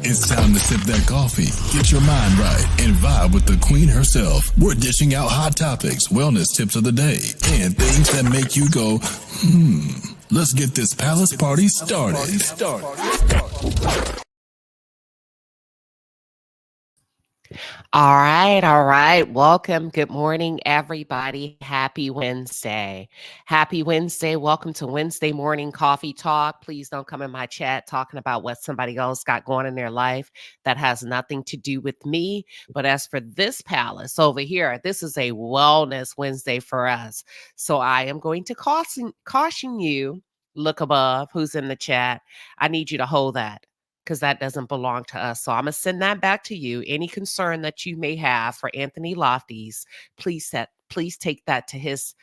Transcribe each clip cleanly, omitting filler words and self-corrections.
It's time to sip that coffee, get your mind right, and vibe with the queen herself. We're dishing out hot topics, wellness tips of the day, and things that make you go, Let's get this palace party started. All right. Welcome. Good morning, everybody. Happy Wednesday. Happy Wednesday. Welcome to Wednesday Morning Coffee Talk. Please don't come in my chat talking about what somebody else got going in their life. That has nothing to do with me. But as for this palace over here, this is a Wellness Wednesday for us. So I am going to caution you, look above, who's in the chat. I need you to hold that, because that doesn't belong to us. So I'm going to send that back to you. Any concern that you may have for Anthony Lofty's, please take that to his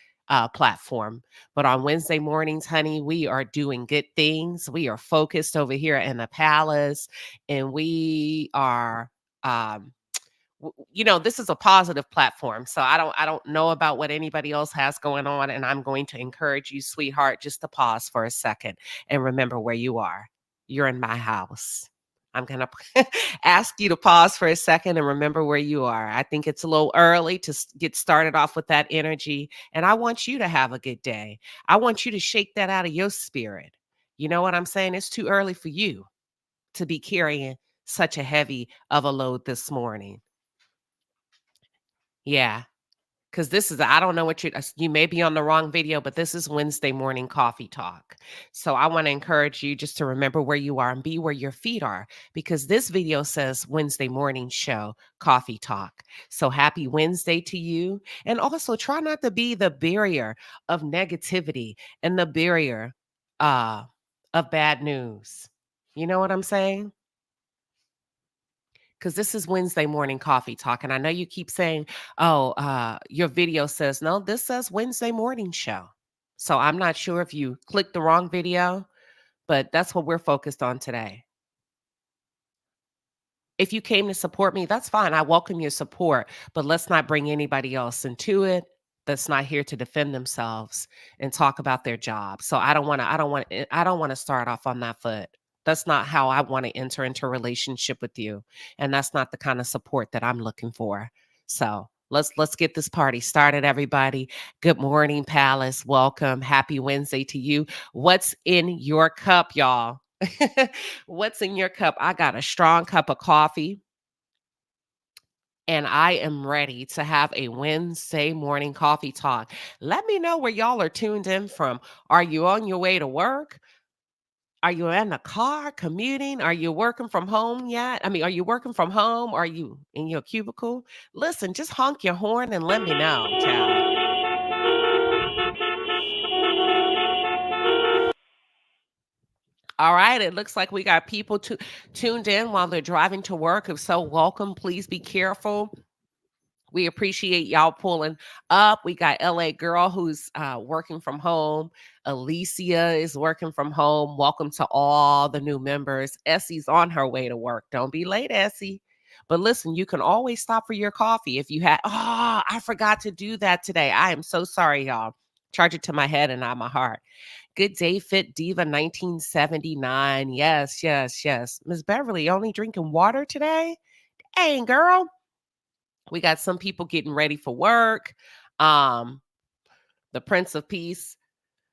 platform. But on Wednesday mornings, honey, we are doing good things. We are focused over here in the palace, and we are, this is a positive platform. So I don't know about what anybody else has going on. And I'm going to encourage you, sweetheart, just to pause for a second and remember where you are. You're in my house. I'm going to ask you to pause for a second and remember where you are. I think it's a little early to get started off with that energy. And I want you to have a good day. I want you to shake that out of your spirit. You know what I'm saying? It's too early for you to be carrying such a heavy of a load this morning. Yeah. Because this is, I don't know what you may be on the wrong video, but this is Wednesday Morning Coffee Talk. So I want to encourage you just to remember where you are and be where your feet are, because this video says Wednesday Morning Show Coffee Talk. So happy Wednesday to you. And also try not to be the barrier of negativity and the barrier of bad news. You know what I'm saying? Because this is Wednesday Morning Coffee Talk. And I know you keep saying, your video says, no, this says Wednesday Morning Show. So I'm not sure if you clicked the wrong video, but that's what we're focused on today. If you came to support me, that's fine. I welcome your support, but let's not bring anybody else into it that's not here to defend themselves and talk about their job. So I don't want to start off on that foot. That's not how I want to enter into a relationship with you. And that's not the kind of support that I'm looking for. So let's get this party started, everybody. Good morning, Palace. Welcome. Happy Wednesday to you. What's in your cup, y'all? What's in your cup? I got a strong cup of coffee, and I am ready to have a Wednesday morning coffee talk. Let me know where y'all are tuned in from. Are you on your way to work? Are you in the car commuting? Are you working from home yet? Are you working from home? Are you in your cubicle? Listen, just honk your horn and let me know, child. All right, it looks like we got people tuned in while they're driving to work. If so, welcome. Please be careful. We appreciate y'all pulling up. We got LA Girl who's working from home. Alicia is working from home. Welcome to all the new members. Essie's on her way to work. Don't be late, Essie. But listen, you can always stop for your coffee if you had. Oh, I forgot to do that today. I am so sorry, y'all. Charge it to my head and not my heart. Good day, Fit Diva 1979. Yes. Miss Beverly, only drinking water today? Dang, girl. We got some people getting ready for work. The Prince of Peace,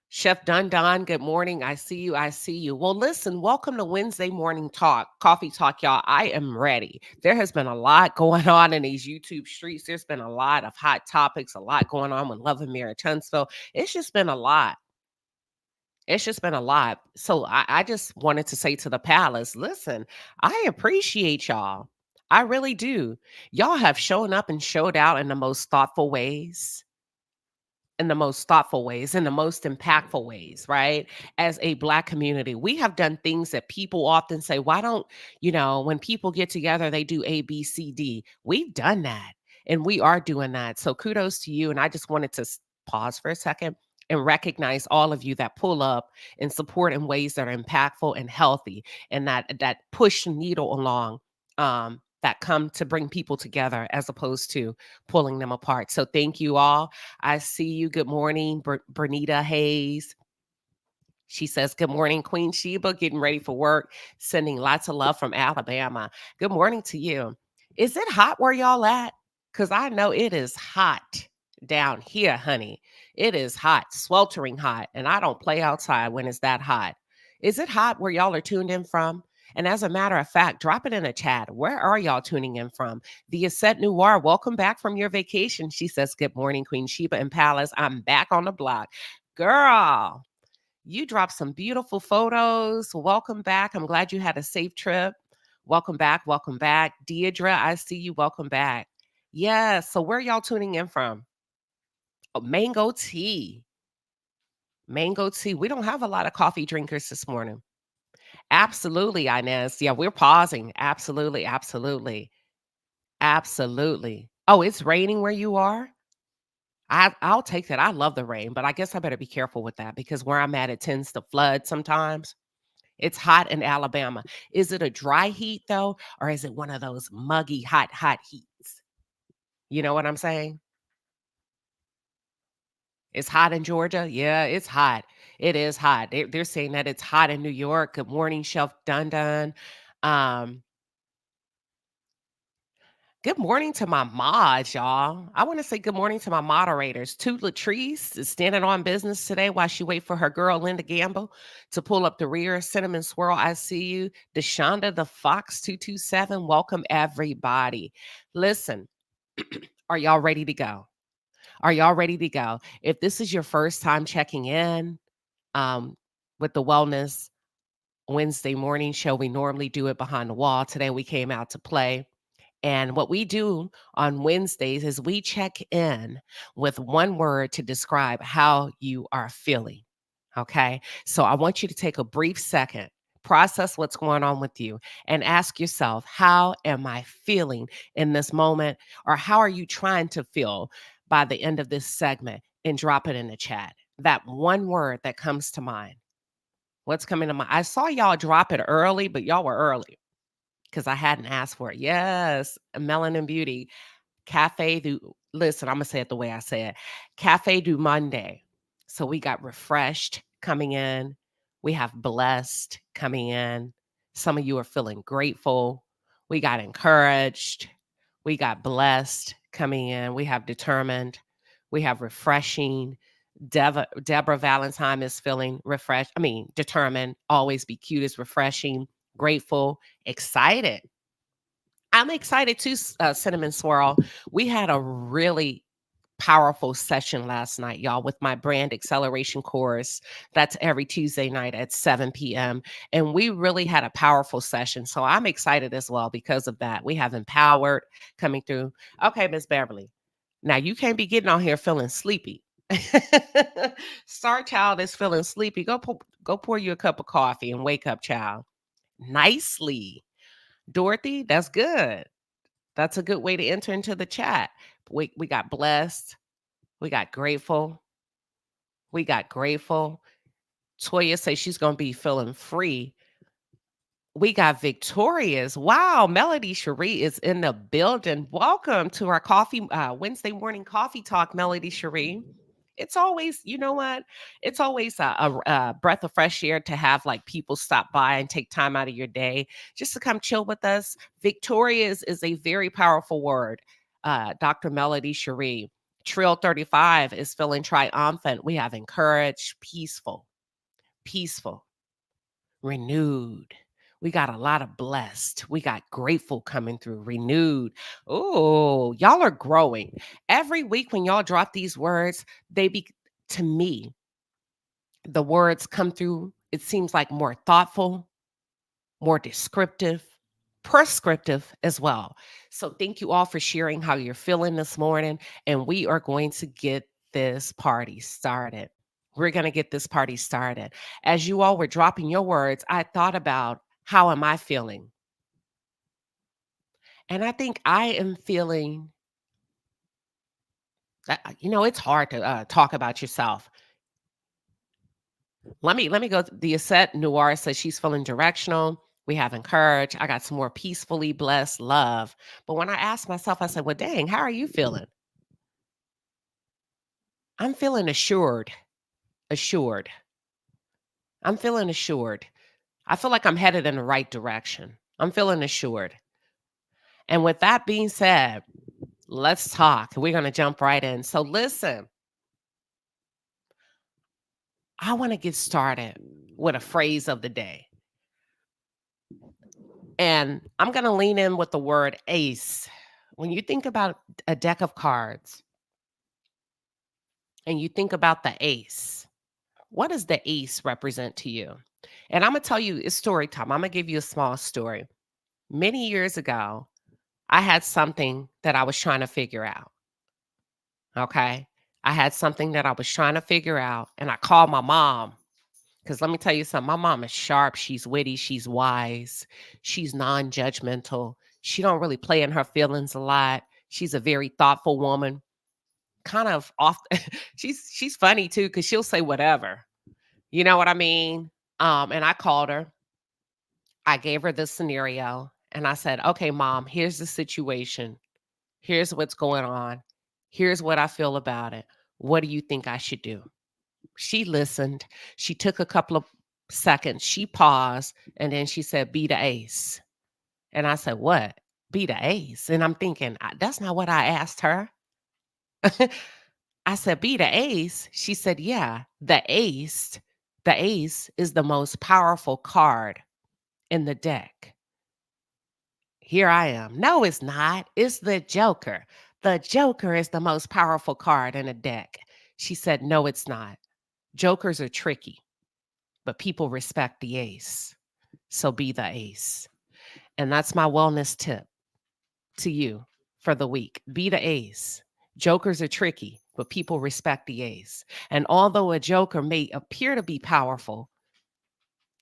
Chef Dun Dun, good morning. I see you. Well, listen, welcome to Wednesday Morning Coffee Talk, y'all. I am ready. There has been a lot going on in these YouTube streets. There's been a lot of hot topics, a lot going on with Love and Mayor Tunstall. It's just been a lot. It's just been a lot. So I just wanted to say to the palace, listen, I appreciate y'all. I really do. Y'all have shown up and showed out in the most thoughtful ways, in the most impactful ways, right? As a Black community, we have done things that people often say, why don't, when people get together, they do A, B, C, D. We've done that and we are doing that. So kudos to you. And I just wanted to pause for a second and recognize all of you that pull up and support in ways that are impactful and healthy and that push the needle along. That come to bring people together as opposed to pulling them apart. So thank you all. I see you. Good morning, Bernita Hayes. She says, good morning, Queen Sheba, getting ready for work, sending lots of love from Alabama. Good morning to you. Is it hot where y'all at? Because I know it is hot down here, honey. It is hot, sweltering hot, and I don't play outside when it's that hot. Is it hot where y'all are tuned in from? And as a matter of fact, drop it in a chat. Where are y'all tuning in from? The Asset Noir, welcome back from your vacation. She says, good morning, Queen Sheba and Palace. I'm back on the block. Girl, you dropped some beautiful photos. Welcome back. I'm glad you had a safe trip. Welcome back. Welcome back. Deidre, I see you. Welcome back. Yes. So where y'all tuning in from? Oh, mango tea. Mango tea. We don't have a lot of coffee drinkers this morning. Absolutely, Inez. Yeah, we're pausing. Absolutely. Absolutely. Absolutely. Oh, it's raining where you are? I'll take that. I love the rain, but I guess I better be careful with that because where I'm at, it tends to flood sometimes. It's hot in Alabama. Is it a dry heat though, or is it one of those muggy, hot heats? You know what I'm saying? It's hot in Georgia. Yeah, it's hot. It is hot. They're saying that it's hot in New York. Good morning, Shelf Dun Dun. Um, Good morning to my mods, y'all. I want to say good morning to my moderators. Toot Latrice is standing on business today while she wait for her girl Linda Gamble to pull up the rear. Cinnamon Swirl, I see you. Deshonda the Fox 227. Welcome everybody. Listen, are y'all ready to go? Are y'all ready to go? If this is your first time checking in um, with the Wellness Wednesday morning show, we normally do it behind the wall. Today we came out to play. And what we do on Wednesdays is we check in with one word to describe how you are feeling. Okay. So I want you to take a brief second, process what's going on with you, and ask yourself, how am I feeling in this moment? Or how are you trying to feel by the end of this segment? And drop it in the chat. That one word that comes to mind. What's coming to mind? I saw y'all drop it early, but y'all were early because I hadn't asked for it. Yes, Melanin Beauty. Cafe du Listen, I'm gonna say it the way I say it. Cafe du Monday. So we got refreshed coming in. We have blessed coming in. Some of you are feeling grateful. We got encouraged. We got blessed coming in. We have determined. We have refreshing. Deborah Valentine is feeling refreshed. I mean, determined. Always be cute is refreshing, grateful, excited. I'm excited too, Cinnamon Swirl. We had a really powerful session last night, y'all, with my brand acceleration course. That's every Tuesday night at 7 p.m. And we really had a powerful session. So I'm excited as well because of that. We have Empowered coming through. Okay, Miss Beverly. Now you can't be getting on here feeling sleepy. Star Child is feeling sleepy. Go pour you a cup of coffee and wake up, child. Nicely. Dorothy, that's good. That's a good way to enter into the chat. We got blessed. We got grateful. We got grateful. Toya says she's going to be feeling free. We got victorious. Wow, Melody Cherie is in the building. Welcome to our Wednesday morning coffee talk, Melody Cherie. It's always, you know what? It's always a breath of fresh air to have like people stop by and take time out of your day just to come chill with us. Victorious is a very powerful word. Dr. Melody Cherie. Trill 35 is feeling triumphant. We have encouraged, peaceful, renewed. We got a lot of blessed. We got grateful coming through, renewed. Oh, y'all are growing. Every week when y'all drop these words, to me, The words come through, it seems like more thoughtful, more descriptive, prescriptive as well. So thank you all for sharing how you're feeling this morning. And we are going to get this party started. We're going to get this party started. As you all were dropping your words, I thought about how am I feeling? And I think I am feeling that, it's hard to talk about yourself. Let me go. The Aset Noir says she's feeling directional. We have encouraged. I got some more peacefully blessed love. But when I asked myself, I said, well, dang, how are you feeling? I'm feeling assured. Assured. I'm feeling assured. I feel like I'm headed in the right direction. I'm feeling assured. And with that being said, let's talk. We're going to jump right in. So listen, I want to get started with a phrase of the day. And I'm going to lean in with the word ace. When you think about a deck of cards and you think about the ace, what does the ace represent to you? And I'm going to tell you, it's story time. I'm going to give you a small story. Many years ago, I had something that I was trying to figure out. Okay. I had something that I was trying to figure out, and I called my mom. Because let me tell you something, my mom is sharp, she's witty, she's wise, she's non-judgmental. She don't really play in her feelings a lot. She's a very thoughtful woman. Kind of off she's funny too, because she'll say whatever. You know what I mean? And I called her. I gave her the scenario and I said, okay, mom, here's the situation. Here's what's going on. Here's what I feel about it. What do you think I should do? She listened. She took a couple of seconds. She paused and then she said, be the ace. And I said, what? Be the ace. And I'm thinking, that's not what I asked her. I said, be the ace. She said, yeah, the ace. The ace is the most powerful card in the deck. Here I am. No, it's not. It's the Joker. The Joker is the most powerful card in a deck. She said, no, it's not. Jokers are tricky, but people respect the ace. So be the ace. And that's my wellness tip to you for the week. Be the ace. Jokers are tricky, but people respect the ace. And although a joker may appear to be powerful,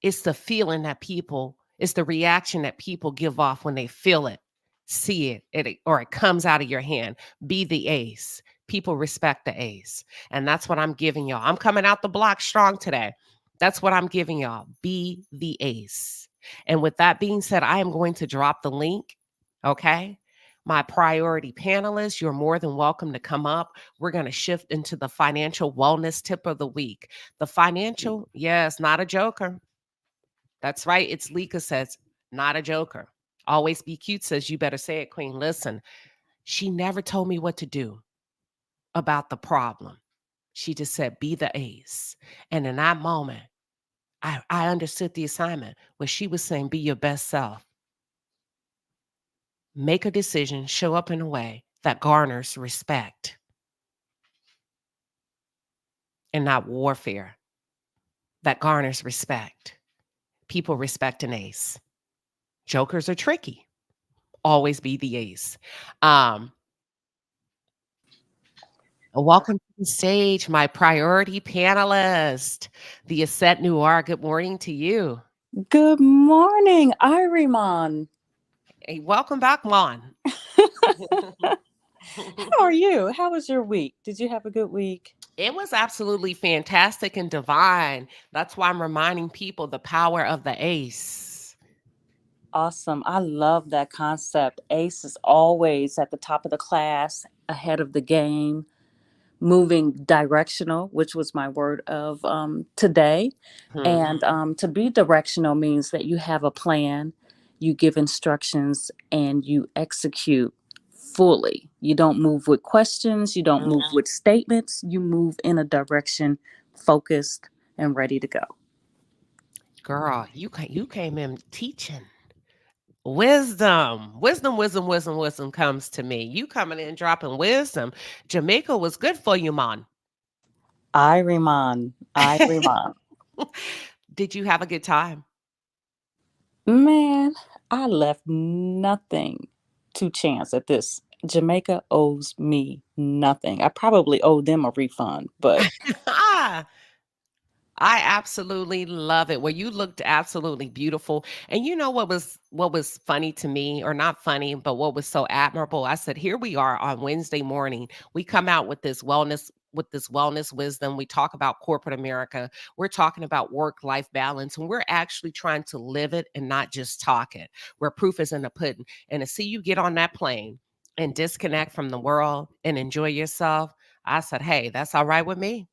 it's the feeling that people, it's the reaction that people give off when they feel it, see it, or it comes out of your hand. Be the ace. People respect the ace. And that's what I'm giving y'all. I'm coming out the block strong today. That's what I'm giving y'all. Be the ace. And with that being said, I am going to drop the link. Okay. My priority panelists, you're more than welcome to come up. We're going to shift into the financial wellness tip of the week. The financial, yes, not a joker. That's right. It's Lika says, not a joker. Always Be Cute says, you better say it, Queen. Listen, she never told me what to do about the problem. She just said, be the ace. And in that moment, I understood the assignment when she was saying, be your best self. Make a decision, show up in a way that garners respect and not warfare, that garners respect. People respect an ace. Jokers are tricky. Always be the ace. Welcome to the stage, my priority panelist, the Aset Noir. Good morning to you. Good morning, Irimon. Hey, welcome back, Mon. How are you? How was your week? Did you have a good week? It was absolutely fantastic and divine. That's why I'm reminding people the power of the ace. Awesome. I love that concept. Ace is always at the top of the class, ahead of the game, moving directional, which was my word of today. Hmm. And to be directional means that you have a plan, you give instructions, and you execute fully. You don't move with questions, you don't move with statements, you move in a direction focused and ready to go. Girl, you came in teaching. Wisdom comes to me. You coming in dropping wisdom. Jamaica was good for you, Mon. I remind. I remind. Did you have a good time? Man, I left nothing to chance at this. Jamaica owes me nothing. I probably owe them a refund, but I absolutely love it. Well, you looked absolutely beautiful. And you know what was funny to me, or not funny, but what was so admirable? I said, here we are on Wednesday morning. We come out with this wellness wisdom. We talk about corporate America. We're talking about work-life balance, and we're actually trying to live it and not just talk it. Where proof is in the pudding. And to see you get on that plane and disconnect from the world and enjoy yourself, I said, hey, that's all right with me.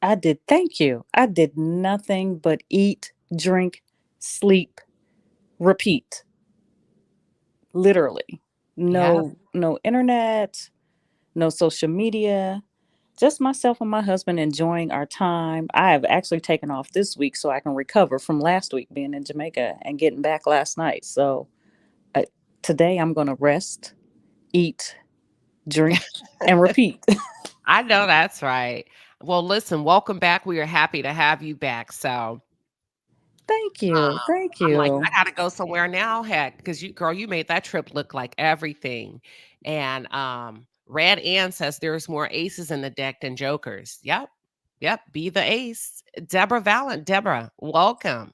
I did. Thank you. I did nothing but eat, drink, sleep, repeat. Literally. Yeah. No internet, no social media, just myself and my husband enjoying our time. I have actually taken off this week so I can recover from last week being in Jamaica and getting back last night. So uh, today I'm going to rest, eat, drink, and repeat. I know that's right. Well, listen, welcome back. We are happy to have you back. So Thank you. Thank I'm like, you. I gotta go somewhere now, heck, because you, girl, you made that trip look like everything. And Red Ann says there's more aces in the deck than jokers. Yep, yep. Be the ace. Deborah, welcome.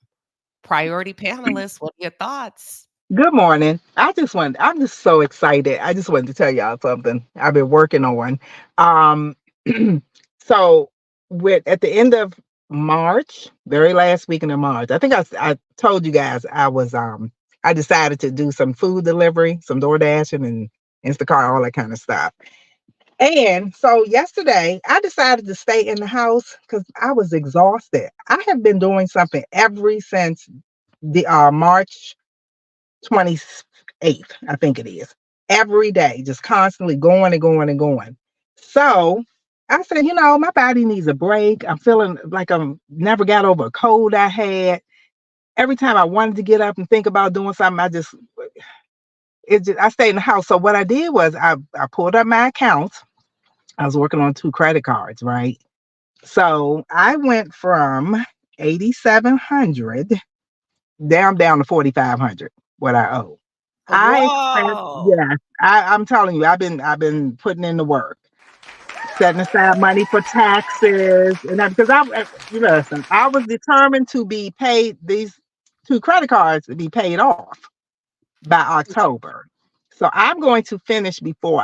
Priority panelist. What are your thoughts? Good morning. I'm just so excited. I just wanted to tell y'all something I've been working on. Um, so with at the end of March, very last weekend of March, I think I told you guys I decided to do some food delivery, some DoorDashing and Instacart, all that kind of stuff. And so yesterday I decided to stay in the house because I was exhausted. I have been doing something every since the March 28th, I think it is. Every day, just constantly going and going and going. So I said, my body needs a break. I'm feeling like I'm never got over a cold I had. Every time I wanted to get up and think about doing something, I stayed in the house. So what I did was I pulled up my accounts. I was working on 2 credit cards, right? So I went from 8,700 down to 4,500, what I owe. I expect, Whoa. yes, I'm telling you, I've been putting in the work, setting aside money for taxes, and that because listen, I was determined to be paid these 2 credit cards to be paid off by October. So I'm going to finish before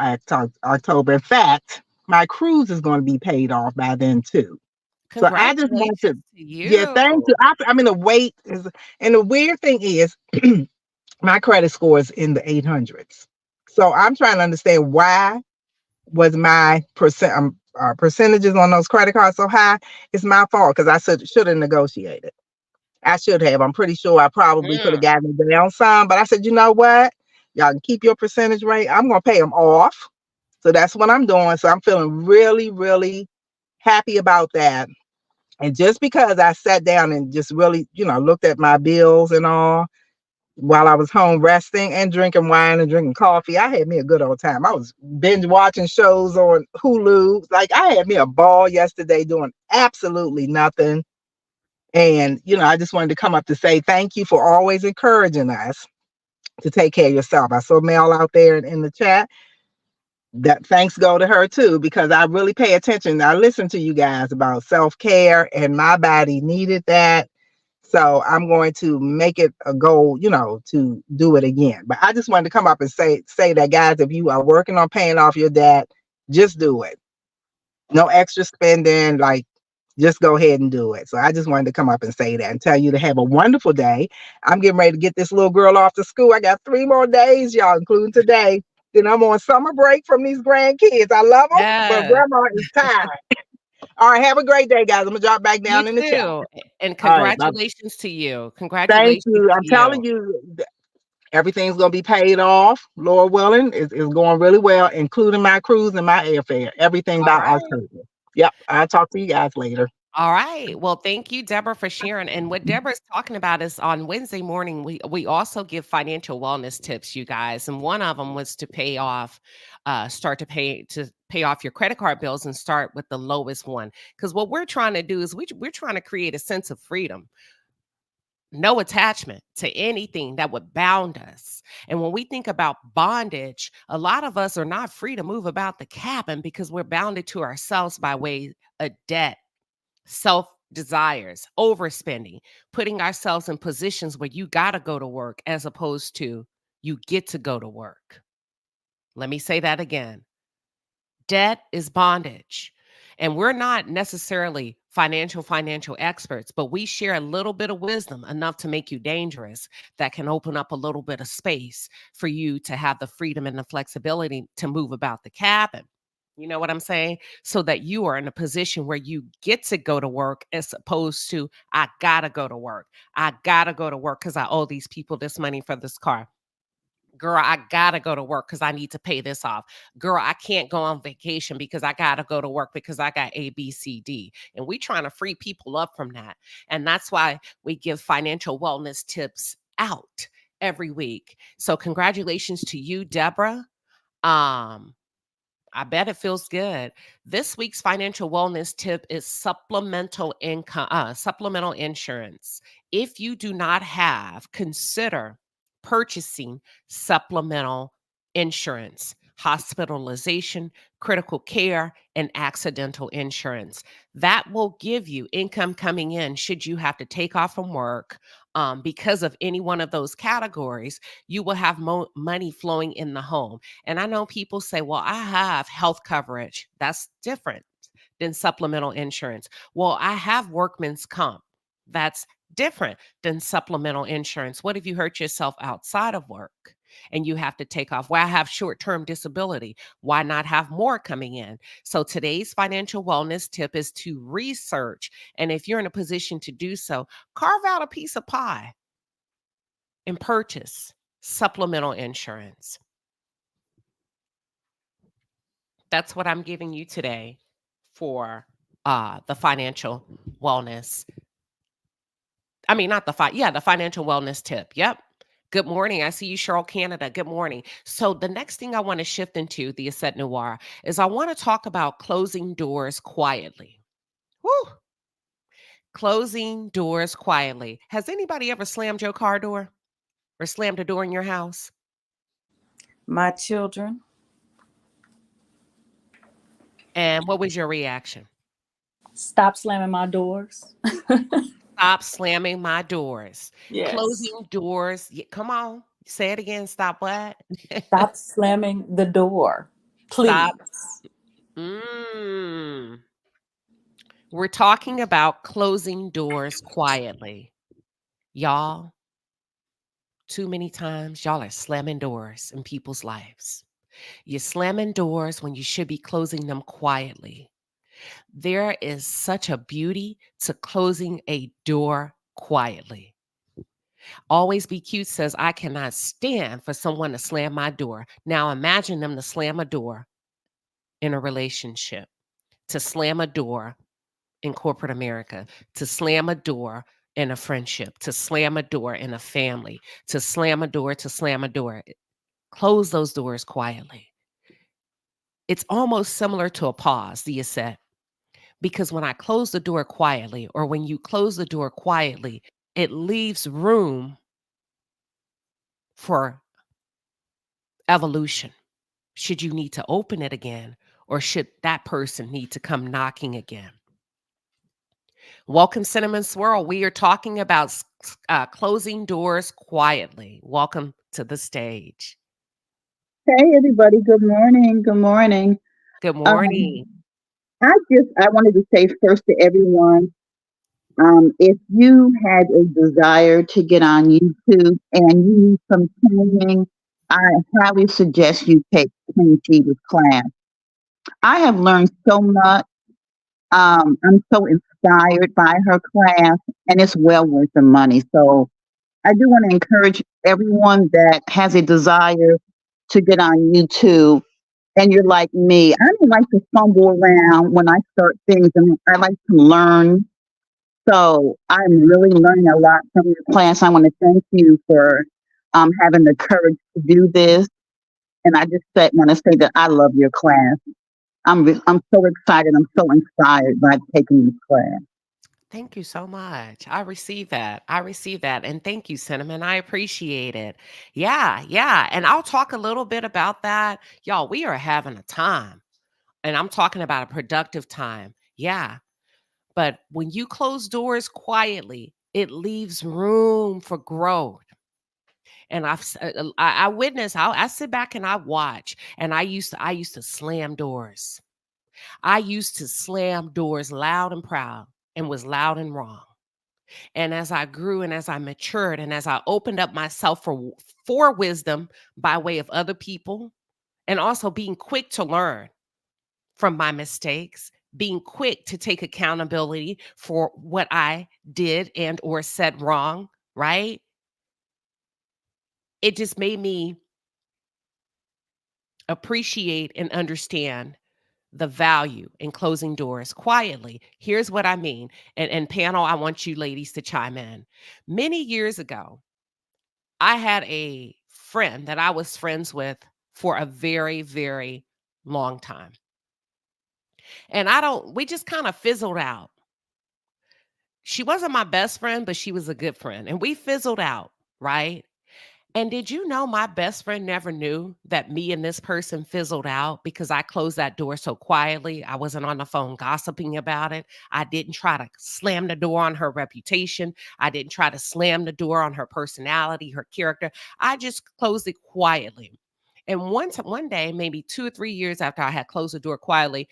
October. In fact, my cruise is going to be paid off by then too. So I just want to, Congratulations to yeah, thank you. you. I mean, the wait is, and the weird thing is, my credit score is in the 800s. So I'm trying to understand why was my percentages on those credit cards so high. It's my fault because I should have negotiated. I should have. I'm pretty sure I probably could have Mm, gotten it down some, but I said, you know what? Y'all can keep your percentage rate. I'm going to pay them off. So that's what I'm doing. So I'm feeling really, really happy about that. And just because I sat down and just really, looked at my bills and all, while I was home resting and drinking wine and drinking coffee, I had me a good old time. I was binge watching shows on Hulu. Like I had me a ball yesterday doing absolutely nothing. And, I just wanted to come up to say thank you for always encouraging us to take care of yourself. I saw Mel out there in the chat. That thanks go to her too, because I really pay attention. I listen to you guys about self-care and my body needed that. So I'm going to make it a goal, to do it again. But I just wanted to come up and say that, guys, if you are working on paying off your debt, just do it. No extra spending, like just go ahead and do it. So I just wanted to come up and say that and tell you to have a wonderful day. I'm getting ready to get this little girl off to school. I got 3 more days, y'all, including today. Then I'm on summer break from these grandkids. I love them, but yes. grandma is tired. All right, have a great day, guys. I'm gonna drop back You down in the chat. too. And All right, bye. congratulations to you. Thank Congratulations you. to I'm you. telling you, everything's gonna be paid off. Lord willing, is going really well, including my cruise and my airfare. Everything All by right. October. Yep. I'll talk to you guys later. All right. Well, thank you, Deborah, for sharing. And what Deborah's talking about is on Wednesday morning, we also give financial wellness tips, you guys. And one of them was to start to pay off your credit card bills and start with the lowest one. Because what we're trying to do is we're trying to create a sense of freedom, no attachment to anything that would bound us. And when we think about bondage, a lot of us are not free to move about the cabin because we're bounded to ourselves by way of debt, self desires, overspending, putting ourselves in positions where you got to go to work as opposed to you get to go to work. Let me say that again. Debt is bondage. And we're not necessarily financial experts, but we share a little bit of wisdom enough to make you dangerous that can open up a little bit of space for you to have the freedom and the flexibility to move about the cabin. You know what I'm saying? So that you are in a position where you get to go to work as opposed to, I gotta go to work. I gotta go to work because I owe these people this money for this car. Girl, I gotta go to work because I need to pay this off. Girl, I can't go on vacation because I gotta go to work because I got A, B, C, D. And we trying to free people up from that. And that's why we give financial wellness tips out every week. So congratulations to you, Deborah. Um, I bet it feels good. This week's financial wellness tip is supplemental insurance. If you do not have, consider purchasing supplemental insurance, hospitalization, critical care, and accidental insurance. That will give you income coming in should you have to take off from work. Because of any one of those categories, you will have money flowing in the home. And I know people say, well, I have health coverage. That's different than supplemental insurance. Well, I have workman's comp. That's different than supplemental insurance. What if you hurt yourself outside of work and you have to take off? Well, I have short term disability. Why not have more coming in? So today's financial wellness tip is to research. And if you're in a position to do so, carve out a piece of pie and purchase supplemental insurance. That's what I'm giving you today for the financial wellness. I mean, not the the financial wellness tip. Yep. Good morning. I see you, Cheryl Canada. Good morning. So the next thing I want to shift into the Asset Noir is I want to talk about closing doors quietly. Woo! Closing doors quietly. Has anybody ever slammed your car door or slammed a door in your house? My children. And what was your reaction? Stop slamming my doors. Stop slamming my doors. Yes. Closing doors. Come on. Say it again. Stop what? Stop slamming the door. Please. Stop. Mm. We're talking about closing doors quietly. Y'all, too many times, y'all are slamming doors in people's lives. You're slamming doors when you should be closing them quietly. There is such a beauty to closing a door quietly. Always Be Cute says, I cannot stand for someone to slam my door. Now imagine them to slam a door in a relationship, to slam a door in corporate America, to slam a door in a friendship, to slam a door in a family, to slam a door, to slam a door. Close those doors quietly. It's almost similar to a pause, the asset, because when I close the door quietly, or when you close the door quietly, it leaves room for evolution. Should you need to open it again, or should that person need to come knocking again? Welcome, Cinnamon Swirl. We are talking about closing doors quietly. Welcome to the stage. Hey, everybody. Good morning. Good morning. Good morning. I wanted to say first to everyone, if you had a desire to get on YouTube and you need some training, I highly suggest you take Queen Shiba's class. I have learned so much. I'm so inspired by her class, and it's well worth the money. So I do want to encourage everyone that has a desire to get on YouTube and you're like me, I don't like to fumble around when I start things, and I like to learn. So I'm really learning a lot from your class. I want to thank you for having the courage to do this. And I just want to say that I love your class. I'm so excited. I'm so inspired by taking this class. Thank you so much. I receive that. I receive that. And thank you, Cinnamon. I appreciate it. Yeah, yeah. And I'll talk a little bit about that. Y'all, we are having a time. And I'm talking about a productive time. Yeah. But when you close doors quietly, it leaves room for growth. And I witness. I sit back and I watch. And I used to slam doors. I used to slam doors loud and proud, and was loud and wrong. And as I grew and as I matured and as I opened up myself for wisdom by way of other people, and also being quick to learn from my mistakes, being quick to take accountability for what I did and or said wrong, right? It just made me appreciate and understand the value in closing doors quietly. Here's what I mean. And panel, I want you ladies to chime in. Many years ago, I had a friend that I was friends with for a very, very long time. And we just kind of fizzled out. She wasn't my best friend, but she was a good friend. And we fizzled out, right? And did you know my best friend never knew that me and this person fizzled out because I closed that door so quietly? I wasn't on the phone gossiping about it. I didn't try to slam the door on her reputation. I didn't try to slam the door on her personality, her character. I just closed it quietly. And one day, maybe 2 or 3 years after I had closed the door quietly,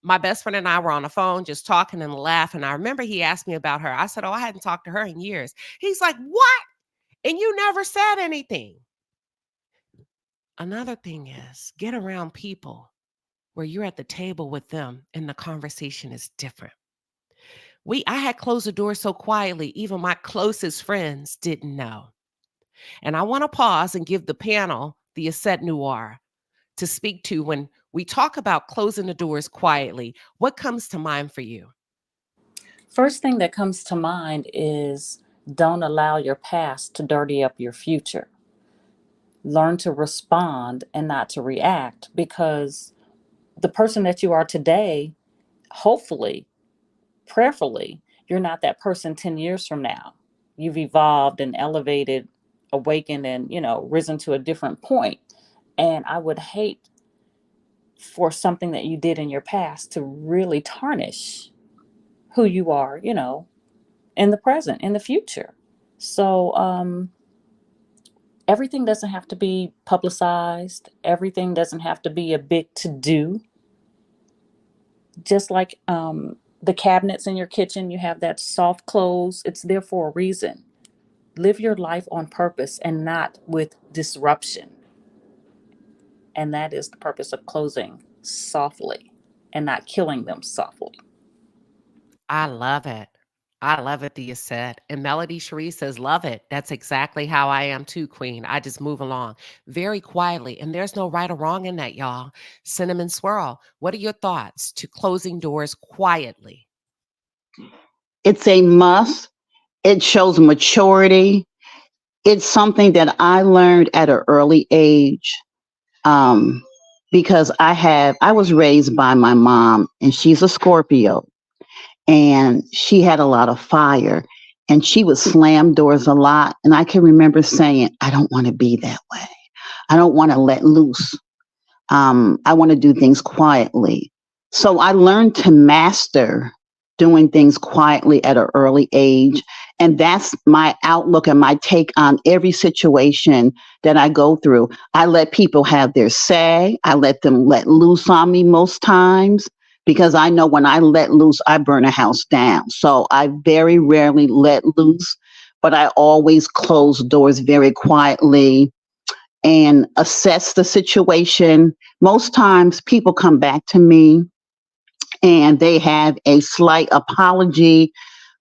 my best friend and I were on the phone just talking and laughing. I remember he asked me about her. I said, "Oh, I hadn't talked to her in years." He's like, "What? And you never said anything." Another thing is get around people where you're at the table with them and the conversation is different. I had closed the door so quietly, even my closest friends didn't know. And I want to pause and give the panel the Asset Noir to speak to when we talk about closing the doors quietly. What comes to mind for you? First thing that comes to mind is don't allow your past to dirty up your future. Learn to respond and not to react, because the person that you are today, hopefully, prayerfully, you're not that person 10 years from now. You've evolved and elevated, awakened, and, risen to a different point. And I would hate for something that you did in your past to really tarnish who you are, in the present, in the future. So everything doesn't have to be publicized. Everything doesn't have to be a big to-do. Just like the cabinets in your kitchen, you have that soft close. It's there for a reason. Live your life on purpose and not with disruption. And that is the purpose of closing softly and not killing them softly. I love it. I love it, Thea said. And Melody Cherie says, love it. That's exactly how I am too, Queen. I just move along very quietly. And there's no right or wrong in that, y'all. Cinnamon Swirl, what are your thoughts to closing doors quietly? It's a must. It shows maturity. It's something that I learned at an early age, because I was raised by my mom, and she's a Scorpio, and she had a lot of fire, and she would slam doors a lot. And I can remember saying, I don't want to be that way. I don't want to let loose. I want to do things quietly. So I learned to master doing things quietly at an early age. And that's my outlook and my take on every situation that I go through. I let people have their say. I let them let loose on me most times, because I know when I let loose, I burn a house down. So I very rarely let loose, but I always close doors very quietly and assess the situation. Most times people come back to me and they have a slight apology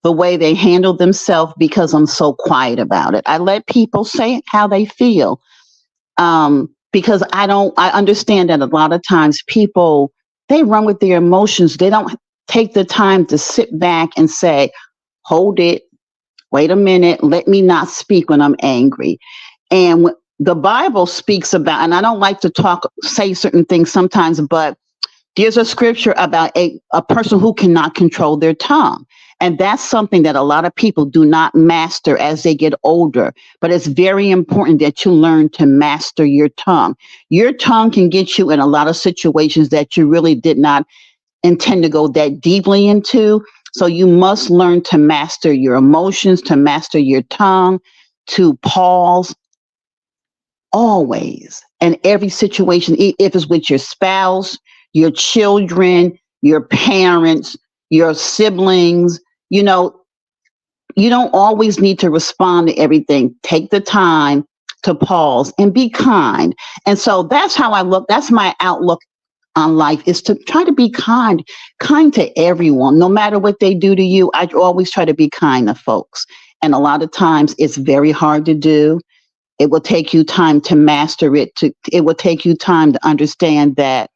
the way they handle themselves, because I'm so quiet about it. I let people say how they feel. because I understand that a lot of times people, they run with their emotions. They don't take the time to sit back and say, hold it, wait a minute, let me not speak when I'm angry. And the Bible speaks about, and I don't like to say certain things sometimes, but there's a scripture about a person who cannot control their tongue. And that's something that a lot of people do not master as they get older. But it's very important that you learn to master your tongue. Your tongue can get you in a lot of situations that you really did not intend to go that deeply into. So you must learn to master your emotions, to master your tongue, to pause always in every situation, if it's with your spouse, your children, your parents, your siblings. You know, you don't always need to respond to everything. Take the time to pause and be kind. And so that's how I look. That's my outlook on life, is to try to be kind to everyone, no matter what they do to you. I always try to be kind to folks. And a lot of times it's very hard to do. It will take you time to master it. It will take you time to understand that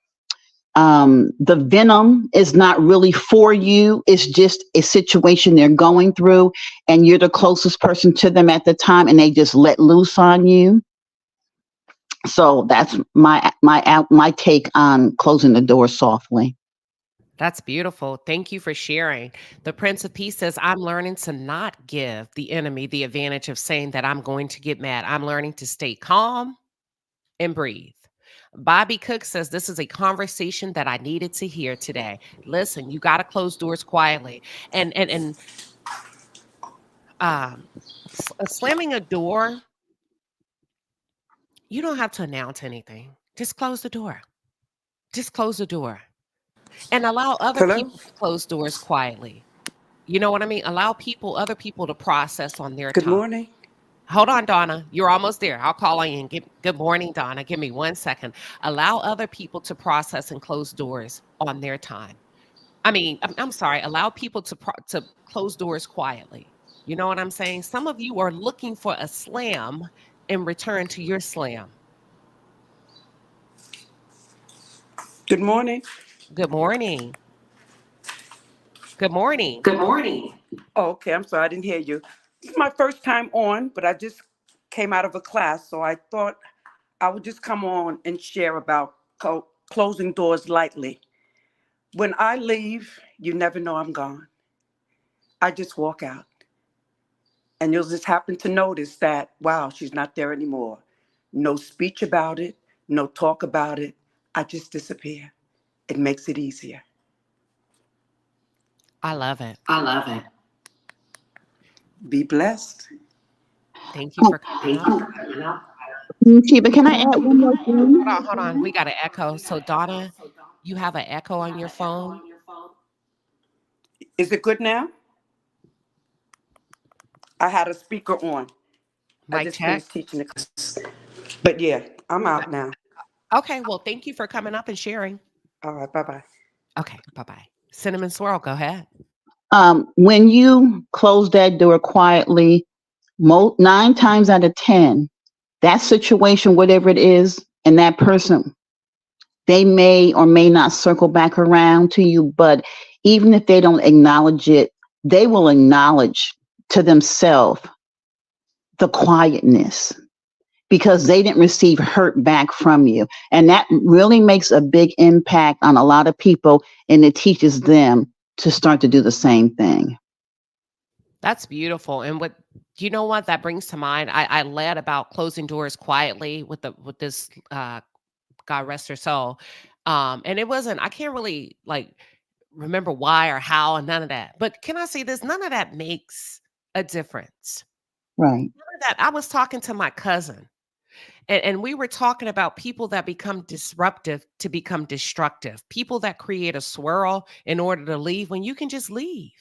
the venom is not really for you. It's just a situation they're going through, and you're the closest person to them at the time, and they just let loose on you. So that's my take on closing the door softly. That's beautiful. Thank you for sharing. The Prince of Peace says, I'm learning to not give the enemy the advantage of saying that I'm going to get mad. I'm learning to stay calm and breathe. Bobby Cook says, this is a conversation that I needed to hear today. Listen, you got to close doors quietly. And slamming a door, you don't have to announce anything. Just close the door. Just close the door and allow other Hello? people to close doors quietly. You know what I mean? Allow other people to process on their Good time. morning. Hold on, Donna. You're almost there. I'll call on you and good morning, Donna. Give me 1 second. Allow other people to process and close doors on their time. I'm sorry. Allow people to close doors quietly. You know what I'm saying? Some of you are looking for a slam in return to your slam. Good morning. Good morning. Good morning. Good morning. Oh, okay. I'm sorry. I didn't hear you. This is my first time on, but I just came out of a class, so I thought I would just come on and share about closing doors lightly. When I leave, you never know I'm gone. I just walk out, and you'll just happen to notice that, wow, she's not there anymore. No speech about it, no talk about it. I just disappear. It makes it easier. I love it. I love it. Be blessed. Thank you for coming Thank up. you for coming up. Shiba, can I add one more thing? Hold on. We got an echo. So Donna, you have an echo on your phone. Is it good now? I had a speaker on. I Mic just check. finished teaching the class. But yeah, I'm out now. Okay, well, thank you for coming up and sharing. All right, bye-bye. Okay, bye-bye. Cinnamon Swirl, go ahead. When you close that door quietly, 9 times out of 10, that situation, whatever it is, and that person, they may or may not circle back around to you, but even if they don't acknowledge it, they will acknowledge to themselves the quietness, because they didn't receive hurt back from you. And that really makes a big impact on a lot of people, and it teaches them to start to do the same thing. That's beautiful. And you know what that brings to mind? I led about closing doors quietly with this God rest her soul. And it wasn't, I can't really remember why or how and none of that. But can I say this? None of that makes a difference. Right. None of that. I was talking to my cousin. And we were talking about people that become disruptive to become destructive, people that create a swirl in order to leave when you can just leave.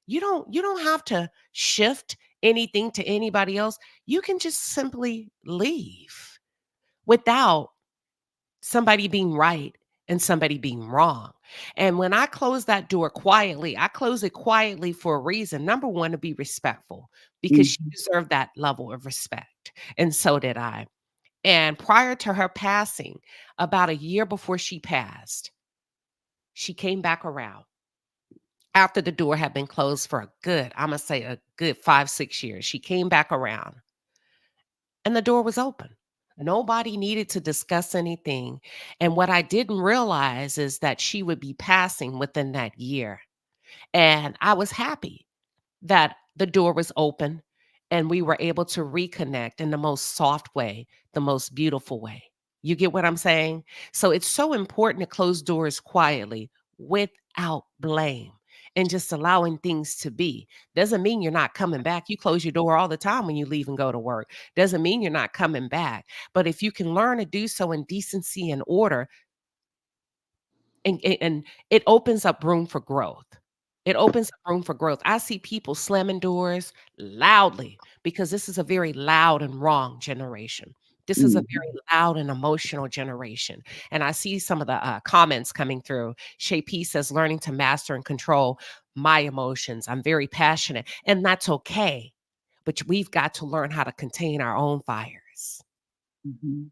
You don't have to shift anything to anybody else. You can just simply leave without somebody being right and somebody being wrong. And when I close that door quietly, I close it quietly for a reason. Number one, to be respectful, because she deserved that level of respect. And so did I. And prior to her passing, about a year before she passed, she came back around after the door had been closed for I'm going to say a good 5-6 years. She came back around and the door was open. Nobody needed to discuss anything. And what I didn't realize is that she would be passing within that year. And I was happy that the door was open and we were able to reconnect in the most soft way, the most beautiful way. You get what I'm saying? So it's so important to close doors quietly without blame and just allowing things to be. Doesn't mean you're not coming back. You close your door all the time when you leave and go to work. Doesn't mean you're not coming back. But if you can learn to do so in decency and order, and it opens up room for growth. It opens up room for growth. I see people slamming doors loudly because this is a very loud and wrong generation. This is a very loud and emotional generation. And I see some of the comments coming through. Shay P says, learning to master and control my emotions. I'm very passionate, and that's okay. But we've got to learn how to contain our own fires. Mhm.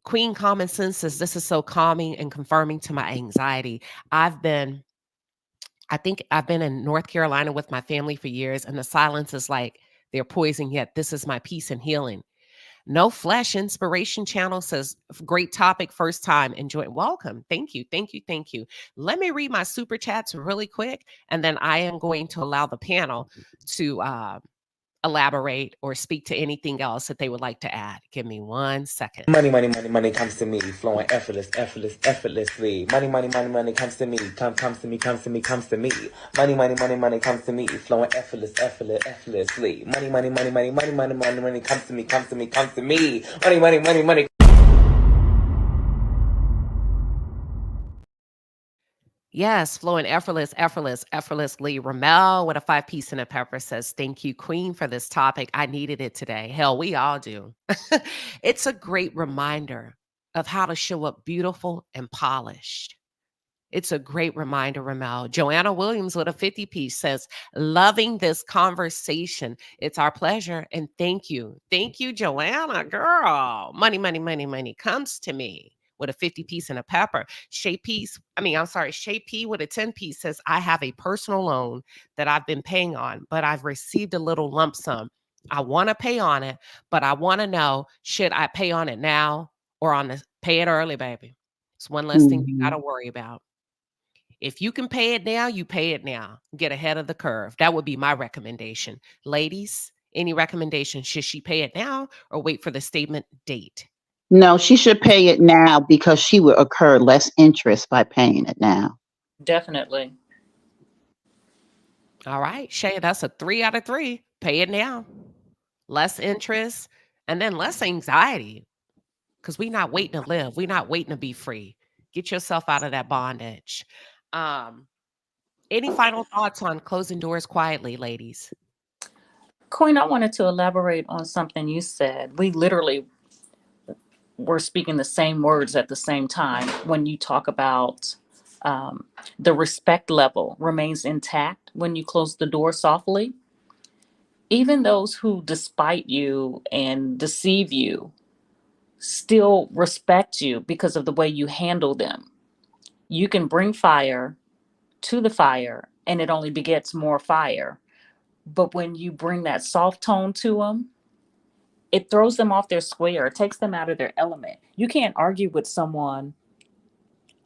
Queen Common Sense says, this is so calming and confirming to my anxiety. I think I've been in North Carolina with my family for years, and the silence is like they're poison, yet this is my peace and healing. No Flesh Inspiration Channel says, great topic, first time, enjoy. Welcome. Thank you. Thank you. Thank you. Let me read my super chats really quick, and then I am going to allow the panel to elaborate or speak to anything else that they would like to add. Give me 1 second. Money, money, money, money comes to me, flowing effortlessly. Money, money, money, money comes to me, comes to me, comes to me, comes to me. Money, money, money, money comes to me, flowing effortlessly. Money, money, money, money, money, money, money, money comes to me, comes to me, comes to me. Money, money, money, money. Yes, flowing effortlessly. Ramel with a 5-piece and a pepper says, thank you, Queen, for this topic. I needed it today. Hell, we all do. It's a great reminder of how to show up beautiful and polished. It's a great reminder, Ramel. Joanna Williams with a 50-piece says, loving this conversation. It's our pleasure. And thank you. Thank you, Joanna, girl. Money, money, money, money comes to me with a 50-piece and a pepper. Shay P with a 10-piece says, I have a personal loan that I've been paying on, but I've received a little lump sum. I want to pay on it, but I want to know, should I pay on it now or pay it early, baby? It's one less thing you got to worry about. If you can pay it now, you pay it now. Get ahead of the curve. That would be my recommendation. Ladies, any recommendations? Should she pay it now or wait for the statement date? No, she should pay it now because she will incur less interest by paying it now. Definitely. All right, Shay, that's a 3 out of 3. Pay it now. Less interest and then less anxiety because we're not waiting to live. We're not waiting to be free. Get yourself out of that bondage. Any final thoughts on closing doors quietly, ladies? Queen, I wanted to elaborate on something you said. We literally were speaking the same words at the same time when you talk about the respect level remains intact when you close the door softly. Even those who despite you and deceive you still respect you because of the way you handle them. You can bring fire to the fire and it only begets more fire. But when you bring that soft tone to them, it throws them off their square. It takes them out of their element. You can't argue with someone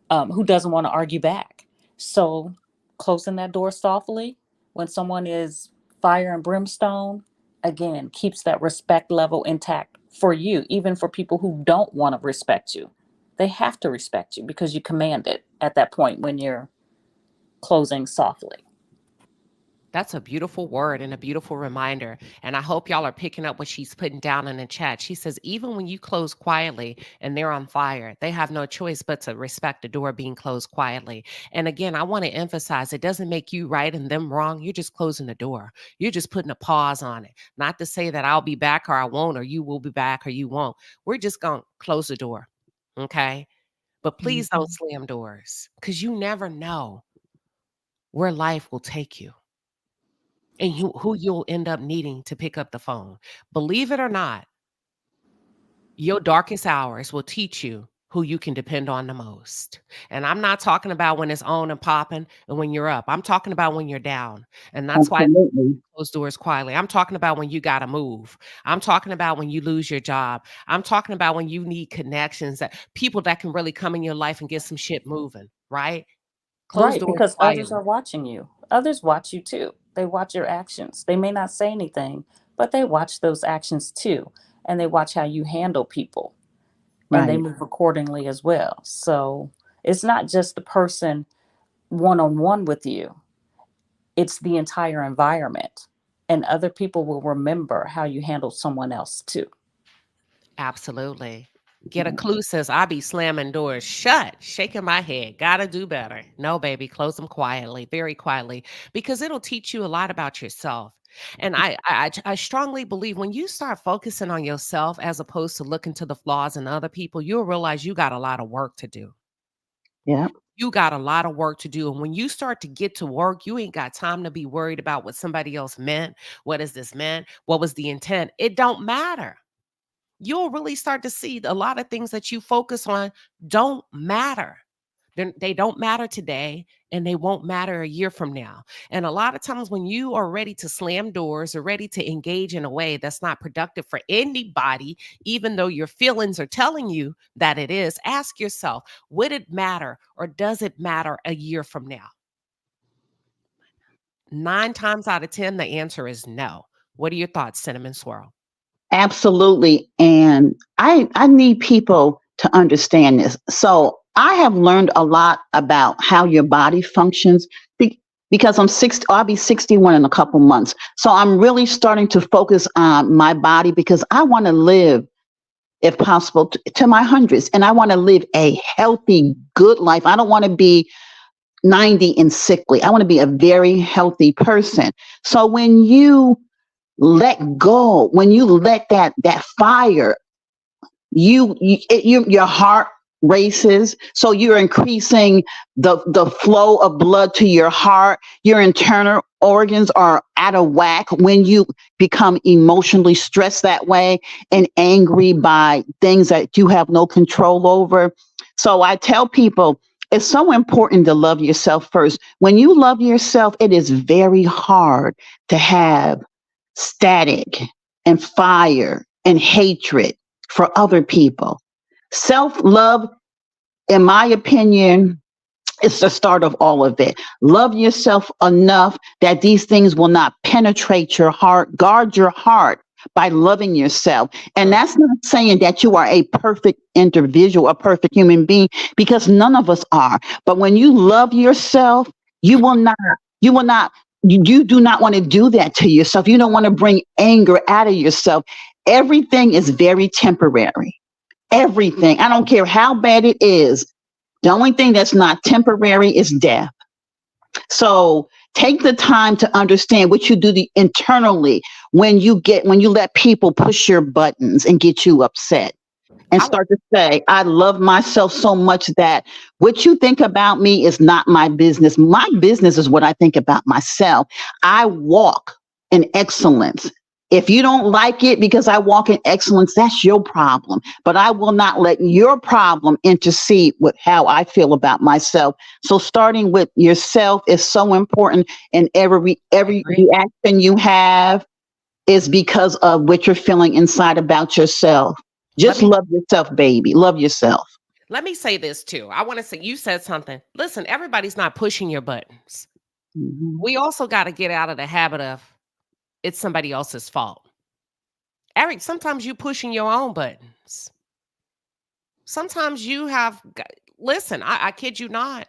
who doesn't want to argue back. So closing that door softly when someone is fire and brimstone, again, keeps that respect level intact for you, even for people who don't want to respect you. They have to respect you because you command it at that point when you're closing softly. That's a beautiful word and a beautiful reminder. And I hope y'all are picking up what she's putting down in the chat. She says, even when you close quietly and they're on fire, they have no choice but to respect the door being closed quietly. And again, I want to emphasize, it doesn't make you right and them wrong. You're just closing the door. You're just putting a pause on it. Not to say that I'll be back or I won't, or you will be back or you won't. We're just going to close the door. Okay. But please don't slam doors because you never know where life will take you and who you'll end up needing to pick up the phone. Believe it or not, Your darkest hours will teach you who you can depend on the most. And I'm not talking about when it's on and popping and when you're up. I'm talking about when you're down. And that's why Absolutely. close doors quietly. I'm talking about when you got to move. I'm talking about when you lose your job. I'm talking about when you need connections, that people that can really come in your life and get some shit moving, right? Close Right, doors because others quietly. are watching you. Others watch you too. They watch your actions. They may not say anything, but they watch those actions too. And they watch how you handle people and they Right. move accordingly as well. So it's not just the person one on one with you, it's the entire environment. And other people will remember how you handled someone else too. Absolutely. Get a clue says, I be slamming doors shut, shaking my head. Gotta do better. No, baby, close them quietly, very quietly, because it'll teach you a lot about yourself. And I strongly believe when you start focusing on yourself as opposed to looking to the flaws in other people, you'll realize you got a lot of work to do. Yeah. You got a lot of work to do. And when you start to get to work, you ain't got time to be worried about what somebody else meant. What is this meant? What was the intent? It don't matter. You'll really start to see a lot of things that you focus on don't matter. They don't matter today and they won't matter a year from now. And a lot of times when you are ready to slam doors or ready to engage in a way that's not productive for anybody, even though your feelings are telling you that it is, ask yourself, would it matter or does it matter a year from now? 9 times out of 10, the answer is no. What are your thoughts, Cinnamon Swirl? Absolutely. And I need people to understand this. So I have learned a lot about how your body functions because I'm 60, I'll be 61 in a couple months. So I'm really starting to focus on my body because I want to live, if possible, to my hundreds. And I want to live a healthy, good life. I don't want to be 90 and sickly. I want to be a very healthy person. So when you let go, when you let that fire, your heart races, so you're increasing the flow of blood to your heart. Your internal organs are out of whack when you become emotionally stressed that way and angry by things that you have no control over. So I tell people it's so important to love yourself first. When you love yourself, it is very hard to have static and fire and hatred for other people. Self love, in my opinion, is the start of all of it. Love yourself enough that these things will not penetrate your heart. Guard your heart by loving yourself. And that's not saying that you are a perfect individual, a perfect human being, because none of us are. But when you love yourself, you will not, you will not, you do not want to do that to yourself. You don't want to bring anger out of yourself. Everything is very temporary. Everything. I don't care how bad it is. The only thing that's not temporary is death. So take the time to understand what you do internally when you let people push your buttons and get you upset and I, start to say, I love myself so much that what you think about me is not my business. My business is what I think about myself. I walk in excellence. If you don't like it because I walk in excellence, that's your problem. But I will not let your problem intercede with how I feel about myself. So starting with yourself is so important, and I every agree. reaction you have is because of what you're feeling inside about yourself. Let Just me love yourself, baby. Love yourself. Let me say this too. I want to say you said something. Listen, everybody's not pushing your buttons. Mhm. We also got to get out of the habit of it's somebody else's fault. Eric, sometimes you pushing your own buttons. Sometimes you have listen, I kid you not.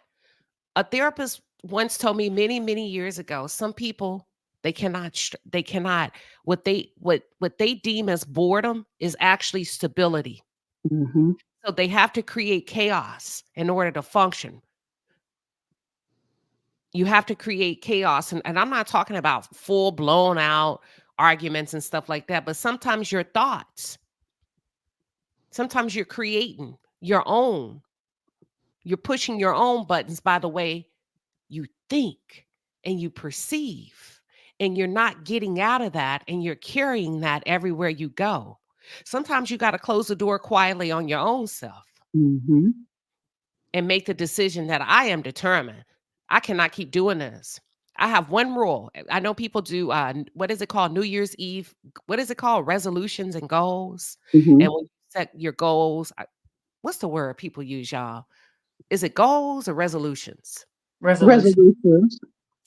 A therapist once told me many, many years ago, some people they cannot what they deem as boredom is actually stability. Mhm. So they have to create chaos in order to function. You have to create chaos. And I'm not talking about full blown out arguments and stuff like that, but sometimes your thoughts, sometimes you're creating your own, you're pushing your own buttons by the way you think and you perceive. And you're not getting out of that and you're carrying that everywhere you go. Sometimes you got to close the door quietly on your own self Mm-hmm. and make the decision that I am determined. I cannot keep doing this. I have one rule. I know people do, what is it called? New Year's Eve. What is it called? Resolutions and goals. Mm-hmm. And when you set your goals, what's the word people use, y'all? Is it goals or resolutions? Resolution. Resolutions.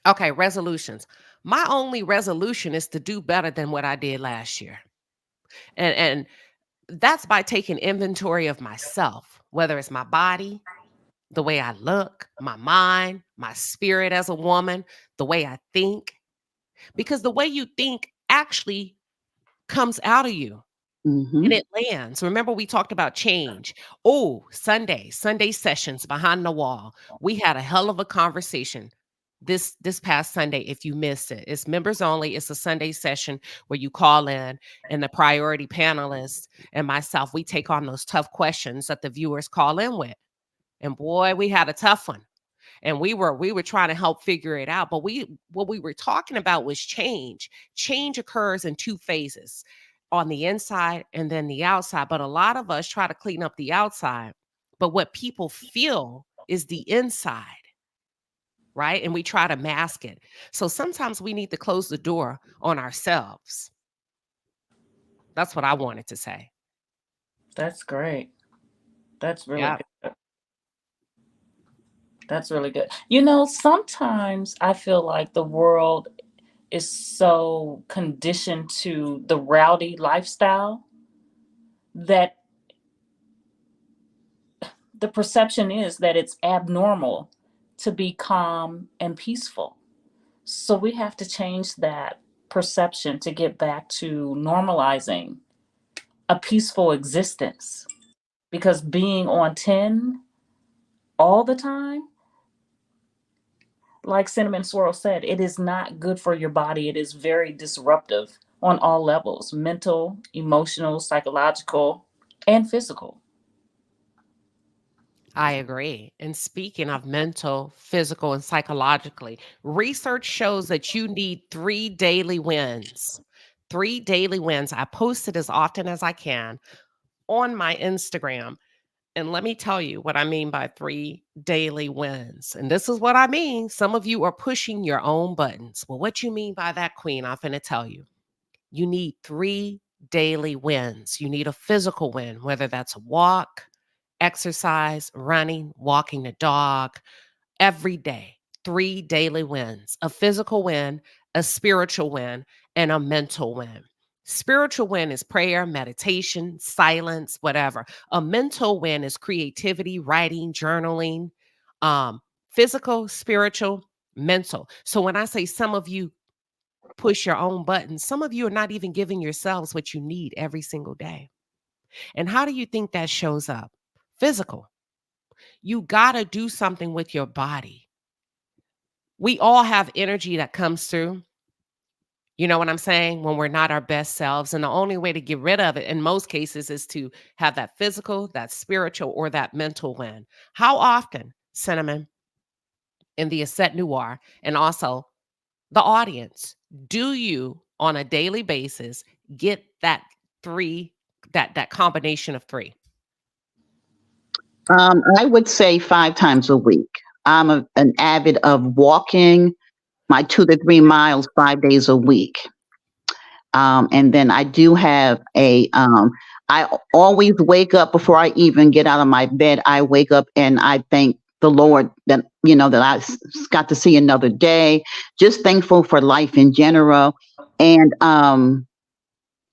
Okay, resolutions. My only resolution is to do better than what I did last year. And that's by taking inventory of myself, whether it's my body, the way I look, my mind, my spirit as a woman, the way I think, because the way you think actually comes out of you Mm-hmm. and it lands. Remember, we talked about change. Oh, Sunday sessions behind the wall. We had a hell of a conversation this past Sunday. If you missed it, it's members only. It's a Sunday session where you call in, and the priority panelists and myself, we take on those tough questions that the viewers call in with. And boy, we had a tough one. And we were trying to help figure it out. But what we were talking about was change. Change occurs in two phases, on the inside and then the outside. But a lot of us try to clean up the outside. But what people feel is the inside, right? And we try to mask it. So sometimes we need to close the door on ourselves. That's what I wanted to say. That's great. That's really Yeah. good. That's really good. Sometimes I feel like the world is so conditioned to the rowdy lifestyle that the perception is that it's abnormal to be calm and peaceful. So we have to change that perception to get back to normalizing a peaceful existence. Because being on 10 all the time, like Cinnamon Swirl said, it is not good for your body. It is very disruptive on all levels: mental, emotional, psychological, and physical. I agree. And speaking of mental, physical, and psychologically, research shows that you need 3 daily wins. 3 daily wins. I post it as often as I can on my Instagram. And let me tell you what I mean by 3 daily wins. And this is what I mean. Some of you are pushing your own buttons. Well, what you mean by that, Queen? I'm going to tell you. You need 3 daily wins. You need a physical win, whether that's a walk, exercise, running, walking the dog, every day. 3 daily wins: a physical win, a spiritual win, and a mental win. Spiritual win is prayer, meditation, silence, whatever. A mental win is creativity, writing, journaling, um, physical, spiritual, mental. So when I say some of you push your own buttons, some of you are not even giving yourselves what you need every single day. And how do you think that shows up? Physical. You got to do something with your body. We all have energy that comes through. You know what I'm saying? When we're not our best selves. And the only way to get rid of it in most cases is to have that physical, that spiritual, or that mental win. How often, Cinnamon, in the Asset Noir, and also the audience, do you on a daily basis get that three, that combination of three? I would say 5 times a week. I'm an avid of walking my 2 to 3 miles 5 days a week. And then I do have I always wake up before I even get out of my bed. I wake up and I thank the Lord that, that got to see another day. Just thankful for life in general. And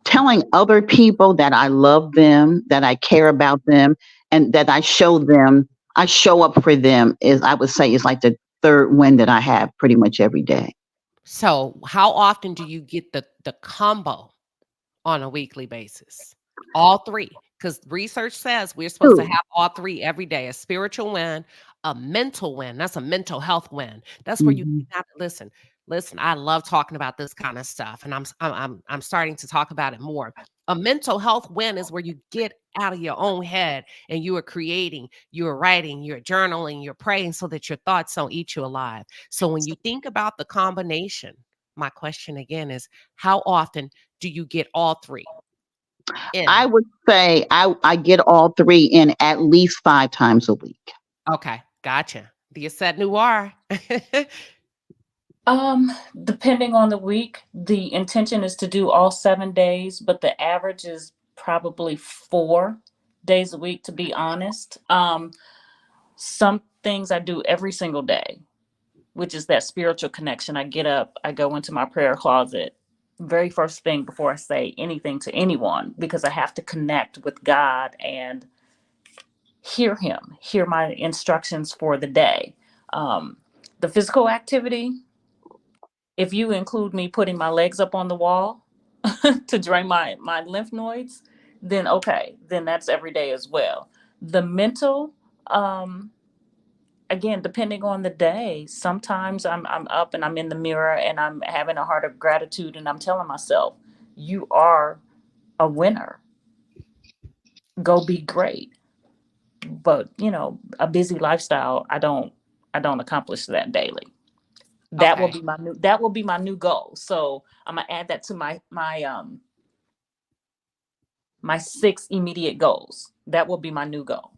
telling other people that I love them, that I care about them, and that I show up for them I would say, is like the third win that I have pretty much every day. So how often do you get the combo on a weekly basis? All three. Because research says we're supposed to Two. have all three every day: a spiritual win, a mental win. That's a mental health win. That's where you Mhm. have to listen. Listen, I love talking about this kind of stuff, and I'm starting to talk about it more. A mental health win is where you get out of your own head and you are creating, you are writing, you're journaling, you're praying so that your thoughts don't eat you alive. So when you think about the combination, my question again is, how often do you get all three? I In. would say I get all three in at least 5 times a week. Okay, gotcha. The Aset Noir. Depending on the week, the intention is to do all 7 days, but the average is probably 4 days a week, to be honest. Some things I do every single day, which is that spiritual connection. I get up, I go into my prayer closet, very first thing before I say anything to anyone, because I have to connect with God and hear Him, hear my instructions for the day. Um, the physical activity, if you include me putting my legs up on the wall to drain my lymph nodes, then okay, then that's every day as well. The mental, um, again, depending on the day, sometimes I'm up and I'm in the mirror and I'm having a heart of gratitude and I'm telling myself, you are a winner. Go be great. But a busy lifestyle, I don't accomplish that daily. Okay. That will be my new goal. So I'm gonna add that to my 6 immediate goals. That will be my new goal.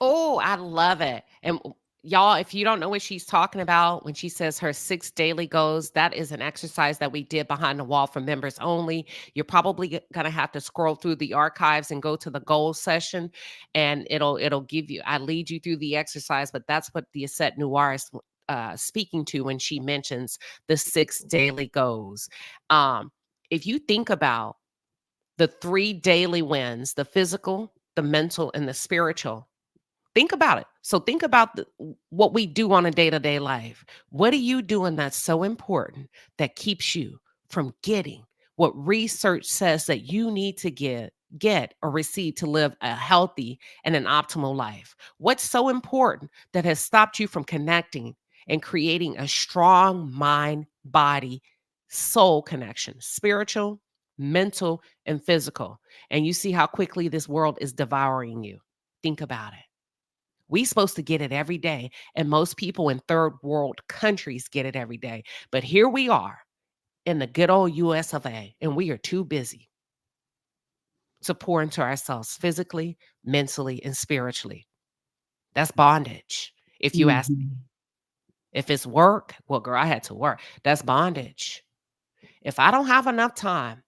Oh, I love it. And y'all, if you don't know what she's talking about when she says her 6 daily goals, that is an exercise that we did behind the wall for members only. You're probably going to have to scroll through the archives and go to the goals session, and it'll give you. I lead you through the exercise, but that's what the Asset Noir is speaking to when she mentions the 6 daily goals. If you think about the 3 daily wins, the physical, the mental, and the spiritual. Think about it. So think about what we do on a day-to-day life. What are you doing that's so important that keeps you from getting what research says that you need to get or receive to live a healthy and an optimal life? What's so important that has stopped you from connecting and creating a strong mind, body, soul connection, spiritual, mental, and physical? And you see how quickly this world is devouring you. Think about it. We supposed to get it every day, and most people in third world countries get it every day. But here we are in the good old US of A, and we are too busy to pour into ourselves physically, mentally, and spiritually. That's bondage, if you ask me. Mhm. If it's work, well, girl, I had to work. That's bondage. If I don't have enough time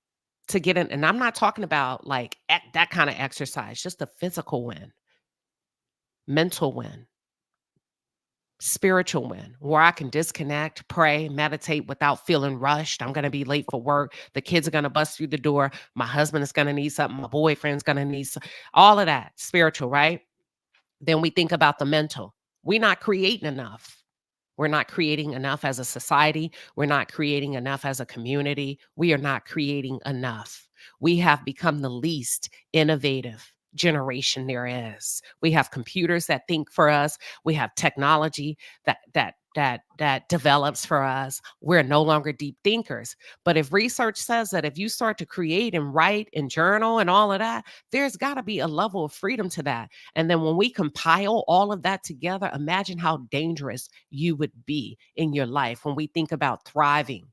to get in, and I'm not talking about like that kind of exercise, just a physical win, mental win, spiritual win, where I can disconnect, pray, meditate without feeling rushed. I'm going to be late for work. The kids are going to bust through the door. My husband is going to need something. My boyfriend's going to need all of that spiritual, right? Then we think about the mental. We're not creating enough. We're not creating enough as a society. We're not creating enough as a community. We are not creating enough. We have become the least innovative generation there is. We have computers that think for us. We have technology that develops for us. We're no longer deep thinkers. But if research says that if you start to create and write and journal and all of that, there's got to be a level of freedom to that. And then when we compile all of that together, imagine how dangerous you would be in your life when we think about thriving.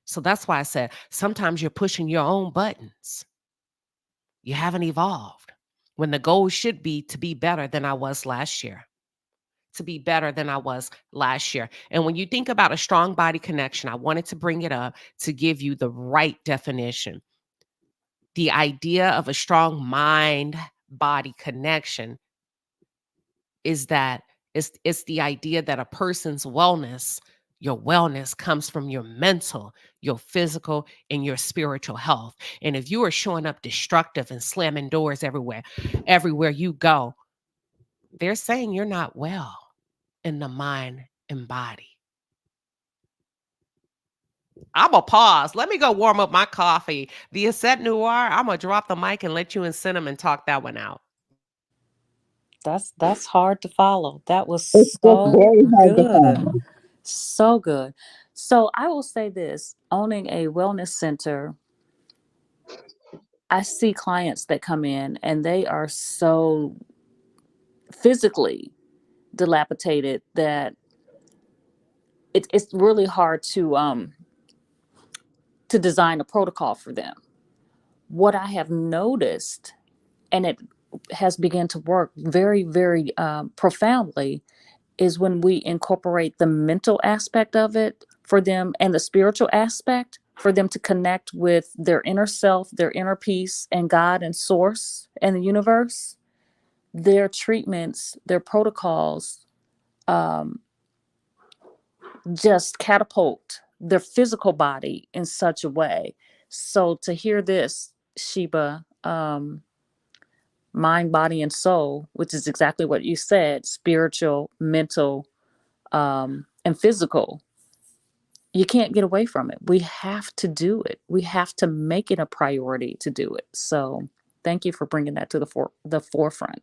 So that's why I said sometimes you're pushing your own buttons. You haven't evolved when the goal should be to be better than I was last year. To be better than I was last year. And when you think about a strong body connection, I wanted to bring it up to give you the right definition. The idea of a strong mind body connection is that it's the idea that a person's wellness, your wellness comes from your mental, your physical, and your spiritual health. And if you are showing up destructive and slamming doors everywhere you go, they're saying you're not well in the mind and body. I'm going to pause. Let me go warm up my coffee. The Asset Noir, I'm going to drop the mic and let you and Cinnamon talk that one out. That's hard to follow. That was It's so very hard to good. follow. So good. So I will say this, owning a wellness center, I see clients that come in and they are so physically dilapidated that it's really hard to design a protocol for them. What I have noticed, and it has begun to work very, very profoundly, is when we incorporate the mental aspect of it for them and the spiritual aspect for them to connect with their inner self, their inner peace, and God and source and the universe. Their treatments, their protocols um, just catapult their physical body in such a way. So to hear this, Sheba, mind, body, and soul, which is exactly what you said, spiritual, mental, and physical, you can't get away from it. We have to do it. We have to make it a priority to do it. So thank you for bringing that to the forefront.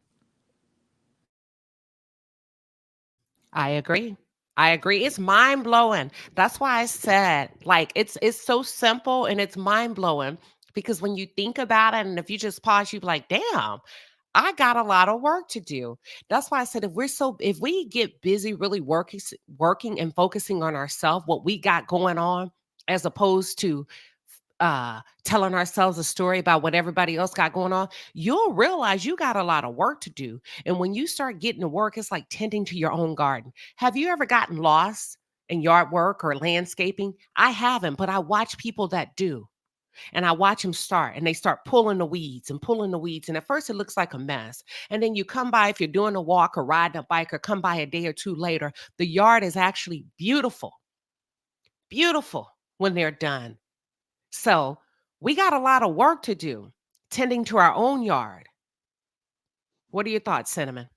I agree. I agree. It's mind blowing. That's why I said, like, it's so simple and it's mind blowing because when you think about it, and if you just pause, you're like, damn, I got a lot of work to do. That's why I said if we get busy really working and focusing on ourselves, what we got going on, as opposed to telling ourselves a story about what everybody else got going on, you'll realize you got a lot of work to do. And when you start getting to work, it's like tending to your own garden. Have you ever gotten lost in yard work or landscaping? I haven't, but I watch people that do. And I watch them start and they start pulling the weeds and pulling the weeds. And at first it looks like a mess. And then you come by, if you're doing a walk or riding a bike or come by a day or two later, the yard is actually beautiful, beautiful when they're done. So we got a lot of work to do tending to our own yard. What are your thoughts, Cinnamon?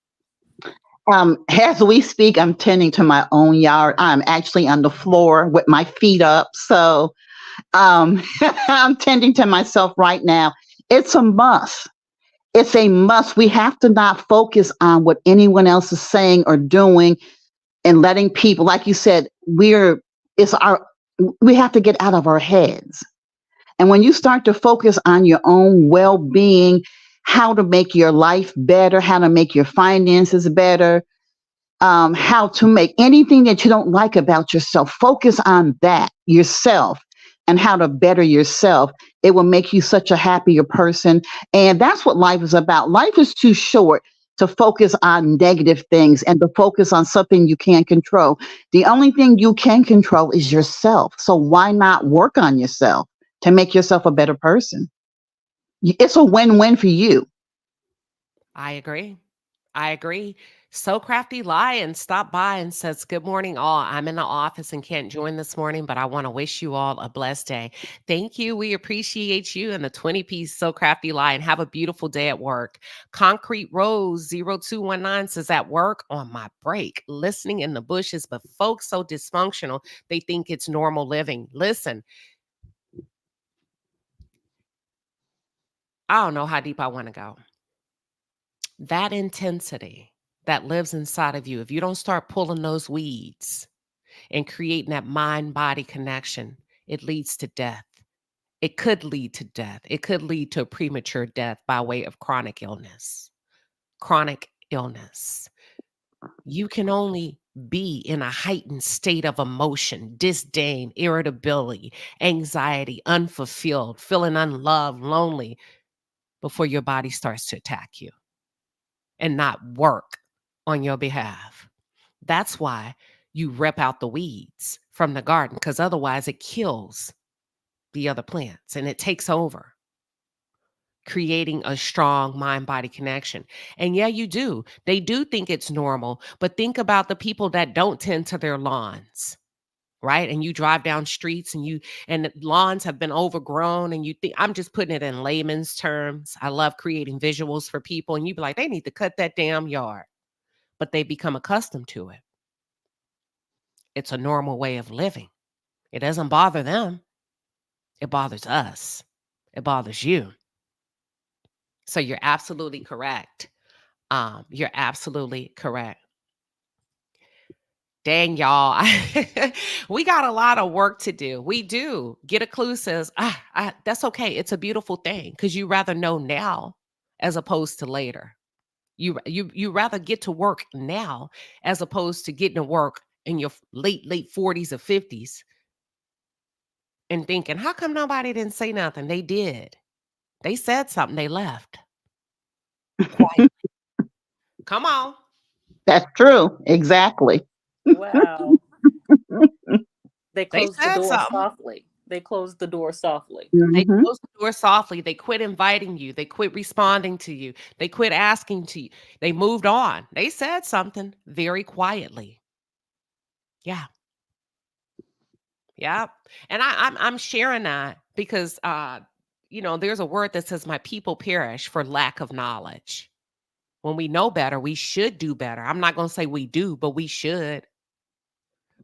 As we speak, I'm tending to my own yard. I'm actually on the floor with my feet up. So I'm tending to myself right now. It's a must. It's a must. We have to not focus on what anyone else is saying or doing and letting people, like you said, it's our, we have to get out of our heads. And when you start to focus on your own well being, how to make your life better, how to make your finances better, how to make anything that you don't like about yourself, focus on that yourself and how to better yourself. It will make you such a happier person. And that's what life is about. Life is too short to focus on negative things and to focus on something you can't control. The only thing you can control is yourself. So why not work on yourself to make yourself a better person? It's a win-win for you. I agree. I agree. So Crafty Lion stopped by and says, good morning, all. I'm in the office and can't join this morning, but I want to wish you all a blessed day. Thank you. We appreciate you and the 20-piece So Crafty Lion. Have a beautiful day at work. Concrete Rose 0219 says, at work on my break, listening in the bushes, but folks so dysfunctional, they think it's normal living. Listen, I don't know how deep I want to go. That intensity that lives inside of you, if you don't start pulling those weeds and creating that mind body connection, it leads to death. It could lead to death. It could lead to a premature death by way of chronic illness. Chronic illness. You can only be in a heightened state of emotion, disdain, irritability, anxiety, unfulfilled, feeling unloved, lonely before your body starts to attack you and not work on your behalf. That's why you rip out the weeds from the garden, because otherwise it kills the other plants and it takes over, creating a strong mind body connection. And yeah, you do. They do think it's normal, but think about the people that don't tend to their lawns. Right. And you drive down streets and the lawns have been overgrown and you think, I'm just putting it in layman's terms. I love creating visuals for people. And you be like, they need to cut that damn yard, but they become accustomed to it. It's a normal way of living. It doesn't bother them. It bothers us. It bothers you. So you're absolutely correct. You're absolutely correct. Dang, y'all. We got a lot of work to do. We do. Get a clue says, that's okay. It's a beautiful thing because you rather know now as opposed to later. You rather get to work now as opposed to getting to work in your late 40s or 50s and thinking, how come nobody didn't say nothing? They did. They said something, they left. Quietly. Come on. That's true. Exactly. Wow. They They closed the said door something. softly. They closed the door softly. They Hmm. closed the door softly. They quit inviting you. They quit responding to you. They quit asking to you. They moved on. They said something very quietly. Yeah. Yeah. And I'm sharing that because there's a word that says my people perish for lack of knowledge. When we know better, we should do better. I'm not going to say we do, but we should.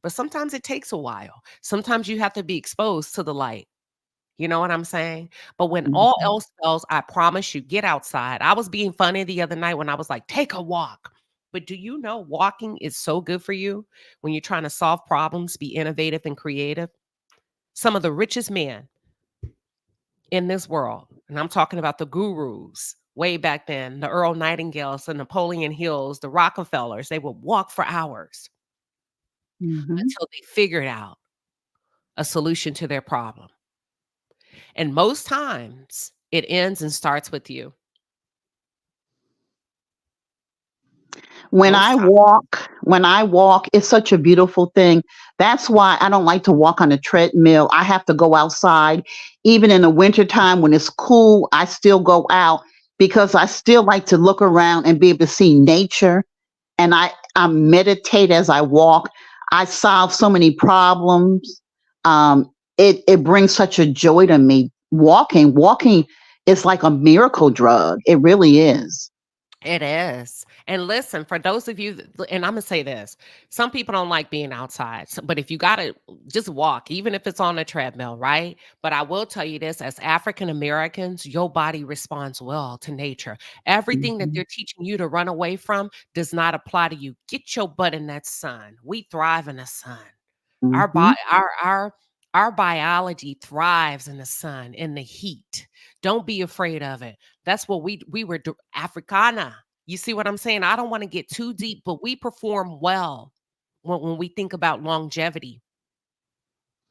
But sometimes it takes a while. Sometimes you have to be exposed to the light. You know what I'm saying? But when all else fails, I promise you, get outside. I was being funny the other night when I was like, take a walk. But do you know walking is so good for you when you're trying to solve problems, be innovative and creative? Some of the richest men in this world, and I'm talking about the gurus way back then, the Earl Nightingales, the Napoleon Hills, the Rockefellers, they would walk for hours until they figured out a solution to their problem. And most times it ends and starts with you. When Most I times. walk, it's such a beautiful thing. That's why I don't like to walk on a treadmill. I have to go outside. Even in the wintertime when it's cool, I still go out because I still like to look around and be able to see nature. And I meditate as I walk. I solve so many problems. It brings such a joy to me. Walking is like a miracle drug. It really is. It is. And listen, for those of you, and I'm going to say this, some people don't like being outside, but if you got to just walk, even if it's on a treadmill, right? But I will tell you this, as African Americans, your body responds well to nature. Everything that Mhm, they're teaching you to run away from does not apply to you. Get your butt in that sun. We thrive in the sun. Our mhm. body, our biology thrives in the sun, in the heat. Don't be afraid of it. That's what we were Africana. You see what I'm saying? I don't want to get too deep, but we perform well when we think about longevity.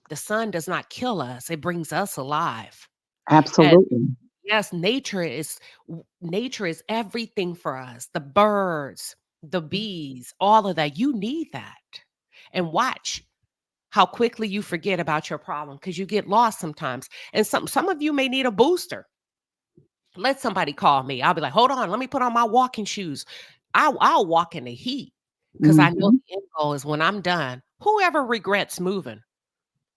The sun does not kill us; it brings us alive. And Absolutely. yes, nature is everything for us. The birds, the bees, all of that. You need that. And watch how quickly you forget about your problem because you get lost sometimes. And some of you may need a booster. Let somebody call me. I'll be like, hold on, let me put on my walking shoes. I'll walk in the heat because I know Mhm. the end goal is when I'm done. Whoever regrets moving,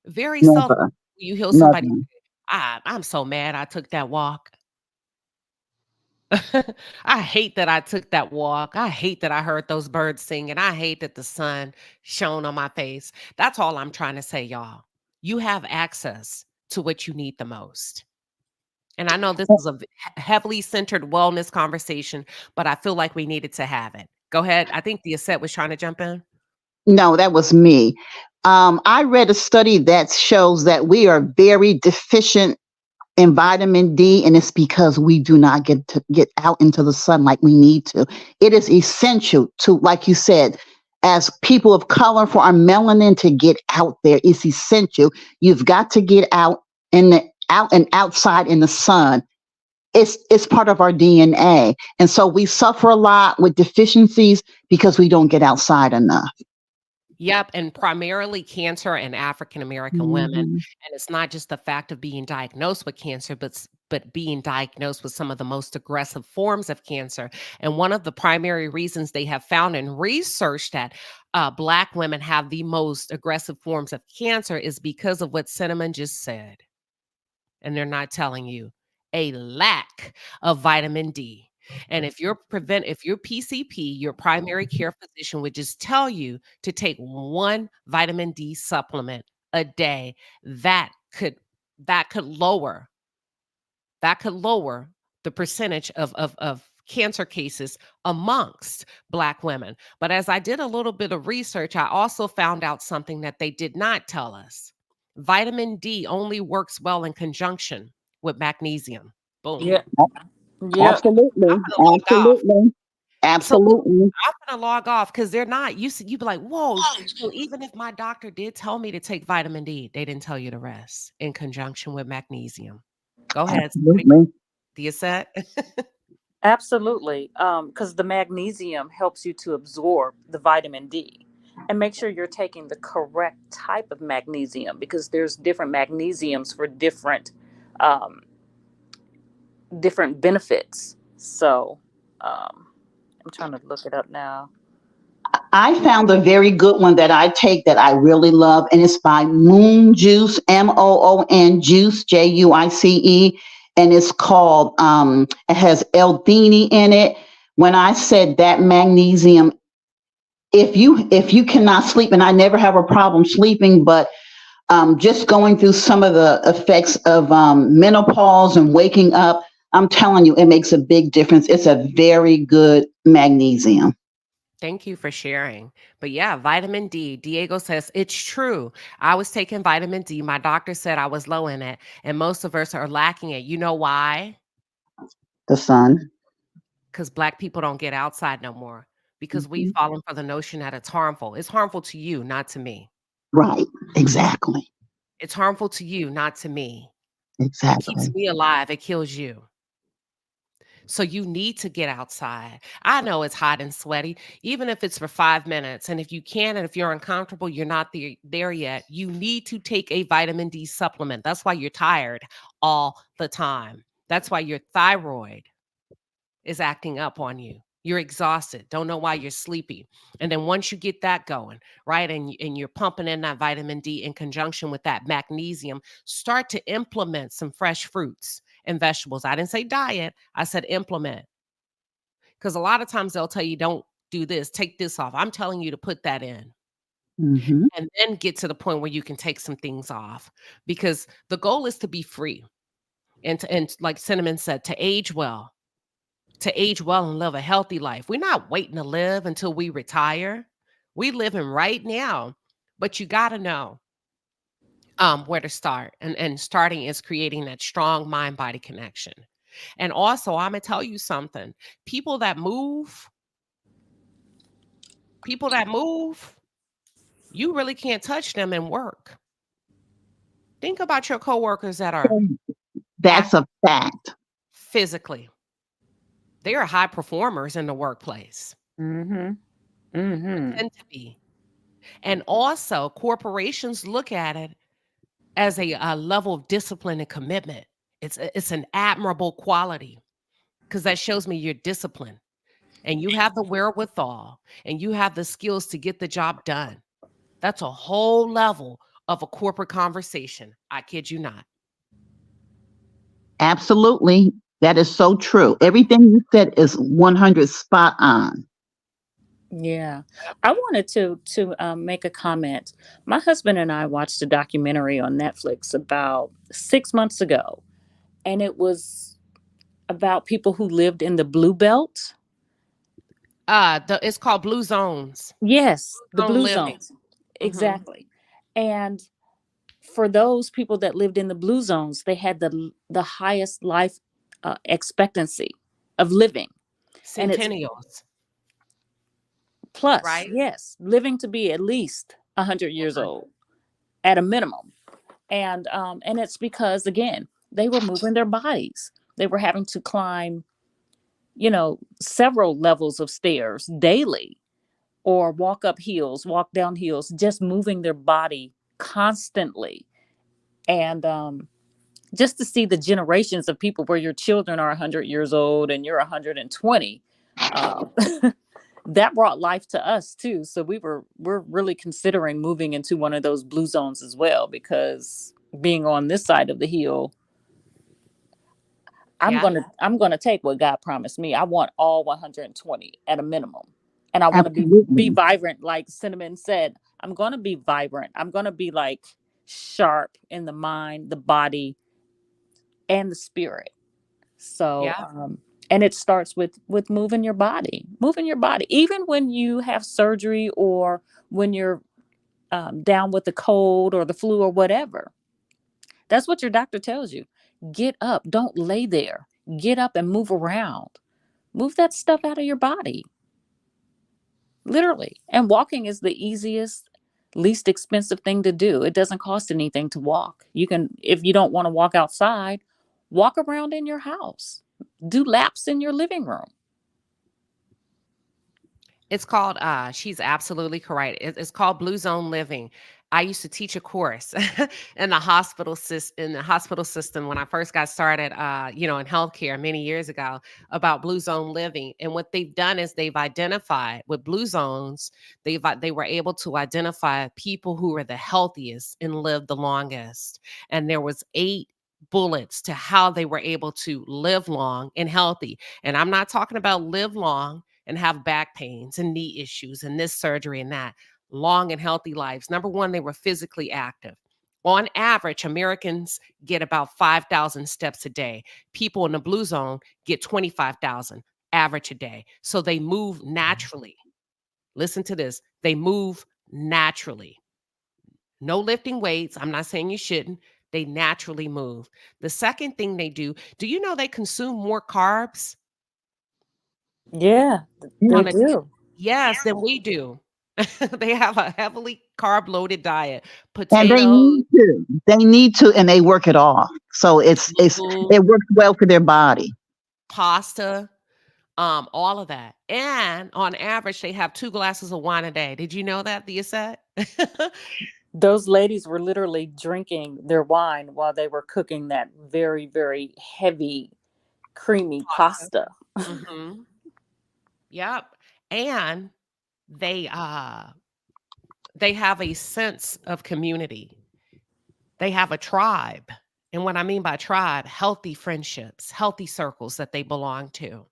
very seldom Never, will you hear somebody never. say, I'm so mad I took that walk. I hate that I took that walk. I hate that I heard those birds singing. I hate that the sun shone on my face. That's all I'm trying to say, y'all. You have access to what you need the most. And I know this is a heavily centered wellness conversation, but I feel like we needed to have it. Go ahead. I think the Aset was trying to jump in. No, that was me. I read a study that shows that we are very deficient in vitamin D, and it's because we do not get out into the sun like we need to. It is essential to, like you said, as people of color, for our melanin to get out there. It's essential. You've got to get out and outside in the sun. It's part of our DNA, and so we suffer a lot with deficiencies because we don't get outside enough. Yep, and primarily cancer in African American women. Mhm. And it's not just the fact of being diagnosed with cancer, but being diagnosed with some of the most aggressive forms of cancer. And one of the primary reasons they have found and researched that Black women have the most aggressive forms of cancer is because of what Cinnamon just said. And they're not telling you a lack of vitamin D. And if your PCP, your primary care physician would just tell you to take one vitamin D supplement a day, that could that could lower that could lower the percentage of cancer cases amongst Black women. But as I did a little bit of research, I also found out something that they did not tell us. Vitamin D only works well in conjunction with magnesium. Boom. Yep. Yep. I'm Absolutely. gonna log off. Absolutely. So Absolutely. I'm gonna log off because they're not. You be like, whoa. So even if my doctor did tell me to take vitamin D, they didn't tell you the rest in conjunction with magnesium. Go ahead. Somebody. Absolutely. Do you set? Absolutely. Because the magnesium helps you to absorb the vitamin D. And make sure you're taking the correct type of magnesium, because there's different magnesiums for um, different benefits. So I'm trying to look it up now. I found a very good one that I take that I really love, and it's by Moon Juice, Moon Juice, Juice, and it's called. It has L-theanine in it. When I said that magnesium, if you cannot sleep, and I never have a problem sleeping, but just going through some of the effects of menopause and waking up, I'm telling you, it makes a big difference. It's a very good magnesium. Thank you for sharing. But yeah, vitamin D. Diego says it's true. I was taking vitamin D. My doctor said I was low in it, and most of us are lacking it. You know why? The sun. Because Black people don't get outside no more. Because we've Mhm. fallen for the notion that it's harmful. It's harmful to you, not to me. Right. Exactly. It's harmful to you, not to me. It keeps Exactly. me alive. It kills you. So you need to get outside. I know it's hot and sweaty, even if it's for 5 minutes. And if you can, and if you're uncomfortable, you're not there yet, you need to take a vitamin D supplement. That's why you're tired all the time. That's why your thyroid is acting up on you. You're exhausted, don't know why you're sleepy. And then once you get that going, right, and you're pumping in that vitamin D in conjunction with that magnesium, start to implement some fresh fruits and vegetables. I didn't say diet, I said implement. Because a lot of times they'll tell you, don't do this, take this off. I'm telling you to put that in. Hmm. And then get to the point where you can take some things off. Because the goal is to be free. And like Cinnamon said, to age well and live a healthy life. We're not waiting to live until we retire. We living right now, but you got to know where to start. And starting is creating that strong mind-body connection. And also, I'm going to tell you something. People that move, you really can't touch them and work. Think about your coworkers that are That's active a fact. physically. They are high performers in the workplace. Mm-hmm. They Mm-hmm. tend to be. And also, corporations look at it as a level of discipline and commitment. It's an admirable quality because that shows me you're disciplined and you have the wherewithal and you have the skills to get the job done. That's a whole level of a corporate conversation. I kid you not. Absolutely. That is so true. Everything you said is 100 spot on. Yeah, I wanted to make a comment. My husband and I watched a documentary on Netflix about 6 months ago, and it was about people who lived in the blue belt. It's called Blue Zones. Yes, the Zone blue living. zones. Hmm. Exactly. And for those people that lived in the blue zones, they had the highest life expectancy of living, and it's Centennials, plus, right? yes, living to be at least 100 years old at a minimum. And it's because, again, they were moving their bodies. They were having to climb, several levels of stairs daily, or walk up hills, walk down hills, just moving their body constantly. And just to see the generations of people where your children are 100 years old and you're 120, um, that brought life to us too. So we're really considering moving into one of those blue zones as well, because being on this side of the hill, Yeah. I'm gonna take what God promised me. I want all 120 at a minimum. And I want to be Absolutely. vibrant, like Cinnamon said. I'm gonna be vibrant. I'm gonna be like sharp in the mind, the body, and the spirit. So Yeah. and it starts with moving your body, even when you have surgery, or when you're down with the cold or the flu or whatever. That's what your doctor tells you. Get up, don't lay there. Get up and move around. Move that stuff out of your body, literally. And walking is the easiest, least expensive thing to do. It doesn't cost anything to walk. You can, if you don't want to walk outside, walk around in your house. Do laps in your living room. It's called, she's absolutely correct. It's called Blue Zone Living. I used to teach a course in the hospital system when I first got started, in healthcare many years ago about Blue Zone Living. And what they've done is they've identified with Blue Zones, they were able to identify people who were the healthiest and lived the longest. And there was 8 bullets to how they were able to live long and healthy. And I'm not talking about live long and have back pains and knee issues and this surgery and that. Long and healthy lives. Number one, they were physically active. On average, Americans get about 5,000 steps a day. People in the blue zone get 25,000 average a day. So they move naturally. Listen to this. They move naturally. No lifting weights. I'm not saying you shouldn't. They naturally move. The second thing they do you know they consume more carbs Yeah, they on a do. yes, than we do. They have a heavily carb loaded diet. And they Potatoes, need to. They need to, and they work it off. So mhm, it works well for their body. pasta, all of that. And on average, they have 2 glasses of wine a day. Did you know that, the said? Those ladies were literally drinking their wine while they were cooking that very, very heavy, creamy pasta. Mm-hmm. Yep. And they they have a sense of community. They have a tribe. And what I mean by tribe, healthy friendships, healthy circles that they belong to.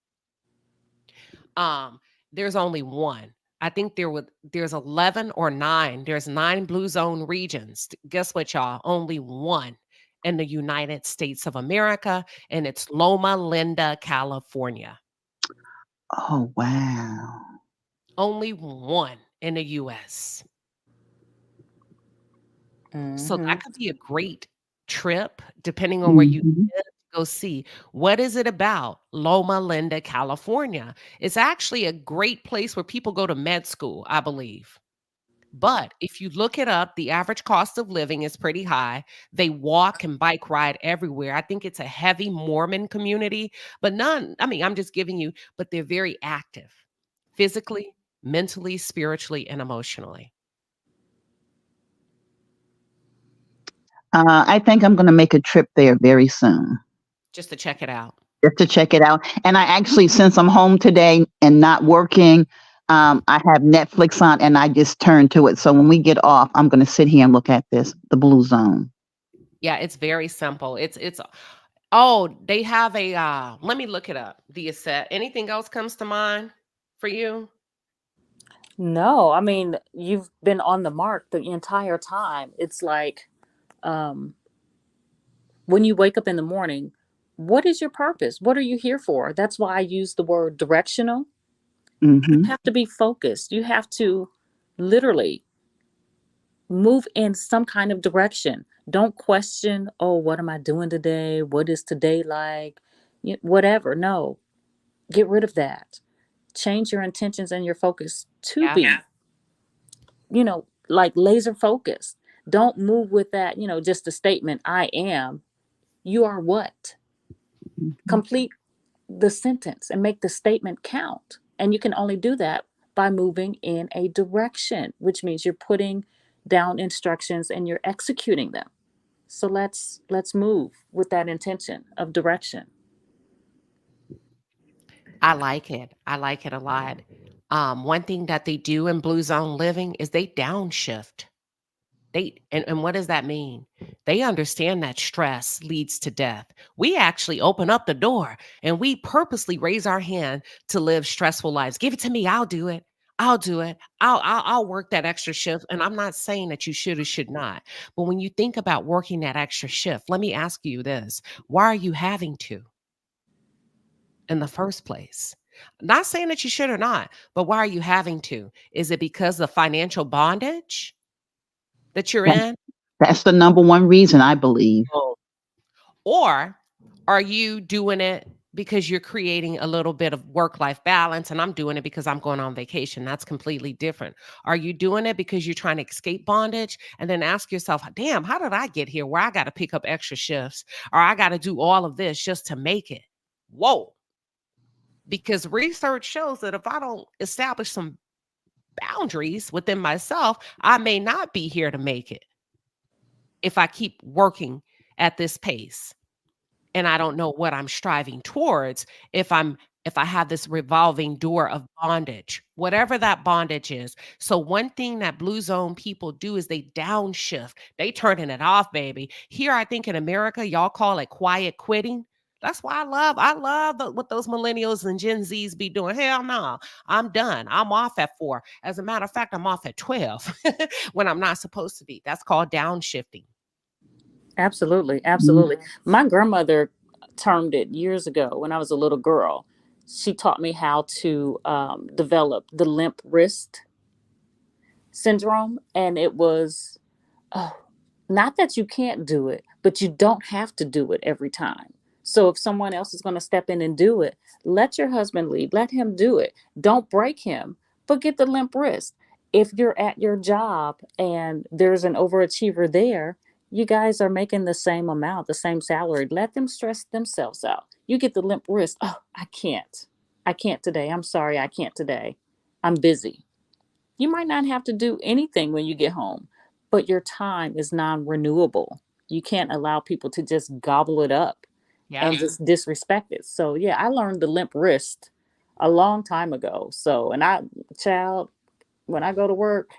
Um, there's only one. I think there's 11 or 9. There's 9 blue zone regions. Guess what, y'all? Only one in the United States of America, and it's Loma Linda, California. Oh, wow. Only one in the US. So Hmm. that could be a great trip, depending on where you Mhm. live, to go see what is it about Loma Linda, California. It's actually a great place where people go to med school, I believe. But if you look it up, the average cost of living is pretty high. They walk and bike ride everywhere. I think it's a heavy Mormon community, but I'm just giving you, but they're very active physically, mentally, spiritually, and emotionally. I think I'm going to make a trip there very soon Just to check it out. just to check it out. And I actually, since I'm home today and not working, I have Netflix on and I just turn to it. So when we get off, I'm going to sit here and look at the Blue Zone. Yeah, it's very simple. It's oh, they have a let me look it up. The set. Anything else comes to mind for you? No, I mean, you've been on the mark the entire time. It's like, um, when you wake up in the morning, what is your purpose? What are you here for? That's why I use the word directional. You Hmm. have to be focused. You have to literally move in some kind of direction. Don't question, oh, what am I doing today? What is today like? Whatever. No, get rid of that. Change your intentions and your focus to Yeah. be, like laser focused. Don't move with that, just a statement, I am. You are what? Complete the sentence and make the statement count. And you can only do that by moving in a direction, which means you're putting down instructions and you're executing them. So let's move with that intention of direction. I like it. I like it a lot. One thing that they do in Blue Zone Living is they downshift. And what does that mean? They understand that stress leads to death. We actually open up the door and we purposely raise our hand to live stressful lives. Give it to me. I'll do it. I'll do it. I'll work that extra shift. And I'm not saying that you should or should not. But when you think about working that extra shift, let me ask you this. Why are you having to in the first place? Not saying that you should or not, but why are you having to? Is it because of financial bondage that you're That, in? that's the number one reason, I believe. Or are you doing it because you're creating a little bit of work-life balance and I'm doing it because I'm going on vacation? That's completely different. Are you doing it because you're trying to escape bondage? And then ask yourself, damn, how did I get here where I got to pick up extra shifts or I got to do all of this just to make it? whoa, because research shows that if I don't establish some boundaries within myself, I may not be here to make it if I keep working at this pace. And I don't know what I'm striving towards if I have this revolving door of bondage, whatever that bondage is. So one thing that blue zone people do is they downshift. They turning it off, baby. Here, I think in America, y'all call it quiet quitting. That's why what those millennials and Gen Zs be doing. Hell no, I'm done. I'm off at 4. As a matter of fact, I'm off at 12 when I'm not supposed to be. That's called downshifting. Absolutely. Absolutely. My grandmother termed it years ago when I was a little girl. She taught me how to develop the limp wrist syndrome. And it was, oh, not that you can't do it, but you don't have to do it every time. So if someone else is going to step in and do it, let your husband lead. Let him do it. Don't break him, but get the limp wrist. If you're at your job and there's an overachiever there, you guys are making the same amount, the same salary. Let them stress themselves out. You get the limp wrist. Oh, I can't. I can't today. I'm sorry. I can't today. I'm busy. You might not have to do anything when you get home, but your time is non-renewable. You can't allow people to just gobble it up Yeah. and just disrespect it. So yeah, I learned the limp wrist a long time ago. So, and child, when I go to work,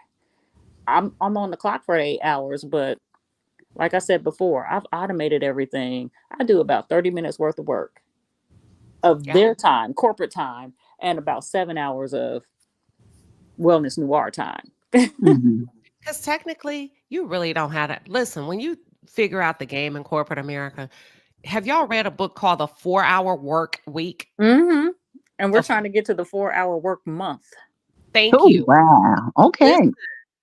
I'm on the clock for 8 hours, but like I said before, I've automated everything. I do about 30 minutes worth of work of Yeah. their time, corporate time, and about 7 hours of wellness noir time. Because technically, you really don't have to. Listen, when you figure out the game in corporate America, have y'all read a book called The 4-Hour Work Week? Mm-hmm. And we're The, trying to get to the 4-hour work month. thank Oh, you. wow. Okay. Listen,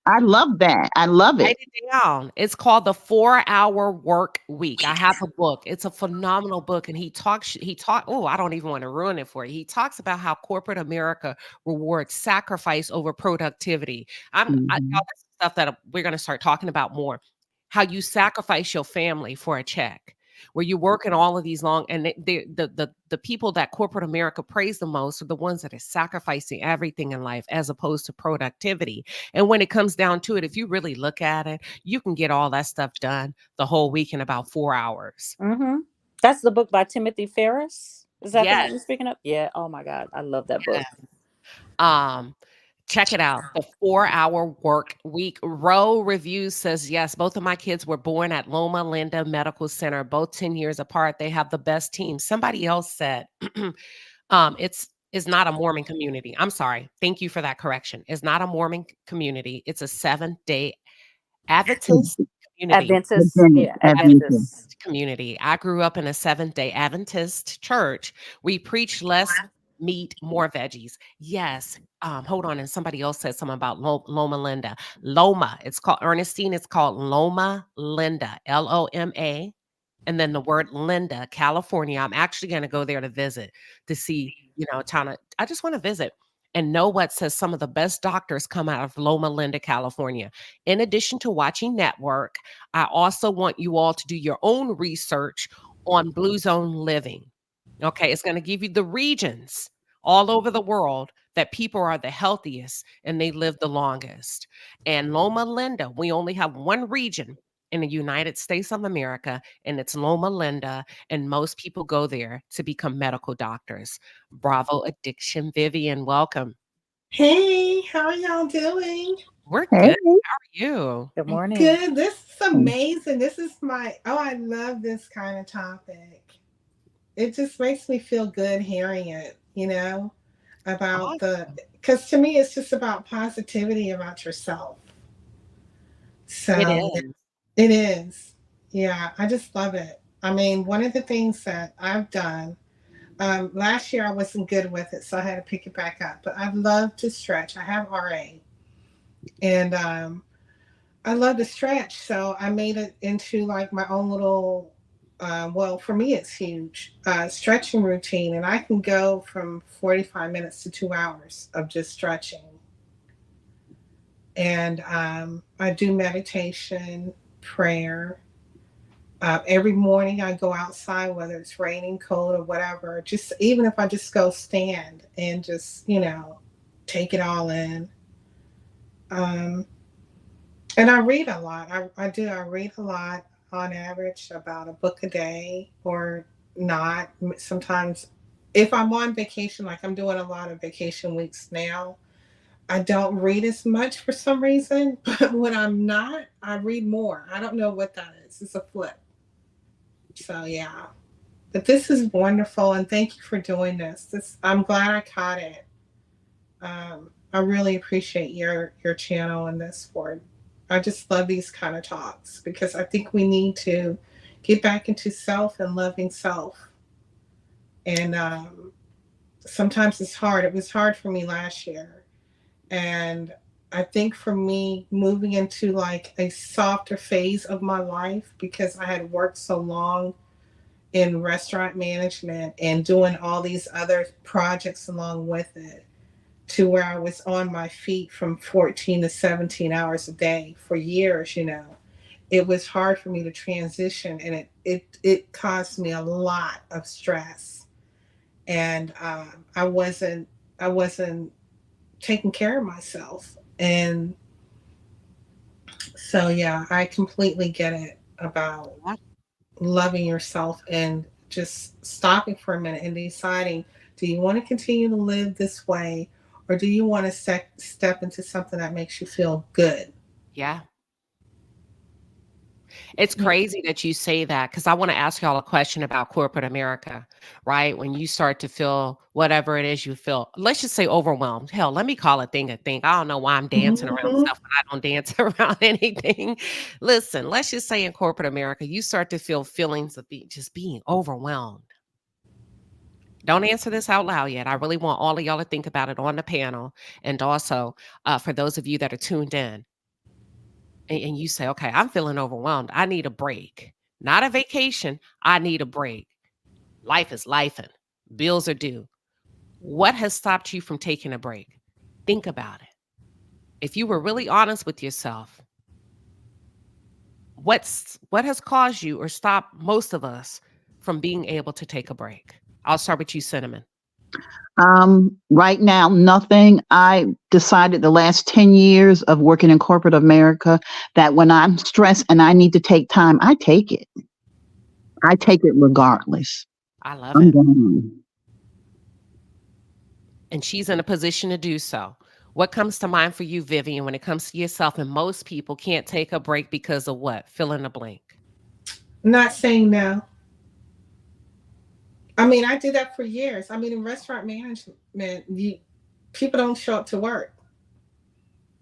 I love that. I love write it. it down. It's called The 4-Hour Work Week. I have the book. It's a phenomenal book. And oh, I don't even want to ruin it for you. He talks about how corporate America rewards sacrifice over productivity. Y'all, Mhm. that's stuff that we're going to start talking about more. How you sacrifice your family for a check, where you work in all of these long, and the people that corporate America praise the most are the ones that are sacrificing everything in life as opposed to productivity. And when it comes down to it, if you really look at it, you can get all that stuff done the whole week in about 4 hours. Mm-hmm. That's the book by Timothy Ferris. Is that the Yes. one you're speaking of? Yeah. Oh my God. I love that book. Um, check it out. The 4-Hour Work Week. Row Reviews says, yes, both of my kids were born at Loma Linda Medical Center, both 10 years apart. They have the best team. Somebody else said, it's not a Mormon community. I'm sorry. Thank you for that correction. It's not a Mormon community. It's a Seventh-day Adventist community. Adventist. Yeah. Adventist. Adventist. Community. I grew up in a Seventh-day Adventist church. We preach less meat, more veggies. Yes. Hold on. And somebody else said something about Loma Linda. Loma. It's called Ernestine. It's called Loma Linda. Loma. And then the word Linda, California. I'm actually going to go there to visit to see, I just want to visit and know what says some of the best doctors come out of Loma Linda, California. In addition to watching Network, I also want you all to do your own research on Blue Zone Living. Okay, it's going to give you the regions all over the world that people are the healthiest and they live the longest. And Loma Linda, we only have one region in the United States of America, and it's Loma Linda, and most people go there to become medical doctors. Bravo Addiction. Vivian, welcome. Hey, how are y'all doing? We're Hey. good. How are you? Good morning. Good. This is amazing. I love this kind of topic. It just makes me feel good hearing it, about because to me, it's just about positivity about yourself. It So is. it is. Yeah, I just love it. I mean, one of the things that I've done, last year I wasn't good with it, so I had to pick it back up. But I love to stretch. I have RA. And I love to stretch, so I made it into like my own little. Well, for me, it's huge stretching routine, and I can go from 45 minutes to 2 hours of just stretching. And I do meditation, prayer, Every morning I go outside, whether it's raining, cold, or whatever. Just even if I just go stand and just take it all in. Um, and I read a lot. I do. I read a lot on average, about a book a day or not. Sometimes, if I'm on vacation, like I'm doing a lot of vacation weeks now, I don't read as much for some reason. But when I'm not, I read more. I don't know what that is. It's a flip. So yeah. But this is wonderful, and thank you for doing this. I'm glad I caught it. I really appreciate your channel and this board. I just love these kind of talks because I think we need to get back into self and loving self. And sometimes it's hard. It was hard for me last year, and I think for me moving into like a softer phase of my life because I had worked so long in restaurant management and doing all these other projects along with it, to where I was on my feet from 14 to 17 hours a day for years, it was hard for me to transition, and it caused me a lot of stress. And I wasn't taking care of myself. And so yeah, I completely get it about loving yourself and just stopping for a minute and deciding, do you want to continue to live this way, or do you want to step into something that makes you feel good? Yeah. It's crazy that you say that, because I want to ask y'all a question about corporate America, right? When you start to feel whatever it is you feel, let's just say overwhelmed. Hell, let me call a thing a thing. I don't know why I'm dancing around Mhm. stuff when I don't dance around anything. Listen, let's just say in corporate America, you start to feel feelings of just being overwhelmed. Don't answer this out loud yet. I really want all of y'all to think about it on the panel. And also, for those of you that are tuned in, and you say, okay, I'm feeling overwhelmed. I need a break, not a vacation. I need a break. Life is life and bills are due. What has stopped you from taking a break? Think about it. If you were really honest with yourself, what has caused you or stopped most of us from being able to take a break? I'll start with you, Cinnamon. Right now, nothing. I decided the last 10 years of working in corporate America that when I'm stressed and I need to take time, I take it. I take it regardless. I love I'm it. gone. And she's in a position to do so. What comes to mind for you, Vivian, when it comes to yourself? And most people can't take a break because of what? Fill in the blank. Not saying no. I mean, I did that for years. I mean, in restaurant management, people don't show up to work.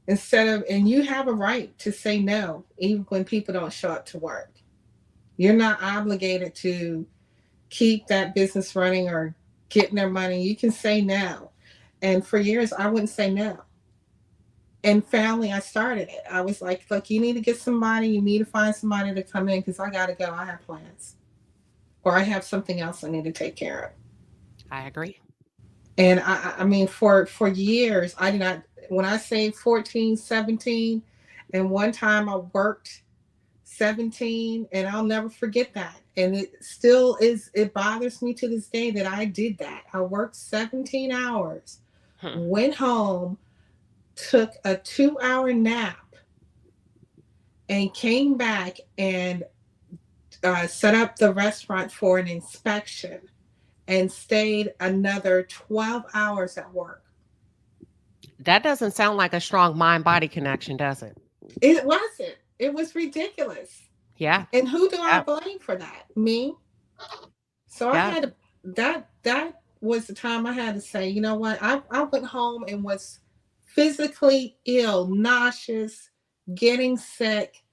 And you have a right to say no, even when people don't show up to work. You're not obligated to keep that business running or getting their money. You can say no. And for years, I wouldn't say no. And finally, I started it. I was like, look, you need to get somebody, you need to find somebody to come in because I got to go. I have plans. Or I have something else I need to take care of. I agree. And I mean, for years, I did not, when I say 14, 17, and one time I worked 17, and I'll never forget that. And it still is, it bothers me to this day that I did that. I worked 17 hours, went home, took a 2-hour nap, and came back and set up the restaurant for an inspection and stayed another 12 hours at work. That doesn't sound like a strong mind-body connection, does it? It wasn't. It was ridiculous. Yeah. And who do I Yeah. blame for that? Me. So I Yeah. had that was the time I had to say, you know what? I went home and was physically ill, nauseous, getting sick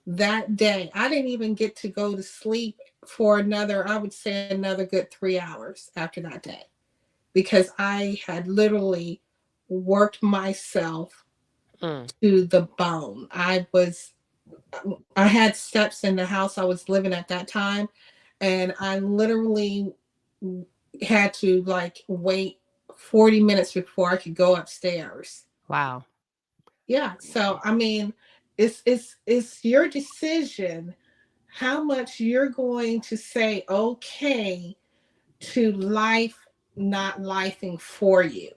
that day. I didn't even get to go to sleep for another, I would say another good 3 hours after that day, because I had literally worked myself to the bone. I had steps in the house I was living at that time, and I literally had to like wait 40 minutes before I could go upstairs. Wow. Yeah. So I mean, it's your decision how much you're going to say okay to life not lifing for you.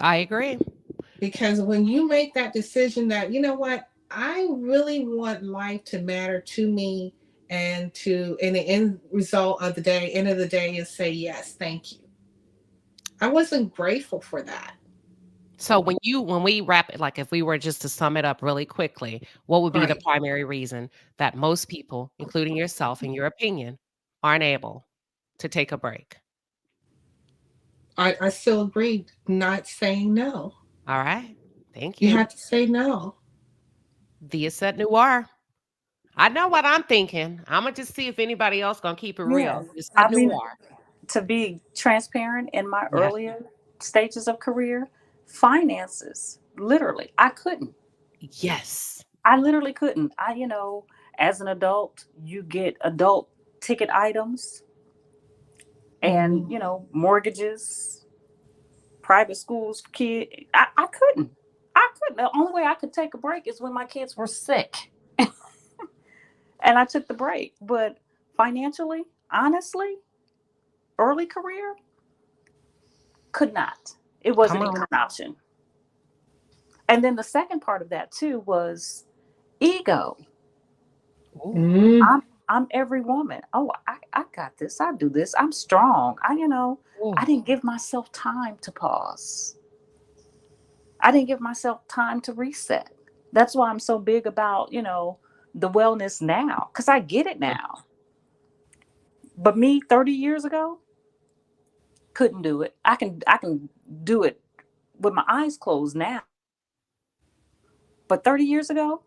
I agree. Because when you make that decision that, you know what, I really want life to matter to me, and the end result of the day, end of the day is say yes, thank you. I wasn't grateful for that. So when we wrap it, like if we were just to sum it up really quickly, what would be the Right. primary reason that most people, including yourself, in your opinion, aren't able to take a break? I still agree, not saying no. All right. Thank You you. have to say no. Thea said noir. I know what I'm thinking. I'm gonna just see if anybody else gonna keep it real. Yes. You said I mean, noir. to be transparent, in my Yes. earlier stages of career, finances, literally, I couldn't. Yes. I literally couldn't. As an adult, you get adult ticket items and, Mm. mortgages, private schools, kid. I couldn't. I couldn't. The only way I could take a break is when my kids were sick. And I took the break. But financially, honestly, early career, could not. It Come wasn't even on. an option. And then the second part of that too was ego. Ooh. Mm. I'm every woman. Oh, I got this. I do this. I'm strong. I Ooh. didn't give myself time to pause. I didn't give myself time to reset. That's why I'm so big about, the wellness now, because I get it now. But me 30 years ago, couldn't do it. I can do it with my eyes closed now. But 30 years ago,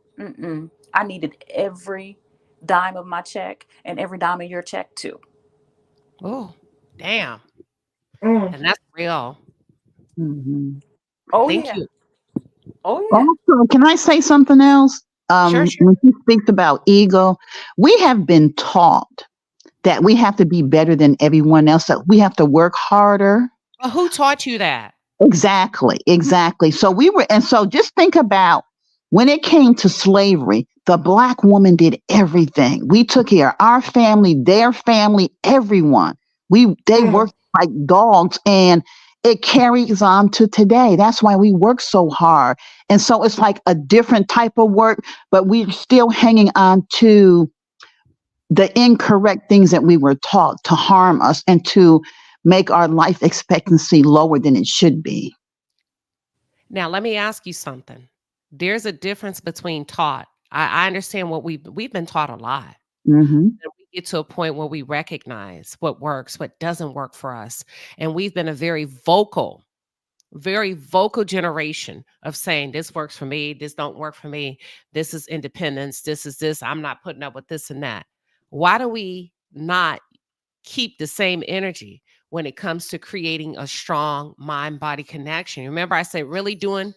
I needed every dime of my check and every dime of your check too. Ooh. Damn. Mm. And that's real. Mhm. Oh Thank yeah. you. Oh yeah. Also, can I say something else? Sure, sure. When she speaks about ego, we have been taught that we have to be better than everyone else, that we have to work harder. But who taught you that? Exactly, exactly. And so just think about when it came to slavery, the black woman did everything. We took care of our family, their family, everyone. They Mm. worked like dogs, and it carries on to today. That's why we work so hard. And so it's like a different type of work, but we're still hanging on to the incorrect things that we were taught to harm us and to make our life expectancy lower than it should be. Now, let me ask you something. There's a difference between taught. I understand what we've been taught a lot. Hmm. And we get to a point where we recognize what works, what doesn't work for us. And we've been a very vocal generation of saying this works for me, this don't work for me, this is independence, this is this, I'm not putting up with this and that. Why do we not keep the same energy when it comes to creating a strong mind body connection? Remember, I said really doing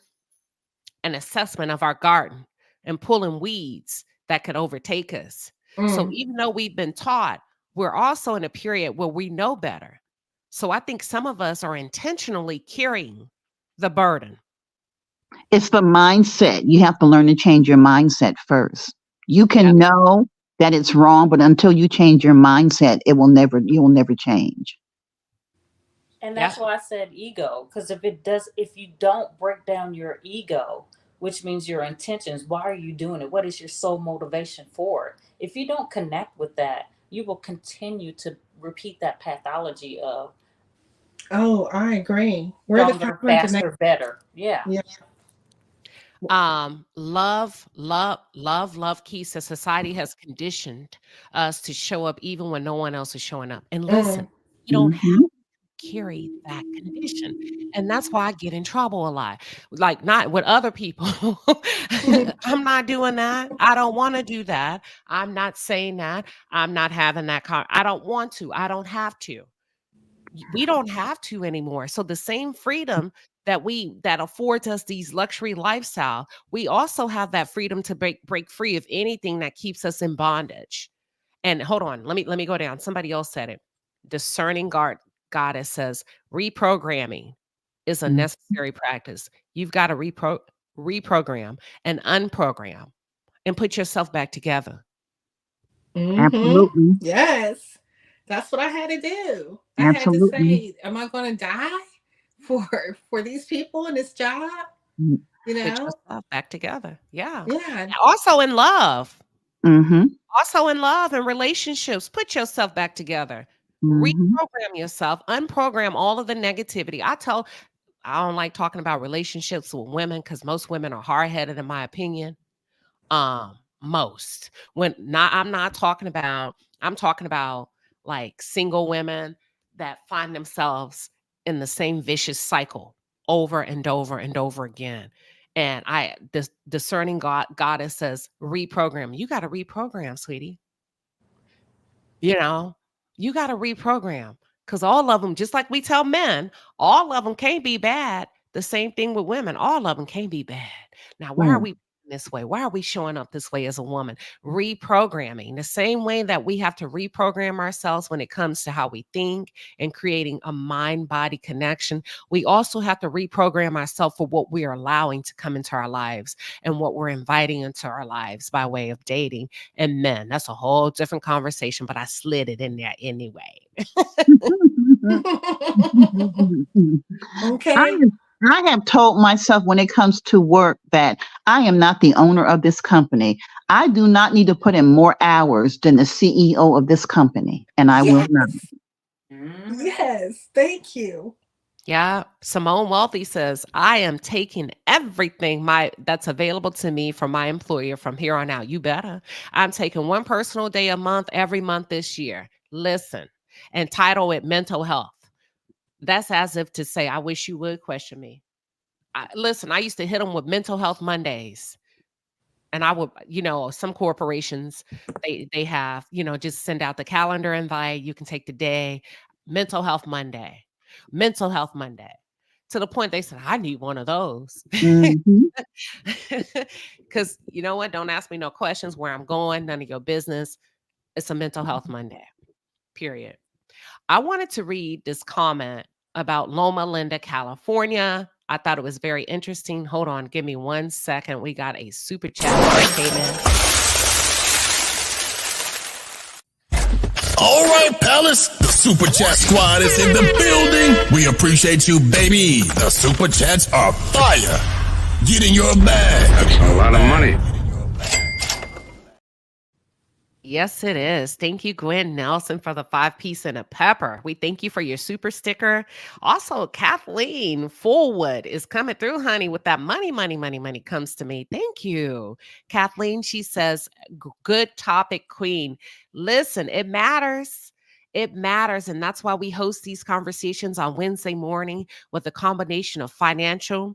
an assessment of our garden and pulling weeds that could overtake us. So Mm. even though we've been taught, we're also in a period where we know better. So I think some of us are intentionally carrying the burden. It's the mindset. You have to learn to change your mindset first. You Yep. can know that it's wrong, but until you change your mindset, you will never change. And Yep. that's why I said ego, because if you don't break down your ego, which means your intentions, why are you doing it? What is your sole motivation for it? If you don't connect with that, you will continue to repeat that pathology of Oh, I agree. We're the stronger, common denominator. faster, better. Yeah. Yeah. Love key says society has conditioned us to show up even when no one else is showing up. And listen, Mm. you don't Hmm. carry that condition. And that's why I get in trouble a lot. Like not with other people. I'm not doing that. I don't want to do that. I'm not saying that. I'm not having that I don't want to. I don't have to. We don't have to anymore. So the same freedom that affords us these luxury lifestyle, we also have that freedom to break free of anything that keeps us in bondage. And hold on, let me go down. Somebody else said it. Discerning goddess says reprogramming is a necessary practice. You've got to reprogram and unprogram and put yourself back together. Absolutely. Yes. That's what I had to do. I had to Absolutely. say, am I going to die for these people in this job? You Get know? yourself back together. Yeah. Yeah. Also in love. Mm-hmm. Also in love and relationships. Put yourself back together. Mm-hmm. Reprogram yourself. Unprogram all of the negativity. I don't like talking about relationships with women because most women are hard-headed, in my opinion. Most. I'm talking about like single women that find themselves in the same vicious cycle over and over and over again. And this discerning goddess says, reprogram. You got to reprogram, sweetie. You know, you got to reprogram because all of them, just like we tell men, all of them can't be bad. The same thing with women. All of them can't be bad. Now, why are Yeah. we this way? Why are we showing up this way as a woman? Reprogramming, the same way that we have to reprogram ourselves when it comes to how we think and creating a mind body connection. We also have to reprogram ourselves for what we are allowing to come into our lives and what we're inviting into our lives by way of dating and men. That's a whole different conversation, but I slid it in there anyway. I Okay. have, I have told myself when it comes to work that I am not the owner of this company. I do not need to put in more hours than the CEO of this company, and I will Yes. not. Yes. Thank you. Yeah, Simone Wealthy says, I am taking everything that's available to me from my employer from here on out. You better. I'm taking one personal day a month every month this year. Listen, and title it mental health. That's as if to say, I wish you would question me. Listen, I used to hit them with mental health Mondays. And I would, some corporations, they have, just send out the calendar invite. You can take the day, mental health Monday, mental health Monday. To the point they said, I need one of those. Mm-hmm. Because you know what? Don't ask me no questions where I'm going, none of your business. It's a mental health Monday, period. I wanted to read this comment about Loma Linda, California. I thought it was very interesting. Hold on, give me 1 second. We got a super chat that came in. All right, Palace. The Super Chat Squad is in the building. We appreciate you, baby. The Super Chats are fire. Get in your bag. That's a lot of money. Yes, it is. Thank you, Gwen Nelson, for the 5-piece and a pepper. We thank you for your super sticker. Also, Kathleen Fullwood is coming through, honey, with that money comes to me. Thank you. Kathleen, she says, good topic, queen. Listen, it matters. It matters. And that's why we host these conversations on Wednesday morning with a combination of financial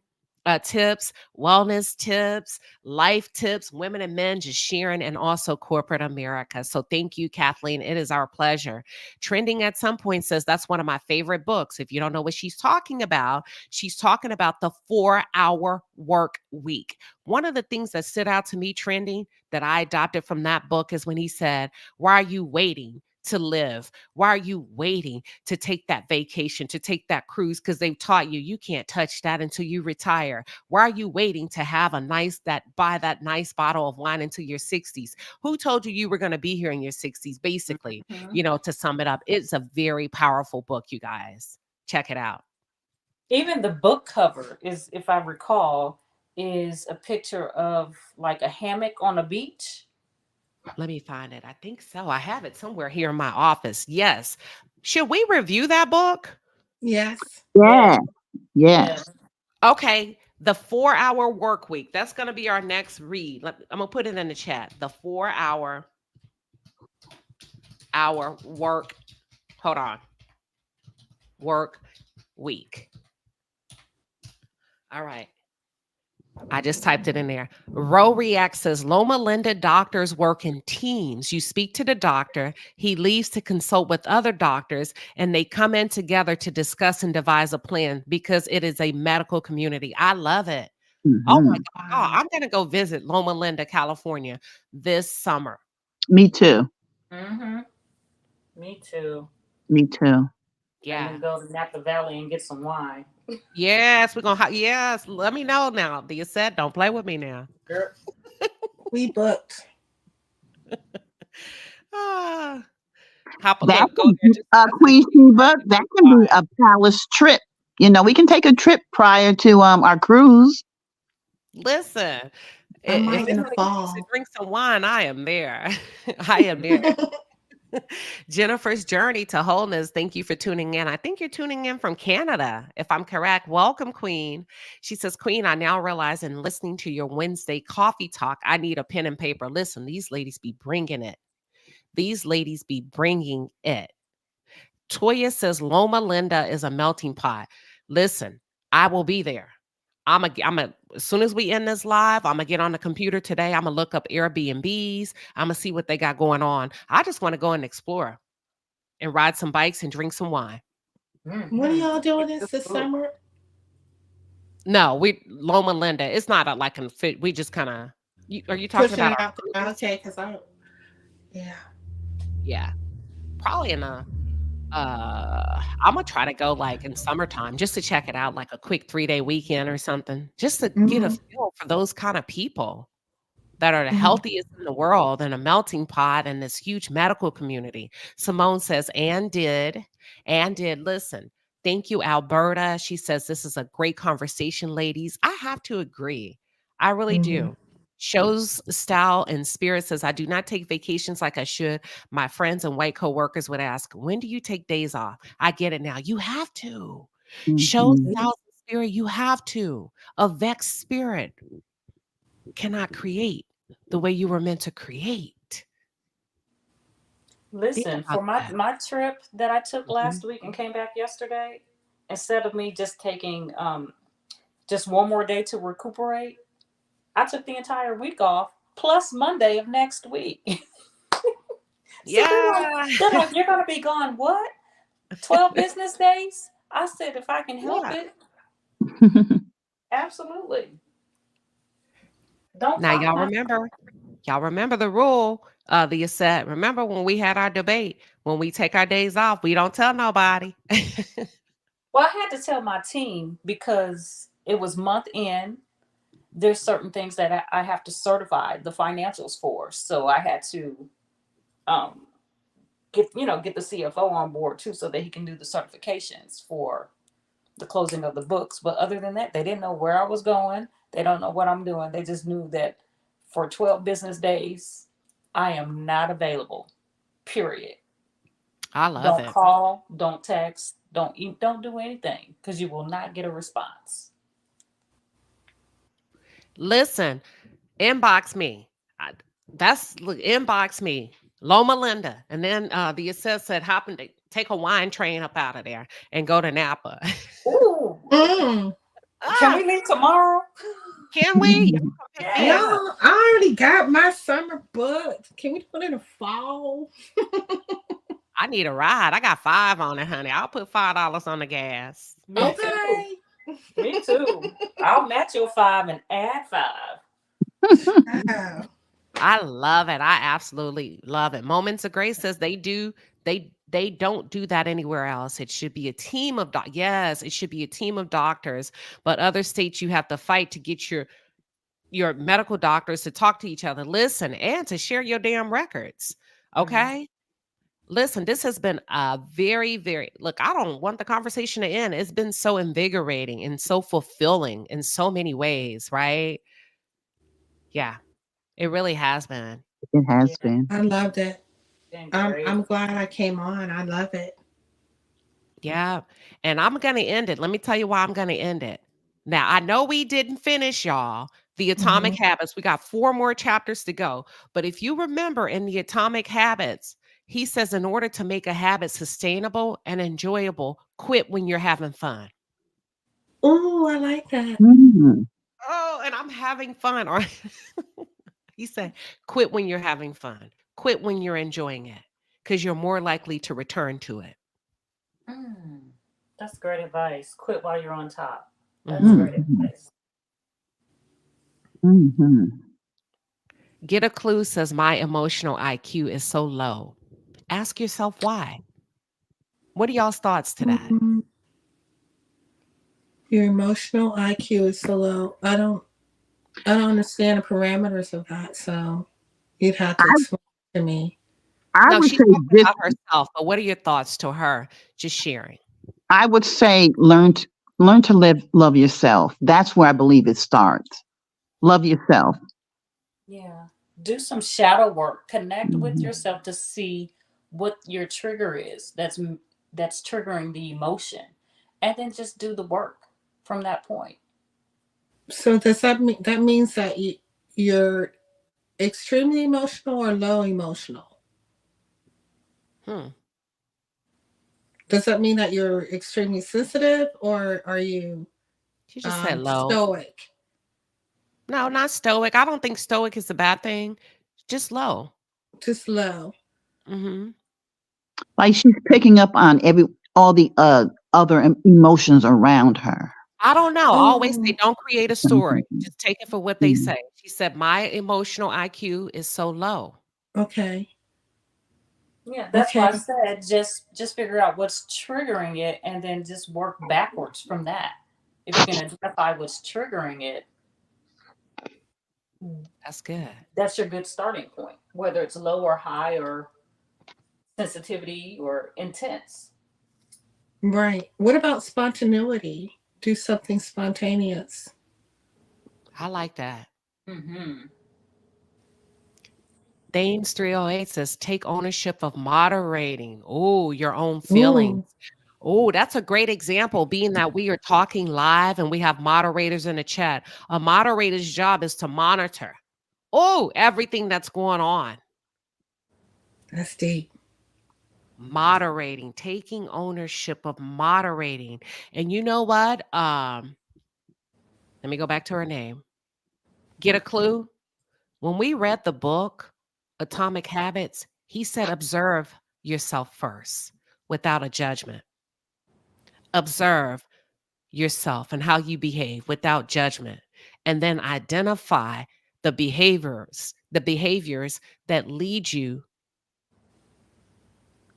tips, wellness tips, life tips, women and men just sharing, and also corporate America. So thank you, Kathleen. It is our pleasure. Trending at some point says that's one of my favorite books. If you don't know what she's talking about the 4-hour work week. One of the things that stood out to me, Trending, that I adopted from that book is when he said, why are you waiting to live? Why are you waiting to take that vacation, to take that cruise? Because they've taught you can't touch that until you retire. Why are you waiting to have buy that nice bottle of wine until your 60s? Who told you were going to be here in your 60s? Basically, to sum it up, it's a very powerful book, you guys. Check it out. Even the book cover is, if I recall, is a picture of like a hammock on a beach. Let me find it. I think so. I have it somewhere here in my office. Yes. Should we review that book? Yes. Yeah. Yes. Okay. The 4-hour work week. That's going to be our next read. I'm going to put it in the chat. The 4-hour work. Hold on. Work week. All right. I just typed it in there. Roe React says Loma Linda doctors work in teams. You speak to the doctor, he leaves to consult with other doctors, and they come in together to discuss and devise a plan because it is a medical community. I love it. Oh my Mm-hmm. God. I'm going to go visit Loma Linda, California this summer. Me too. Mm-hmm. Me too. Me too. Yeah. And then go to Napa Valley and get some wine. Yes, we're going to. Yes. Let me know now. You said don't play with me now. We booked. Ah, That go can, there. Just Queen Sheba, that can be a palace trip. We can take a trip prior to our cruise. listen. I If might in it's the an excuse to fall. drink some wine, I am there. I am there. Jennifer's Journey to Wholeness. Thank you for tuning in. I think you're tuning in from Canada, if I'm correct. Welcome, Queen. She says, Queen, I now realize in listening to your Wednesday coffee talk, I need a pen and paper. Listen, these ladies be bringing it. These ladies be bringing it. Toya says, Loma Linda is a melting pot. Listen, I will be there. As soon as we end this live, I'm gonna get on the computer today. I'm gonna look up Airbnbs. I'm gonna see what they got going on. I just want to go and explore and ride some bikes and drink some wine. What are y'all doing this summer? No, Loma Linda. It's not like a fit. We just kind of. Are you talking Pushing about it our out there. Okay, because yeah. Yeah, probably in a. I'm gonna try to go like in summertime just to check it out, like a quick 3-day weekend or something, just to get a feel for those kind of people that are the healthiest in the world and a melting pot in this huge medical community. Simone says, and did, listen. Thank you, Alberta. She says, this is a great conversation, ladies. I have to agree. I really do. Shows style and spirit says, I do not take vacations like I should. My friends and white coworkers would ask, when do you take days off? I get it now. You have to. Shows style and spirit, you have to. A vexed spirit cannot create the way you were meant to create. Listen, for my trip that I took last week and came back yesterday, instead of me just taking just one more day to recuperate, I took the entire week off plus Monday of next week. So they're like, you're gonna be gone what? 12 business days? I said, if I can help it. Absolutely. Now y'all remember the rule. The set. Remember when we had our debate? When we take our days off, we don't tell nobody. Well, I had to tell my team because it was month end. There's certain things that I have to certify the financials for. So I had to get the CFO on board too, so that he can do the certifications for the closing of the books. But other than that, they didn't know where I was going. They don't know what I'm doing. They just knew that for 12 business days, I am not available. Period. I love Don't it. call, don't text, don't eat, don't do anything because you will not get a response. Listen, inbox me. Inbox me, Loma Linda, and then the assess said, happen to take a wine train up out of there and go to Napa. Ooh. Can we leave tomorrow? Can we? Yeah, I already got my summer booked. Can we put it in the fall? I need a ride. I got 5 on it, honey. I'll put $5 on the gas. Okay. Me too. I'll match your 5 and add 5. I love it. I absolutely love it. Moments of Grace says they don't do that anywhere else. It should be a team of yes, it should be a team of doctors. But other states you have to fight to get your medical doctors to talk to each other, listen, and to share your damn records. Okay. Listen, this has been a very, very look. I don't want the conversation to end. It's been so invigorating and so fulfilling in so many ways, right? Yeah, it really has been. It has been. I loved it. I'm glad I came on. I love it. Yeah. And I'm going to end it. Let me tell you why I'm going to end it. Now, I know we didn't finish, y'all, the Atomic Habits. We got 4 more chapters to go. But if you remember in the Atomic Habits, he says, in order to make a habit sustainable and enjoyable, quit when you're having fun. Oh, I like that. Oh, and I'm having fun. Or he said, quit when you're having fun. Quit when you're enjoying it, because you're more likely to return to it. That's great advice. Quit while you're on top. That's great advice. Get a Clue says, my emotional IQ is so low. Ask yourself why. What are y'all's thoughts to that? Your emotional IQ is so low. I don't understand the parameters of that. So you'd have to explain to me. I No, would she say talked this. about herself, but what are your thoughts to her just sharing? I would say learn to love yourself. That's where I believe it starts. Love yourself. Yeah. Do some shadow work. Connect with Mhm. yourself to see what your trigger is that's triggering the emotion. And then just do the work from that point. So does that mean that means that you're extremely emotional or low emotional? Hmm. Does that mean that you're extremely sensitive or are you She just said low. stoic? No, not stoic. I don't think stoic is a bad thing. Just low. Just low. Hmm. Like she's picking up on all the other emotions around her. I don't know. I always say Oh, don't create a story. Mhm. Just take it for what they Mhm. say. She said, my emotional IQ is so low. okay. Yeah, that's why I Okay. said just figure out what's triggering it and then just work backwards from that. If you can identify what's triggering it, That's good. that's your good starting point, whether it's low or high or sensitivity or intense. Right. What about spontaneity? Do something spontaneous. I like that. Mm-hmm. Thames 308 says, take ownership of moderating. Oh, your own feelings. Ooh, Oh, that's a great example, being that we are talking live and we have moderators in the chat. A moderator's job is to monitor, oh, everything that's going on. that's deep. Moderating, taking ownership of moderating. And you know what? Let me go back to her name. Get a clue? When we read the book, Atomic Habits, he said, observe yourself first without a judgment. Observe yourself and how you behave without judgment. And then identify the behaviors that lead you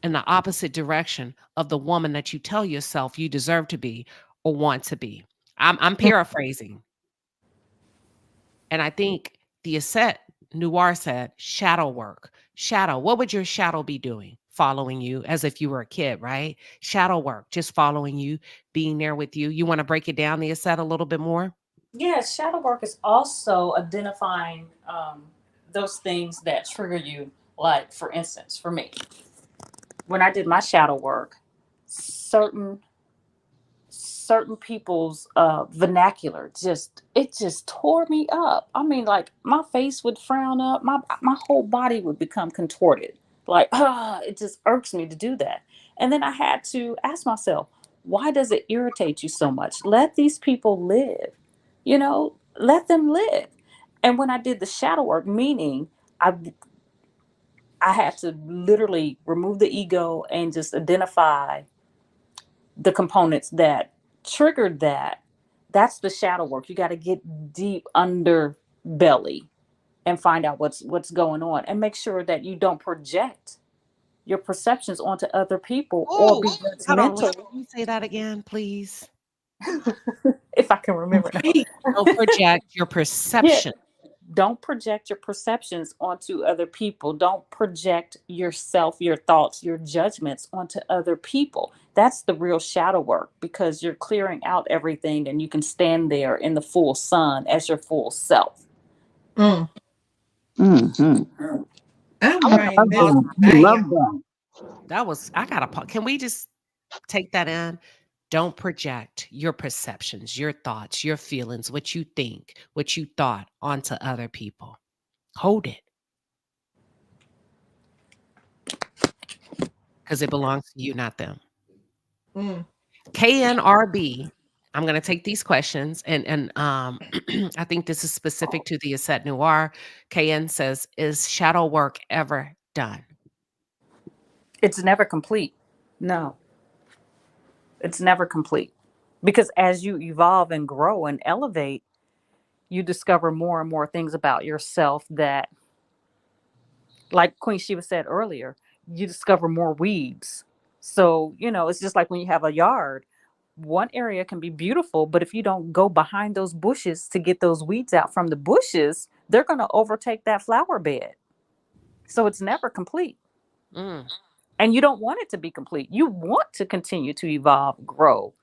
in the opposite direction of the woman that you tell yourself you deserve to be or want to be. I'm paraphrasing. And I think the Asset Noir said, shadow work. Shadow. What would your shadow be doing? Following you as if you were a kid, right? Shadow work, just following you, being there with you. You want to break it down, the Asset, a little bit more? Yeah, shadow work is also identifying those things that trigger you. Like, for instance, for me, when I did my shadow work, certain people's vernacular just tore me up. I mean, like my face would frown up, my whole body would become contorted. Like, it just irks me to do that. And then I had to ask myself, why does it irritate you so much? Let these people live. Let them live. And when I did the shadow work, meaning I had to literally remove the ego and just identify the components that triggered that. That's the shadow work. You got to get deep underbelly and find out what's going on, and make sure that you don't project your perceptions onto other people or Oh, be hold on. judgmental. Can you say that again, please? If I can remember now. Don't project your Yeah. perception. Don't project your perceptions onto other people. Don't project yourself, your thoughts, your judgments onto other people. That's the real shadow work, because you're clearing out everything and you can stand there in the full sun as your full self. Mm. Mhm. I'm I writing love this that. I love down. that. I got to, can we just take that in? Don't project your perceptions, your thoughts, your feelings, what you think, what you thought onto other people. Hold it because it belongs to you, not them. Mm. KNRB. I'm going to take these questions and I think this is specific to the Asset Noir. KN says, is shadow work ever done? It's never complete. No, it's never complete. Because as you evolve and grow and elevate, you discover more and more things about yourself that, like Queen Shiva said earlier, you discover more weeds. So, it's just like when you have a yard, one area can be beautiful, but if you don't go behind those bushes to get those weeds out from the bushes, they're going to overtake that flower bed. So it's never complete. Mm, And you don't want it to be complete. You want to continue to evolve, grow,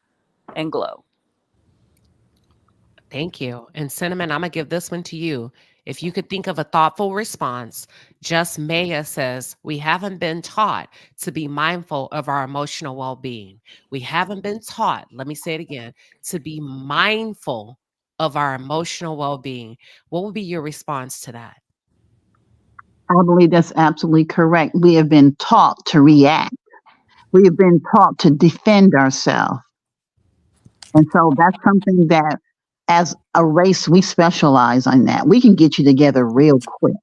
and glow. thank you. And Cinnamon, I'm going to give this one to you. If you could think of a thoughtful response, Just Maya says, we haven't been taught to be mindful of our emotional well being. We haven't been taught, let me say it again, to be mindful of our emotional well being. What would be your response to that? I believe that's absolutely correct. We have been taught to react. We have been taught to defend ourselves. And so that's something that, as a race, we specialize on that. We can get you together real quick.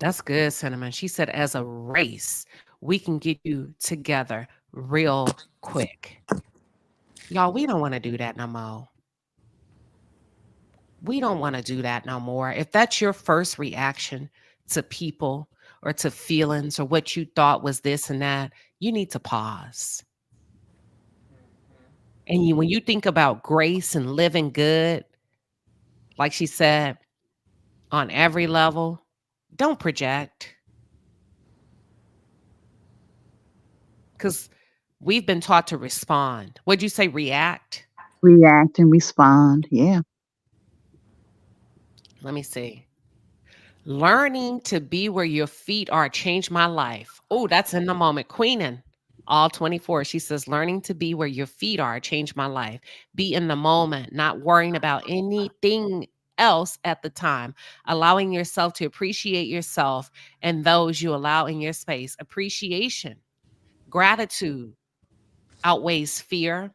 That's good, Cinnamon. She said, as a race, we can get you together real quick. Y'all, we don't want to do that no more. We don't want to do that no more. If that's your first reaction to people or to feelings or what you thought was this and that, you need to pause. And when you think about grace and living good, like she said, on every level, don't project. Because we've been taught to respond. What'd you say? React? React and respond. Yeah. Let me see. Learning to be where your feet are changed my life. Oh, that's in the moment. Queenin, all 24. She says, learning to be where your feet are changed my life. Be in the moment, not worrying about anything else at the time. Allowing yourself to appreciate yourself and those you allow in your space. Appreciation, gratitude outweighs fear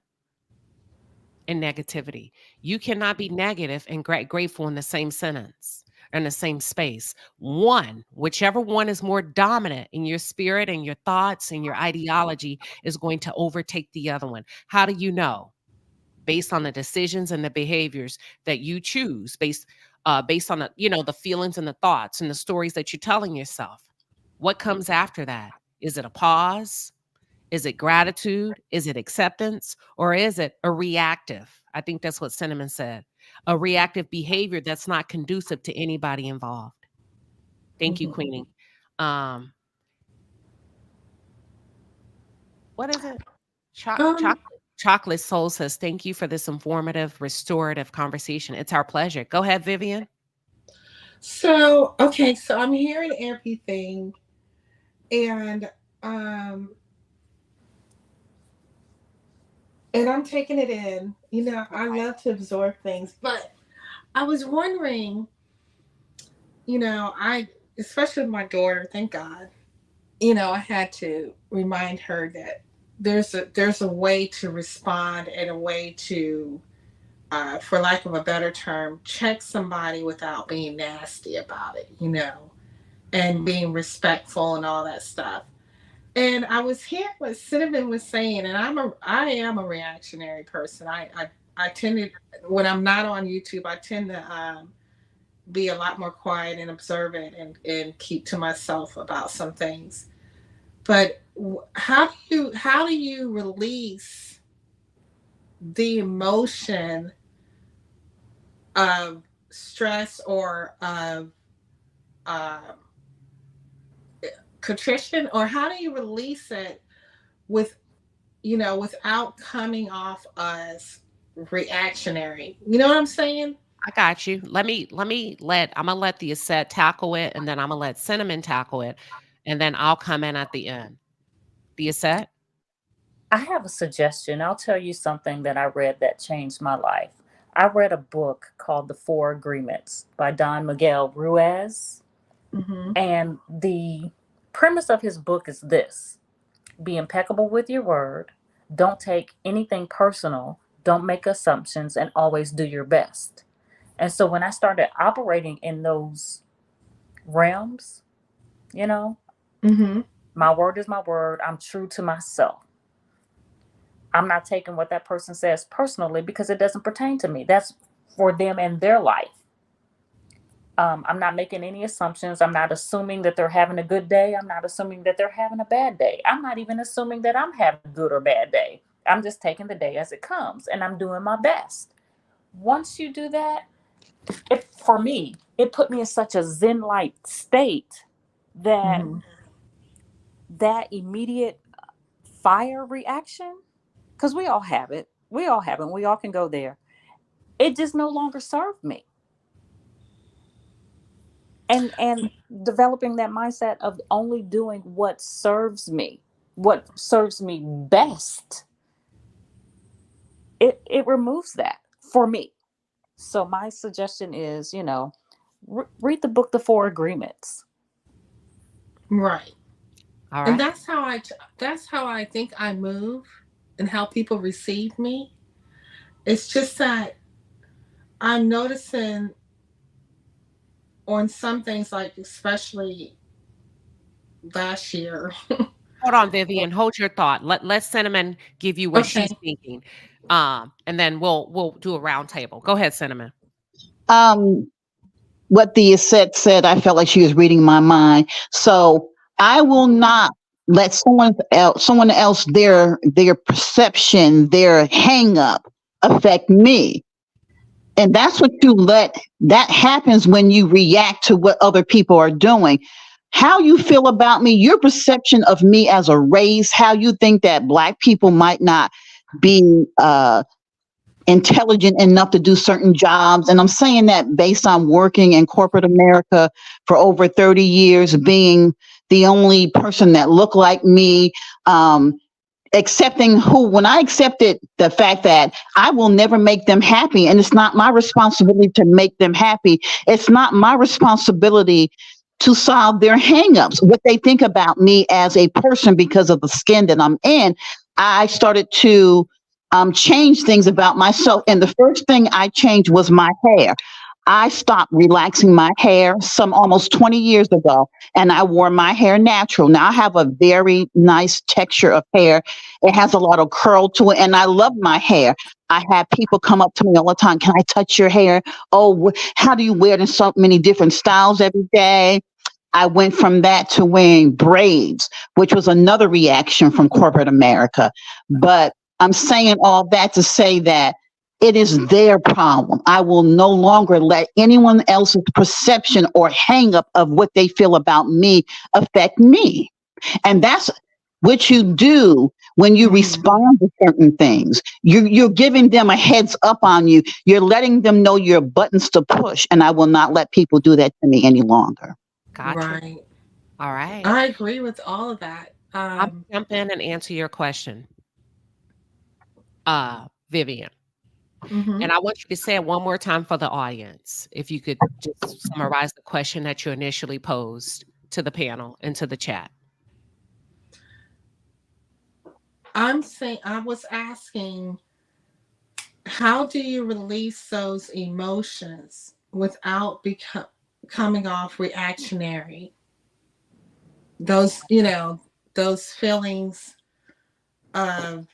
and negativity. You cannot be negative and grateful in the same sentence, in the same space. One, whichever one is more dominant in your spirit and your thoughts and your ideology, is going to overtake the other one. How do you know? Based on the decisions and the behaviors that you choose, based on the feelings and the thoughts and the stories that you're telling yourself. What comes after that? Is it a pause? Is it gratitude? Is it acceptance? Or is it a reactive? I think that's what Cinnamon said. A reactive behavior that's not conducive to anybody involved. Thank you, Mhm. Queenie. Um, what is it? Um, Chocolate Soul says, thank you for this informative, restorative conversation. It's our pleasure. Go ahead, Vivian. so okay, so I'm hearing everything, and um and I'm taking it in. I love to absorb things, but I was wondering, I especially with my daughter, thank God, I had to remind her that there's a way to respond and a way to for lack of a better term, check somebody without being nasty about it, and being respectful and all that stuff. And I was hearing what Cinnamon was saying, and I am a reactionary person. I tend to, when I'm not on YouTube, I tend to be a lot more quiet and observant, and keep to myself about some things. But how do you release the emotion of stress or of um, contrition, or how do you release it with without coming off as reactionary? You know what I'm saying? I got you. I'm gonna let the Aset tackle it, and then I'm gonna let Cinnamon tackle it, and then I'll come in at the end. The Aset? I have a suggestion. I'll tell you something that I read that changed my life. I read a book called The Four Agreements by Don Miguel Ruiz. Mm-hmm. And the premise of his book is this: be impeccable with your word, don't take anything personal, don't make assumptions, and always do your best. And so when I started operating in those realms, you know, Mm-hmm. my word is my word, I'm true to myself. I'm not taking what that person says personally because it doesn't pertain to me. That's for them and their life. I'm not making any assumptions. I'm not assuming that they're having a good day. I'm not assuming that they're having a bad day. I'm not even assuming that I'm having a good or bad day. I'm just taking the day as it comes and I'm doing my best. Once you do that, for me, it put me in such a zen-like state that that immediate fire reaction, because we all have it. We all have it. We all can go there. It just no longer served me. And developing that mindset of only doing what serves me best, it removes that for me. So my suggestion is, read the book, The Four Agreements. Right. All And right. that's how I think I move and how people receive me. It's just that I'm noticing on some things, like especially last year. Hold on, Vivian. Hold your thought. Let Cinnamon give you what Okay. she's thinking. And then we'll do a round table. Go ahead, Cinnamon. Um, what the set said, I felt like she was reading my mind. So I will not let someone else, their perception, their hang up affect me. And that's what that happens when you react to what other people are doing. How you feel about me, your perception of me as a race, how you think that Black people might not be intelligent enough to do certain jobs. And I'm saying that based on working in corporate America for over 30 years, being the only person that looked like me, accepting when I accepted the fact that I will never make them happy, and it's not my responsibility to make them happy. It's not my responsibility to solve their hangups, what they think about me as a person because of the skin that I'm in. I started to change things about myself. And the first thing I changed was my hair. I stopped relaxing my hair some almost 20 years ago, and I wore my hair natural. Now I have a very nice texture of hair. It has a lot of curl to it, and I love my hair. I have people come up to me all the time. Can I touch your hair? Oh, how do you wear it in so many different styles every day? I went from that to wearing braids, which was another reaction from corporate America. But I'm saying all that to say that it is their problem. I will no longer let anyone else's perception or hang up of what they feel about me affect me. And that's what you do when you respond to certain things. You're giving them a heads up on you. You're letting them know your buttons to push. And I will not let people do that to me any longer. Gotcha. Right. All right. I agree with all of that. I'm gonna jump in and answer your question, Vivian. Mhm. And I want you to say it one more time for the audience. If you could just summarize the question that you initially posed to the panel and to the chat. I was asking, how do you release those emotions without coming off reactionary? Those feelings of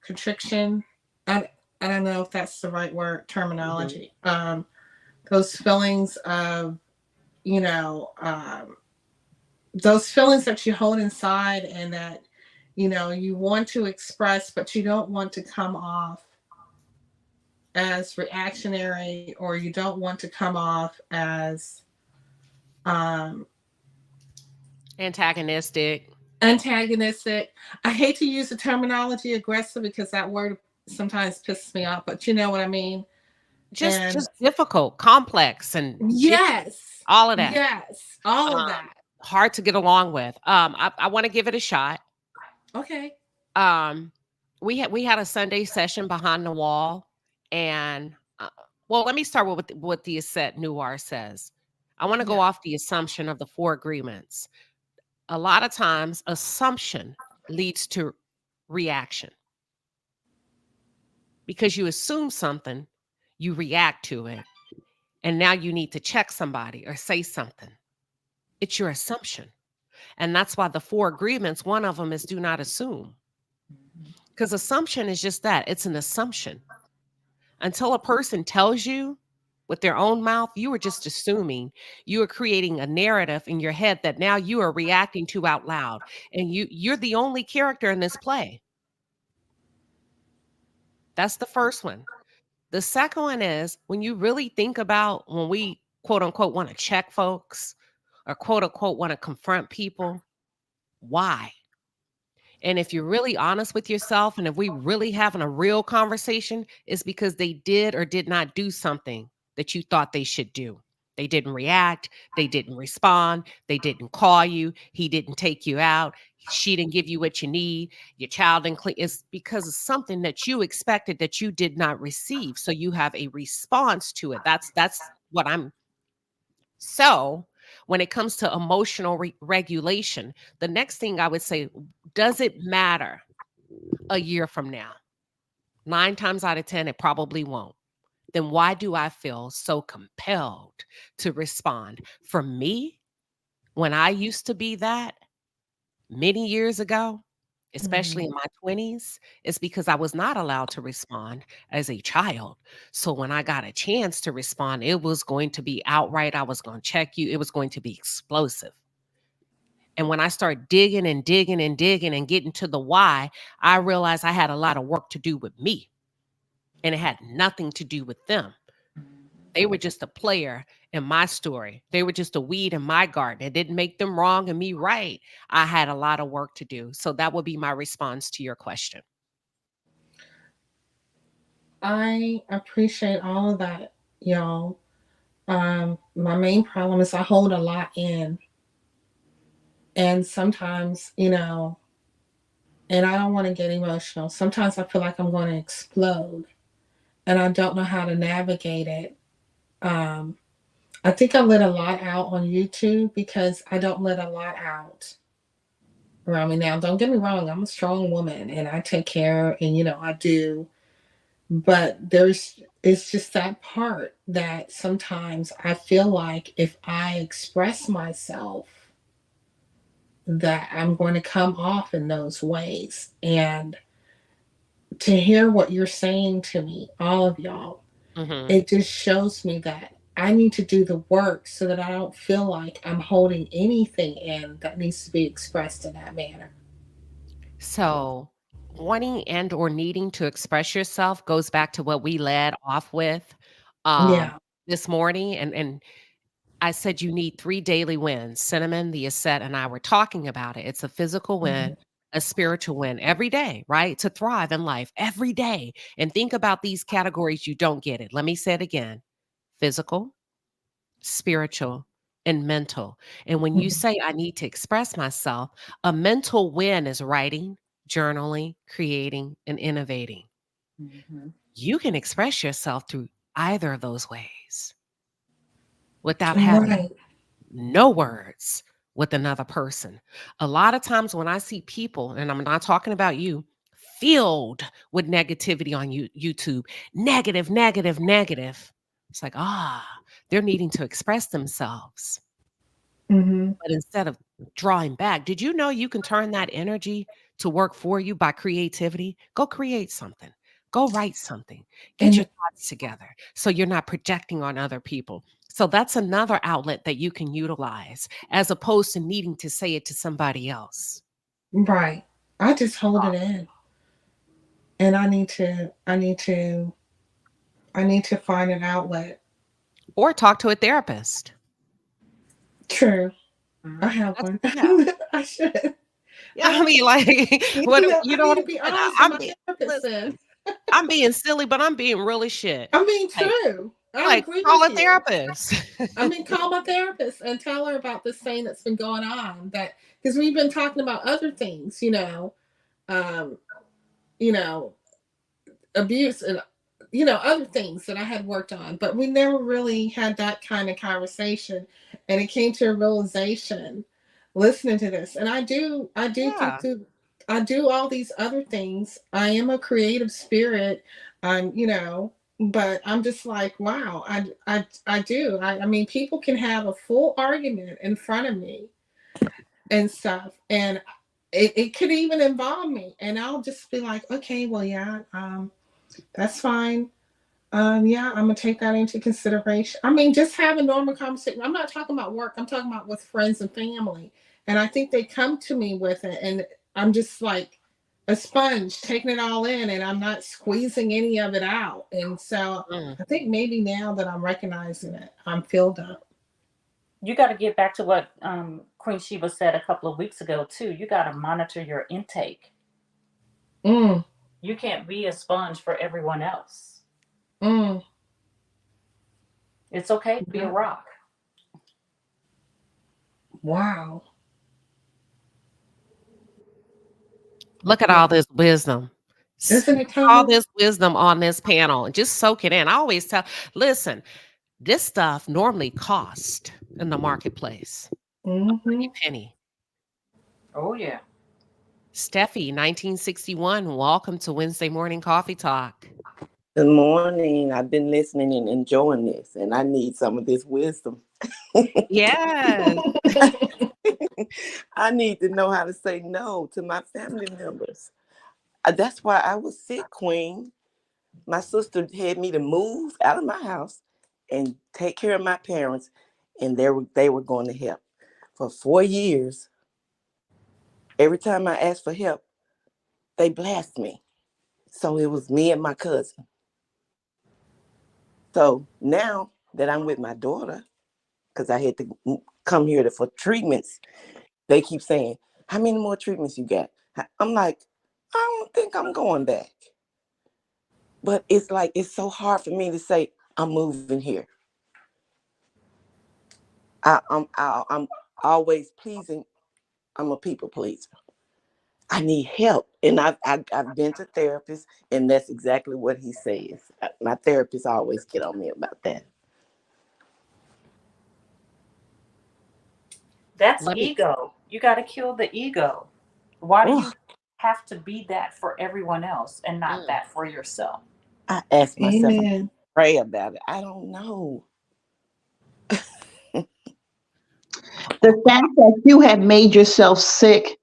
contrition. I don't know if that's the right terminology. Those feelings of, you know, those feelings that you hold inside and that, you want to express, but you don't want to come off as reactionary, or you don't want to come off as Antagonistic. I hate to use the terminology aggressive because that word sometimes pisses me off, but you know what I mean. Just difficult, complex, and Yes, all of that. yes, all of that. Hard to get along with. I want to give it a shot. Okay. We had a Sunday session behind the wall, and well, let me start with what the Asset Noir says. I want to go off the assumption of the four agreements. A lot of times, assumption leads to reaction. Because you assume something, you react to it, and now you need to check somebody or say something. It's your assumption. And that's why the four agreements, one of them is do not assume. Because assumption is just that, it's an assumption. Until a person tells you with their own mouth, you are just assuming. You are creating a narrative in your head that now you are reacting to out loud. And you're the only character in this play. That's the first one. The second one is when you really think about when we quote unquote want to check folks or quote unquote want to confront people, why? And if you're really honest with yourself and if we really having a real conversation, it's because they did or did not do something that you thought they should do. They didn't react, they didn't respond, they didn't call you, he didn't take you out, she didn't give you what you need, your child didn't clean. It's because of something that you expected that you did not receive. So you have a response to it. That's what I'm. So when it comes to emotional regulation, the next thing I would say, does it matter a year from now? 9 times out of 10, it probably won't. Then why do I feel so compelled to respond? For me, when I used to be that many years ago, especially in my 20s, it's because I was not allowed to respond as a child. So when I got a chance to respond, it was going to be outright. I was going to check you. It was going to be explosive. And when I start digging and digging and digging and getting to the why, I realized I had a lot of work to do with me. And it had nothing to do with them. They were just a player in my story. They were just a weed in my garden. It didn't make them wrong and me right. I had a lot of work to do. So that would be my response to your question. I appreciate all of that, y'all. My main problem is I hold a lot in. And sometimes, and I don't want to get emotional. Sometimes I feel like I'm going to explode and I don't know how to navigate it. I think I let a lot out on YouTube because I don't let a lot out around me. Now, don't get me wrong, I'm a strong woman and I take care and I do. But it's just that part that sometimes I feel like if I express myself, that I'm going to come off in those ways. And to hear what you're saying to me, all of y'all, it just shows me that I need to do the work so that I don't feel like I'm holding anything in that needs to be expressed in that manner. So wanting and or needing to express yourself goes back to what we led off with Yeah. this morning. And I said you need 3 daily wins. Cinnamon, the Asset, and I were talking about it. It's a physical win, a spiritual win every day, right? To thrive in life every day. And think about these categories you don't get it. Let me say it again. Physical, spiritual, and mental. And when you say I need to express myself, a mental win is writing, journaling, creating, and innovating. You can express yourself through either of those ways without having Right. no words with another person. A lot of times when I see people, and I'm not talking about you, filled with negativity on YouTube, negative, negative, negative. It's like, they're needing to express themselves. Mm-hmm. But instead of drawing back, did you know you can turn that energy to work for you by creativity? Go create something. Go write something. Get your And thoughts together so you're not projecting on other people. So that's another outlet that you can utilize as opposed to needing to say it to somebody else. right. I just hold it in. And I need to find an outlet. Or talk to a therapist. True. I have That's, one. yeah. I should. Yeah, I mean, like, what you I know need what to I'm be saying? honest with my therapist Listen, then. I'm being silly, but I'm being really shit. I mean, Like, true. I like agree call with a you. therapist. Call my therapist and tell her about this thing that's been going on. That because we've been talking about other things, um, you know, abuse and other things that I had worked on, but we never really had that kind of conversation. And it came to a realization listening to this. And I do Yeah. I do all these other things. I am a creative spirit. But I'm just like, wow, I do. I mean, people can have a full argument in front of me and stuff. And it could even involve me. And I'll just be like, okay, well, yeah, that's fine. Yeah, I'm gonna take that into consideration. I mean, just have a normal conversation. I'm not talking about work. I'm talking about with friends and family. And I think they come to me with it, and I'm just like, a sponge, taking it all in, and I'm not squeezing any of it out. And so I think maybe now that I'm recognizing it, I'm filled up. You got to get back to what Queen Sheba said a couple of weeks ago too. You got to monitor your intake. You can't be a sponge for everyone else. It's okay to be a rock. Wow. Look at all this wisdom. Isn't it, all Tony? this wisdom on this panel, and just soak it in. I always tell, listen, this stuff normally costs in the marketplace a pretty penny. Oh yeah. Steffi, 1961, welcome to Wednesday Morning Coffee Talk. Good morning. I've been listening and enjoying this, and I need some of this wisdom. Yes. I need to know how to say no to my family members. That's why I was sick, Queen. My sister had me to move out of my house and take care of my parents, and they were going to help. For 4 years, every time I asked for help, they blasted me. So it was me and my cousin. So now that I'm with my daughter, because I had to come here for treatments, they keep saying, how many more treatments you got? I'm like, I don't think I'm going back. But it's like, it's so hard for me to say, I'm moving here. I'm always pleasing. I'm a people pleaser. I need help. And I've been to therapists, and that's exactly what he says. My therapist always get on me about that. That's ego. You got to kill the ego. Why do you have to be that for everyone else and not that for yourself? I ask myself, I pray about it. I don't know. The fact that you have made yourself sick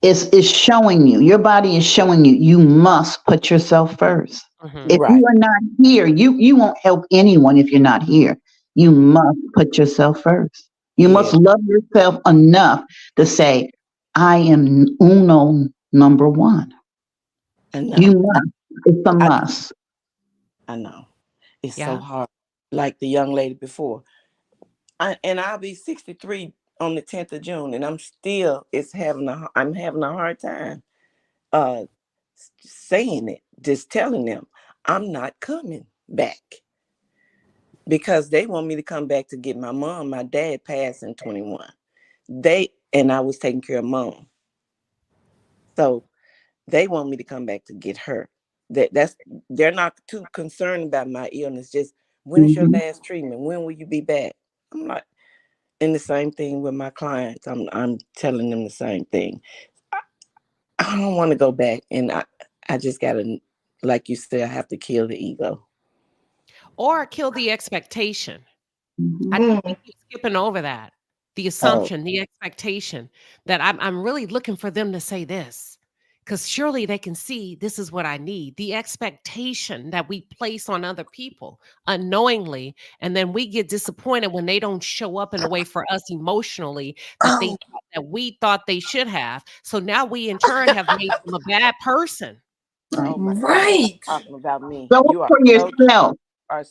is showing you, your body is showing you, you must put yourself first. If you are not here, you won't help anyone if you're not here. You must put yourself first. You must love yourself enough to say, I am number one. You must. It's a must. I know. It's so hard. Like the young lady before. I'll be 63 on the 10th of June, and I'm having a hard time saying it, just telling them I'm not coming back. Because they want me to come back to get my mom. My dad passed in 21. And I was taking care of mom. So they want me to come back to get her. They're not too concerned about my illness. Just, when is your last treatment? When will you be back? I'm like, and the same thing with my clients. I'm telling them the same thing. I don't want to go back, and I just gotta, like you said, I have to kill the ego. Or kill the expectation. I think we keep skipping over that. The assumption, the expectation that I'm really looking for them to say this, because surely they can see this is what I need. The expectation that we place on other people unknowingly, and then we get disappointed when they don't show up in a way for us emotionally that we thought they should have. So now we in turn have made them a bad person. Oh my God, talking about me. Show up for yourself.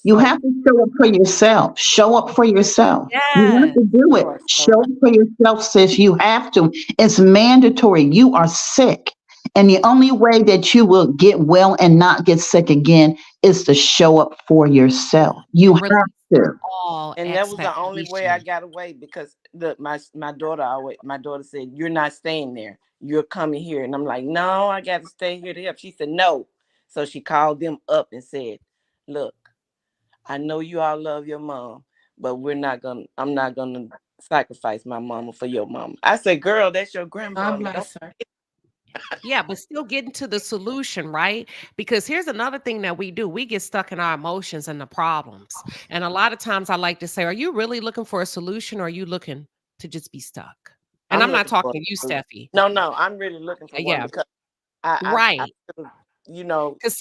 You have to show up for yourself. Show up for yourself. You have to do it. Show up for yourself, sis. You have to. It's mandatory. You are sick. And the only way that you will get well and not get sick again is to show up for yourself. You have to. And that was the only way I got away, because my daughter said, you're not staying there. You're coming here. And I'm like, no, I got to stay here to help. She said, no. So she called them up and said, look, I know you all love your mom, but I'm not gonna sacrifice my mama for your mama. I said, girl, that's your grandmama. Yeah, but still getting to the solution, right? Because here's another thing that we do. We get stuck in our emotions and the problems. And a lot of times I like to say, are you really looking for a solution, or are you looking to just be stuck? And I'm not talking to you, Steffi. No, I'm really looking for one, because I right. you know, because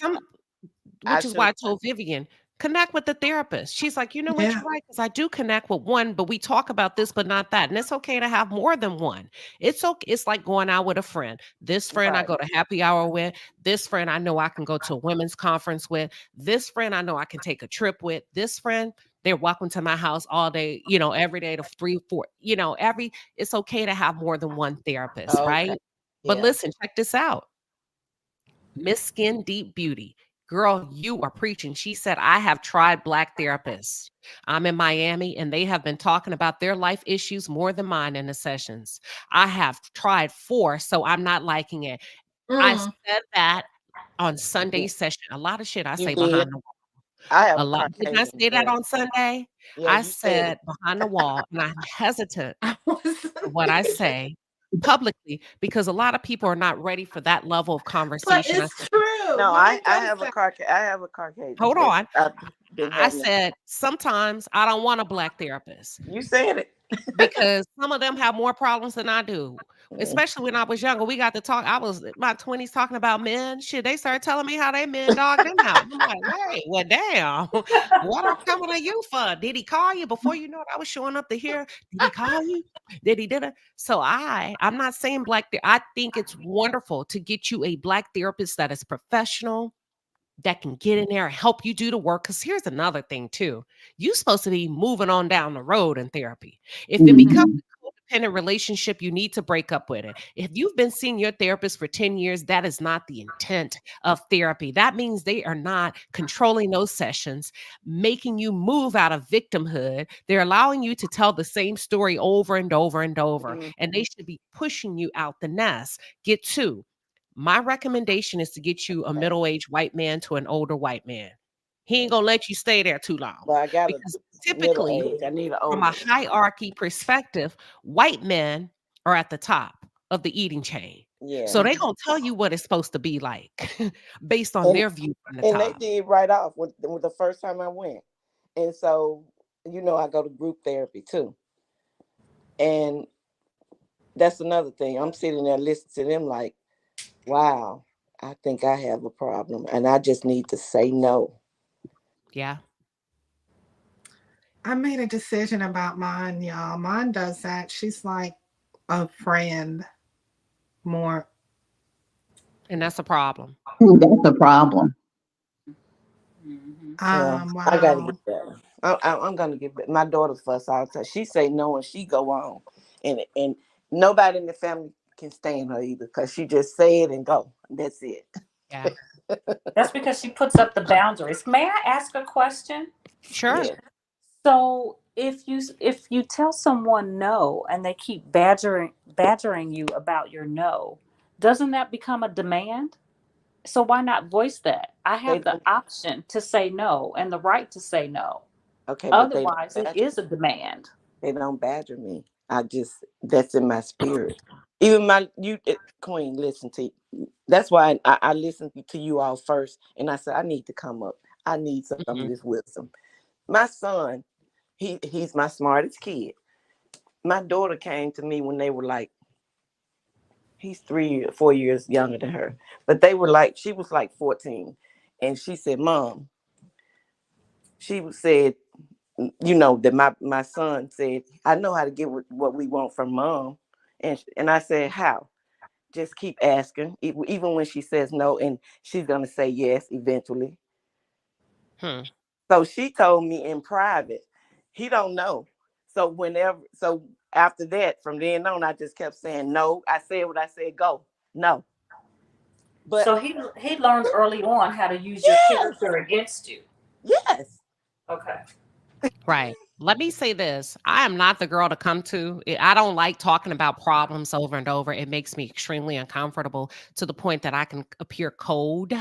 which is why I told Vivian, Connect with the therapist. She's like, you know what, Yeah. you're right, because I do connect with one, but we talk about this, but not that. And it's okay to have more than one. It's okay. It's like going out with a friend. This friend I Right. go to happy hour with. This friend I know I can go to a women's conference with. This friend I know I can take a trip with. This friend, they're welcome to my house all day, every day to 3, 4, it's okay to have more than one therapist, right? Okay. But Yeah. listen, check this out. Miss Skin Deep Beauty. Girl, you are preaching. She said, I have tried Black therapists. I'm in Miami and they have been talking about their life issues more than mine in the sessions. I have tried 4, so I'm not liking it. I Mm. said that on Sunday session. A lot of shit I You say did. behind the wall. I have A a lot. Didn't I Caucasian say that therapist. on Sunday? Yeah, I you said said it. behind the wall, and I'm hesitant I was for what I say publicly because a lot of people are not ready for that level of but conversation. I it's said, true. No, Mine I does have a that. Caucasian hold therapist. on. I've been I having it. said, sometimes I don't want a Black therapist You said it. because some of them have more problems than I do. Mm. Especially when I was younger, we got to talk. I was in my 20s talking about men. Shit, they started telling me how they men dogged them out. I'm like, wait, well, damn. What I'm coming to you for? Did he call you? Before you know it, I was showing up to here. Did he call you? Did he did it? So I'm not saying I think it's wonderful to get you a Black therapist that is professional, that can get in there and help you do the work. Because here's another thing too. You're supposed to be moving on down the road in therapy. If it becomes Mhm. a codependent relationship, you need to break up with it. If you've been seeing your therapist for 10 years, that is not the intent of therapy. That means they are not controlling those sessions, making you move out of victimhood. They're allowing you to tell the same story over and over and over. Mhm. And they should be pushing you out the nest. Get 2. My recommendation is to get you a Okay. middle-aged white man to an older white man. He ain't gonna let you stay there too long Well, I got a because middle typically, age. I need an from older a one. hierarchy perspective, white men are at the top of the eating chain. Yeah. So they gonna tell you what it's supposed to be like based on And their view from the and they top. did right off with the first time I went. And so, I go to group therapy too. And that's another thing. I'm sitting there listening to them like, wow, I think I have a problem. And I just need to say no. Yeah. I made a decision about mine, y'all. Mine does that. She's like a friend more. And that's a problem. Ooh, that's a problem. Mhm. Well, I got to Wow. get better. I'm going to get better. My daughter's fuss all the time. She say no and she go on. And nobody in the family can stand her either because she just say it and go. That's it. Yeah. That's because she puts up the boundaries. May I ask a question? Sure. Yeah. So if you tell someone no and they keep badgering you about your no, doesn't that become a demand? So why not voice that? I They have the don't. option to say no and the right to say no. Okay, but they don't Otherwise, it badger. is a demand. They don't badger me. That's in my spirit. Even Queen, listen to you. That's why I listened to you all first. And I said, I need to come up. I need some of Mhm. this wisdom. My son, he's my smartest kid. My daughter came to me when they were like, he's 3 or 4 years younger than her. But she was like 14. And she said, Mom, she said, that my son said, I know how to get what we want from Mom. And I said, how? Just keep asking, even when she says no, and she's going to say yes eventually. Hmm. So she told me in private, he don't know. So after that, from then on, I just kept saying no. I said what I said, go. No. But So he learned early on how to use your yes, character against you. yes. Okay. Right. Let me say this. I am not the girl to come to. I don't like talking about problems over and over. It makes me extremely uncomfortable to the point that I can appear cold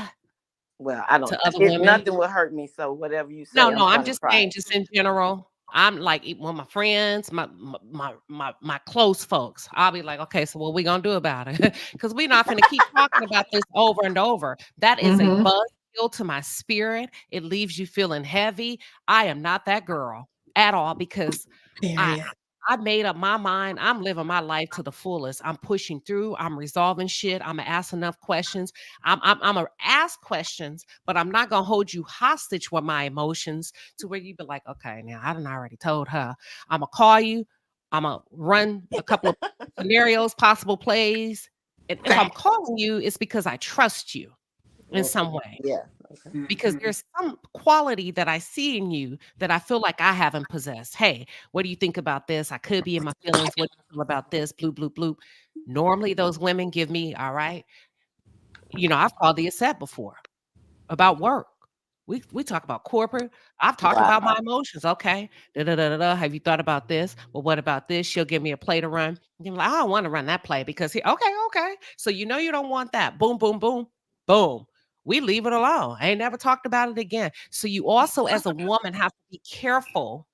Well, I don't, to other women. nothing will hurt me. So whatever you No, say, I'm no, I'm going to just try saying, it. just in general. I'm like when my friends, my close folks, I'll be like, okay, so what we gonna do about it? Because we're not gonna keep talking about this over and over. That is a Mm-hmm. buzz kill to my spirit. It leaves you feeling heavy. I am not that girl at all because I Period. I made up my mind. I'm living my life to the fullest. I'm pushing through. I'm resolving shit. I'm gonna ask enough questions. I'm gonna ask questions, but I'm not gonna hold you hostage with my emotions to where you be like, okay, now I done already told her. I'm gonna call you. I'm gonna run a couple of scenarios, possible plays. And if I'm calling you, it's because I trust you in some way. Yeah. Okay. Because there's some quality that I see in you that I feel like I haven't possessed. Hey, what do you think about this? I could be in my feelings. What do you feel about this? Bloop, bloop, bloop. Normally, those women give me, all right. I've called the set before about work. We talk about corporate. I've talked about my Wow. emotions. Okay. Da, da, da, da, da. Have you thought about this? Well, what about this? She'll give me a play to run. And I'm like, I don't want to run that play because okay. So you don't want that. Boom, boom, boom, boom. We leave it alone. I ain't never talked about it again. So you also, as a woman, have to be careful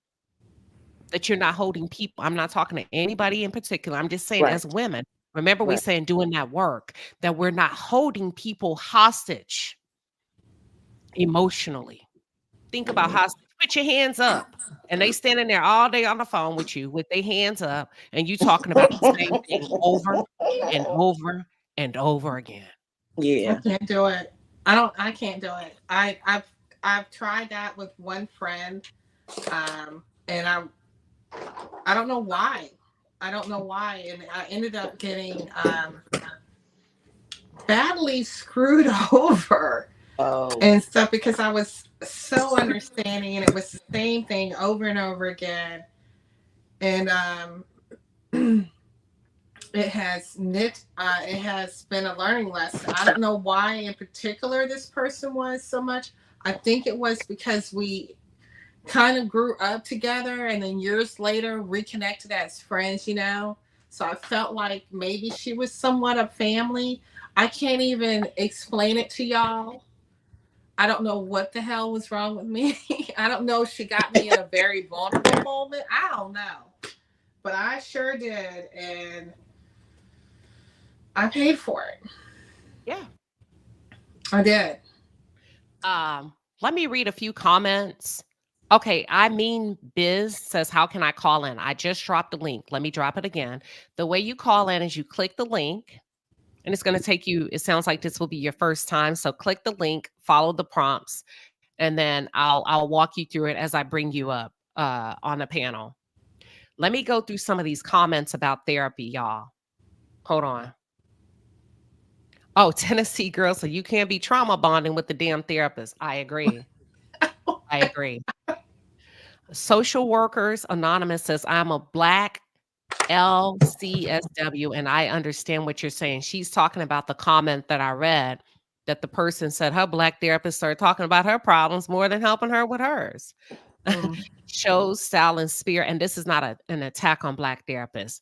that you're not holding people. I'm not talking to anybody in particular. I'm just saying, Right. as women, remember we Right. saying doing that work, that we're not holding people hostage emotionally. Think about hostage. Put your hands up. And they standing there all day on the phone with you with their hands up, and you talking about the same thing over and over and over again. I Yeah. can't do it. I can't do it. I've tried that with one friend, and I don't know why. I don't know why, and I ended up getting badly screwed over Oh. and stuff because I was so understanding, and it was the same thing over and over again, and it has been a learning lesson. I don't know why in particular this person was so much. I think it was because we kind of grew up together and then years later reconnected as friends, So I felt like maybe she was somewhat a family. I can't even explain it to y'all. I don't know what the hell was wrong with me. I don't know if she got me in a very vulnerable moment. I don't know. But I sure did. And I paid for it. Yeah. I did. Let me read a few comments. Okay, I mean Biz says, how can I call in? I just dropped the link. Let me drop it again. The way you call in is you click the link, and it's going to take you, it sounds like this will be your first time. So click the link, follow the prompts, and then I'll walk you through it as I bring you up on the panel. Let me go through some of these comments about therapy, y'all. Hold on. Oh, Tennessee girl, so you can't be trauma bonding with the damn therapist. I agree. I agree. Social Workers Anonymous says, I'm a Black LCSW, and I understand what you're saying. She's talking about the comment that I read that the person said her Black therapist started talking about her problems more than helping her with hers. Shows, style, and spirit. And this is not an attack on Black therapists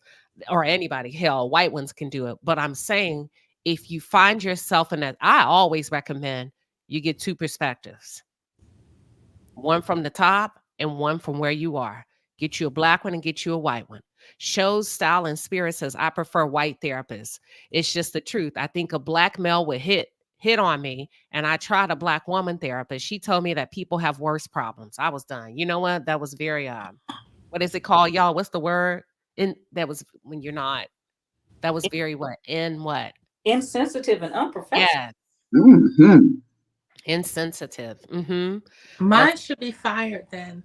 or anybody. Hell, white ones can do it. But I'm saying if you find yourself in that, I always recommend you get two perspectives. One from the top and one from where you are. Get you a Black one and get you a white one. Shows, style, and spirit says, I prefer white therapists. It's just the truth. I think a Black male would hit on me, and I tried a Black woman therapist. She told me that people have worse problems. I was done. You know what? That was very what is it called, y'all? What's the word? That was when you're not. That was very what? Insensitive and unprofessional. Yeah. Mm-hmm. Insensitive. Mine should be fired then.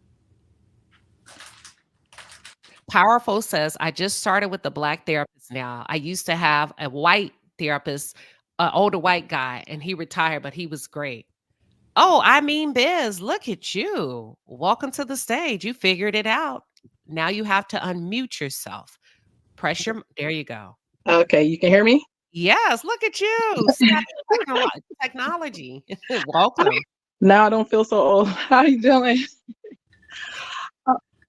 Powerful says, I just started with the Black therapist now. I used to have a white therapist, an older white guy, and he retired, but he was great. Oh, I mean, Biz, look at you. Welcome to the stage. You figured it out. Now you have to unmute yourself. There you go. Okay, you can hear me? Yes, look at you. Technology. Welcome. Now I don't feel so old. How you doing?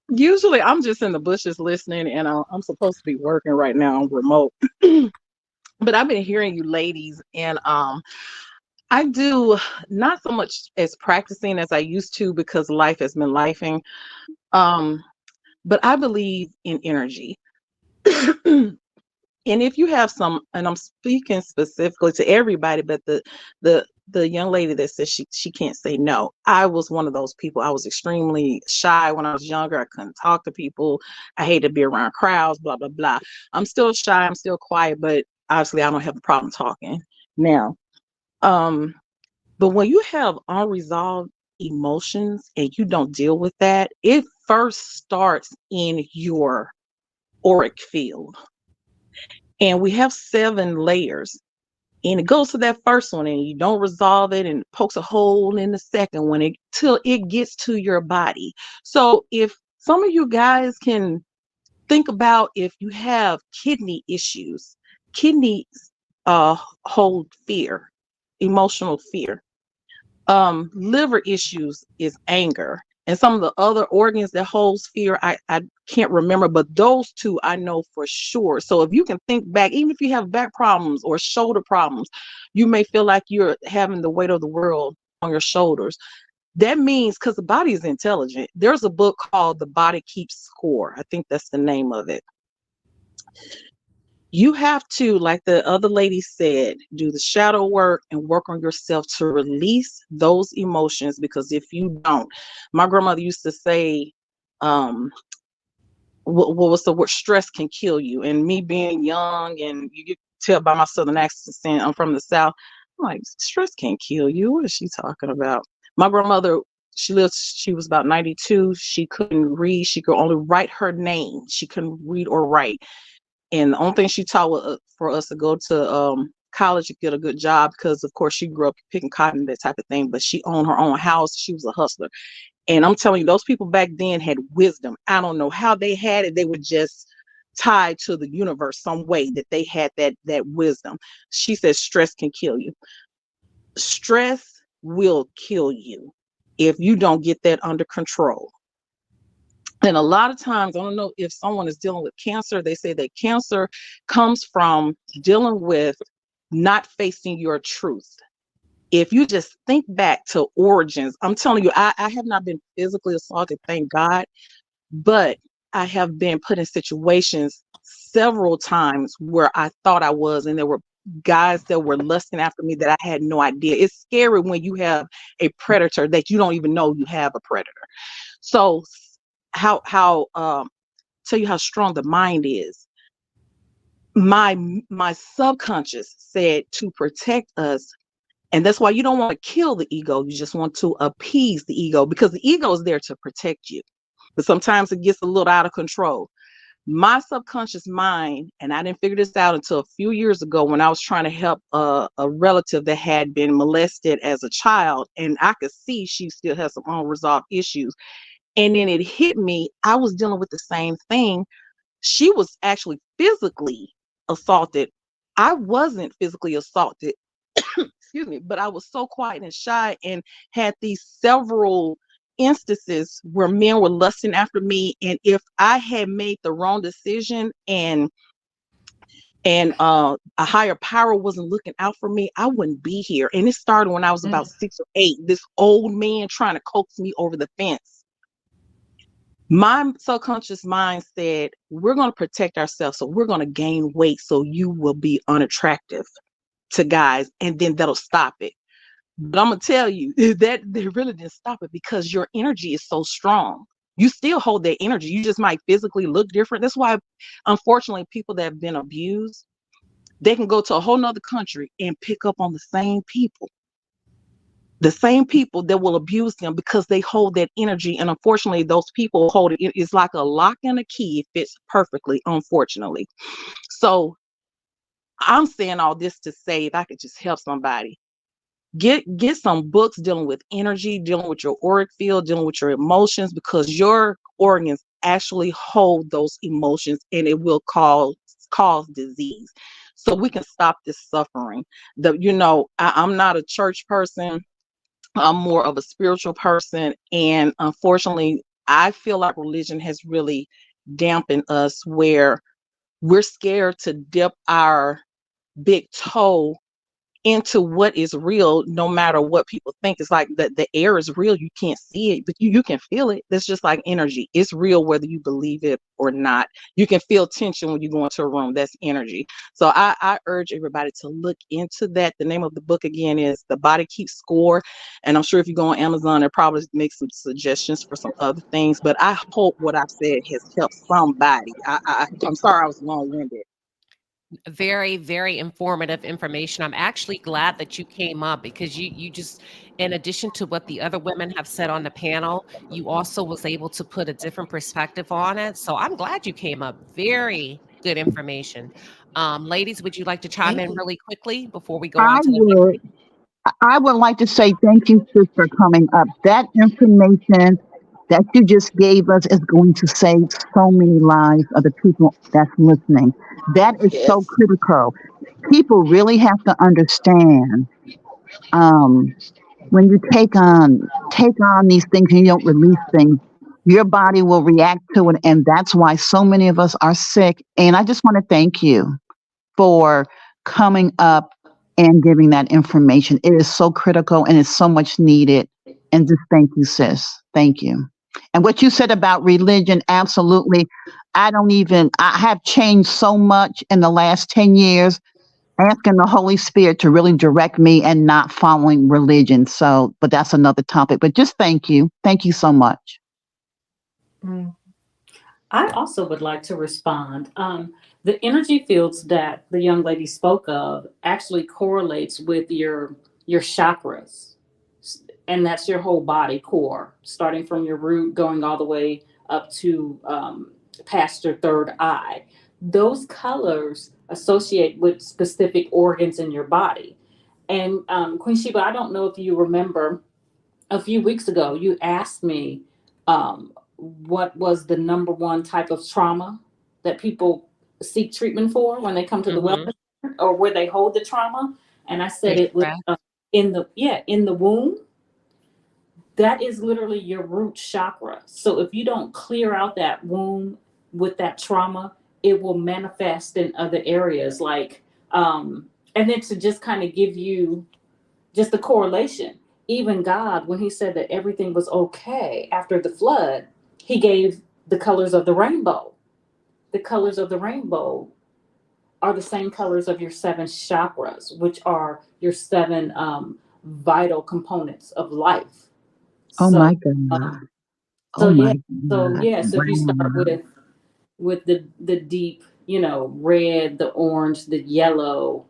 Usually I'm just in the bushes listening, and I'm supposed to be working right now on remote. But I've been hearing you ladies, and I do not so much as practicing as I used to because life has been lifing. But I believe in energy. And if you have some, and I'm speaking specifically to everybody, but the the young lady that says she can't say no. I was one of those people. I was extremely shy when I was younger. I couldn't talk to people. I hated to be around crowds, blah, blah, blah. I'm still shy. I'm still quiet, but obviously I don't have a problem talking now. But when you have unresolved emotions and you don't deal with that, it first starts in your auric field. And we have 7 layers. And it goes to that first one, and you don't resolve it, and it pokes a hole in the second one till it gets to your body. So if some of you guys can think about, if you have kidney issues, kidneys hold fear, emotional fear. Liver issues is anger, and some of the other organs that holds fear, I can't remember, but those 2 I know for sure. So if you can think back, even if you have back problems or shoulder problems, you may feel like you're having the weight of the world on your shoulders. That means, because the body is intelligent. There's a book called The Body Keeps Score. I think that's the name of it. You have to, like the other lady said, do the shadow work and work on yourself to release those emotions. Because if you don't, my grandmother used to say, what was the word? Stress can kill you. And me being young, and you can tell by my southern accent, I'm from the South. I'm like, stress can't kill you. What is she talking about? My grandmother, she was about 92. She couldn't read. She could only write her name. She couldn't read or write. And the only thing she taught was for us to go to college to get a good job, because of course she grew up picking cotton, that type of thing, but she owned her own house. She was a hustler. And I'm telling you, those people back then had wisdom. I don't know how they had it. They were just tied to the universe some way that they had that wisdom. She says stress can kill you. Stress will kill you if you don't get that under control. And a lot of times, I don't know if someone is dealing with cancer, they say that cancer comes from dealing with not facing your truth. If you just think back to origins, I'm telling you, I have not been physically assaulted, thank God, but I have been put in situations several times where I thought I was, and there were guys that were lusting after me that I had no idea. It's scary when you have a predator that you don't even know you have a predator. So how tell you how strong the mind is. My subconscious said to protect us. And that's why you don't want to kill the ego. You just want to appease the ego, because the ego is there to protect you. But sometimes it gets a little out of control. My subconscious mind, and I didn't figure this out until a few years ago when I was trying to help a relative that had been molested as a child. And I could see she still has some unresolved issues. And then it hit me. I was dealing with the same thing. She was actually physically assaulted. I wasn't physically assaulted. Excuse me, but I was so quiet and shy, and had these several instances where men were lusting after me. And if I had made the wrong decision and a higher power wasn't looking out for me, I wouldn't be here. And it started when I was about 6 or 8. This old man trying to coax me over the fence. My subconscious mind said, we're going to protect ourselves, so we're going to gain weight so you will be unattractive to guys, and then that'll stop it. But I'm gonna tell you that they really didn't stop it, because your energy is so strong. You still hold that energy. You just might physically look different. That's why, unfortunately, people that have been abused, they can go to a whole nother country and pick up on the same people that will abuse them, because they hold that energy. And unfortunately, those people hold it. It's like a lock and a key. It fits perfectly, unfortunately. So I'm saying all this to say, if I could just help somebody, get some books dealing with energy, dealing with your auric field, dealing with your emotions, because your organs actually hold those emotions, and it will cause disease. So we can stop this suffering. I'm not a church person. I'm more of a spiritual person. And unfortunately, I feel like religion has really dampened us, where we're scared to dip our big toe into what is real, no matter what people think. It's like the air is real. You can't see it, but you can feel it. It's just like energy. It's real whether you believe it or not. You can feel tension when you go into a room. That's energy. So I urge everybody to look into that. The name of the book again is The Body Keeps Score. And I'm sure if you go on Amazon, it probably makes some suggestions for some other things. But I hope what I've said has helped somebody. I'm sorry I was long-winded. Very, very informative information. I'm actually glad that you came up because you just, in addition to what the other women have said on the panel, you also was able to put a different perspective on it. So I'm glad you came up. Very good information. Ladies, would you like to chime in really quickly before we go I on to the next? would. I would like to say thank you, sis, for coming up. That information that you just gave us is going to save so many lives of the people that's listening. That is so Yes. critical. People really have to understand, um, when you take on these things and you don't release things, your body will react to it, and that's why so many of us are sick. And I just want to thank you for coming up and giving that information. It is so critical and it's so much needed. And just thank you, sis. Thank you. And what you said about religion, absolutely. I have changed so much in the last 10 years, asking the Holy Spirit to really direct me and not following religion. So, but that's another topic. But just thank you. Thank you so much. Mm. I also would like to respond. The energy fields that the young lady spoke of actually correlates with your chakras, and that's your whole body core, starting from your root, going all the way up to past your third eye. Those colors associate with specific organs in your body. And Queen Sheba, I don't know if you remember, a few weeks ago, you asked me what was the number one type of trauma that people seek treatment for when they come to the Mm-hmm. wellness center, or where they hold the trauma. And I said Their it was stress. in the womb. That is literally your root chakra. So if you don't clear out that womb with that trauma, it will manifest in other areas. Like, and then to just kind of give you just the correlation. Even God, when he said that everything was okay after the flood, he gave the colors of the rainbow. The colors of the rainbow are the same colors of your seven chakras, which are your seven vital components of life. Oh So, my God. um, Oh yeah, my so God. yeah, so if you start Wow. with the deep, red, the orange, the yellow,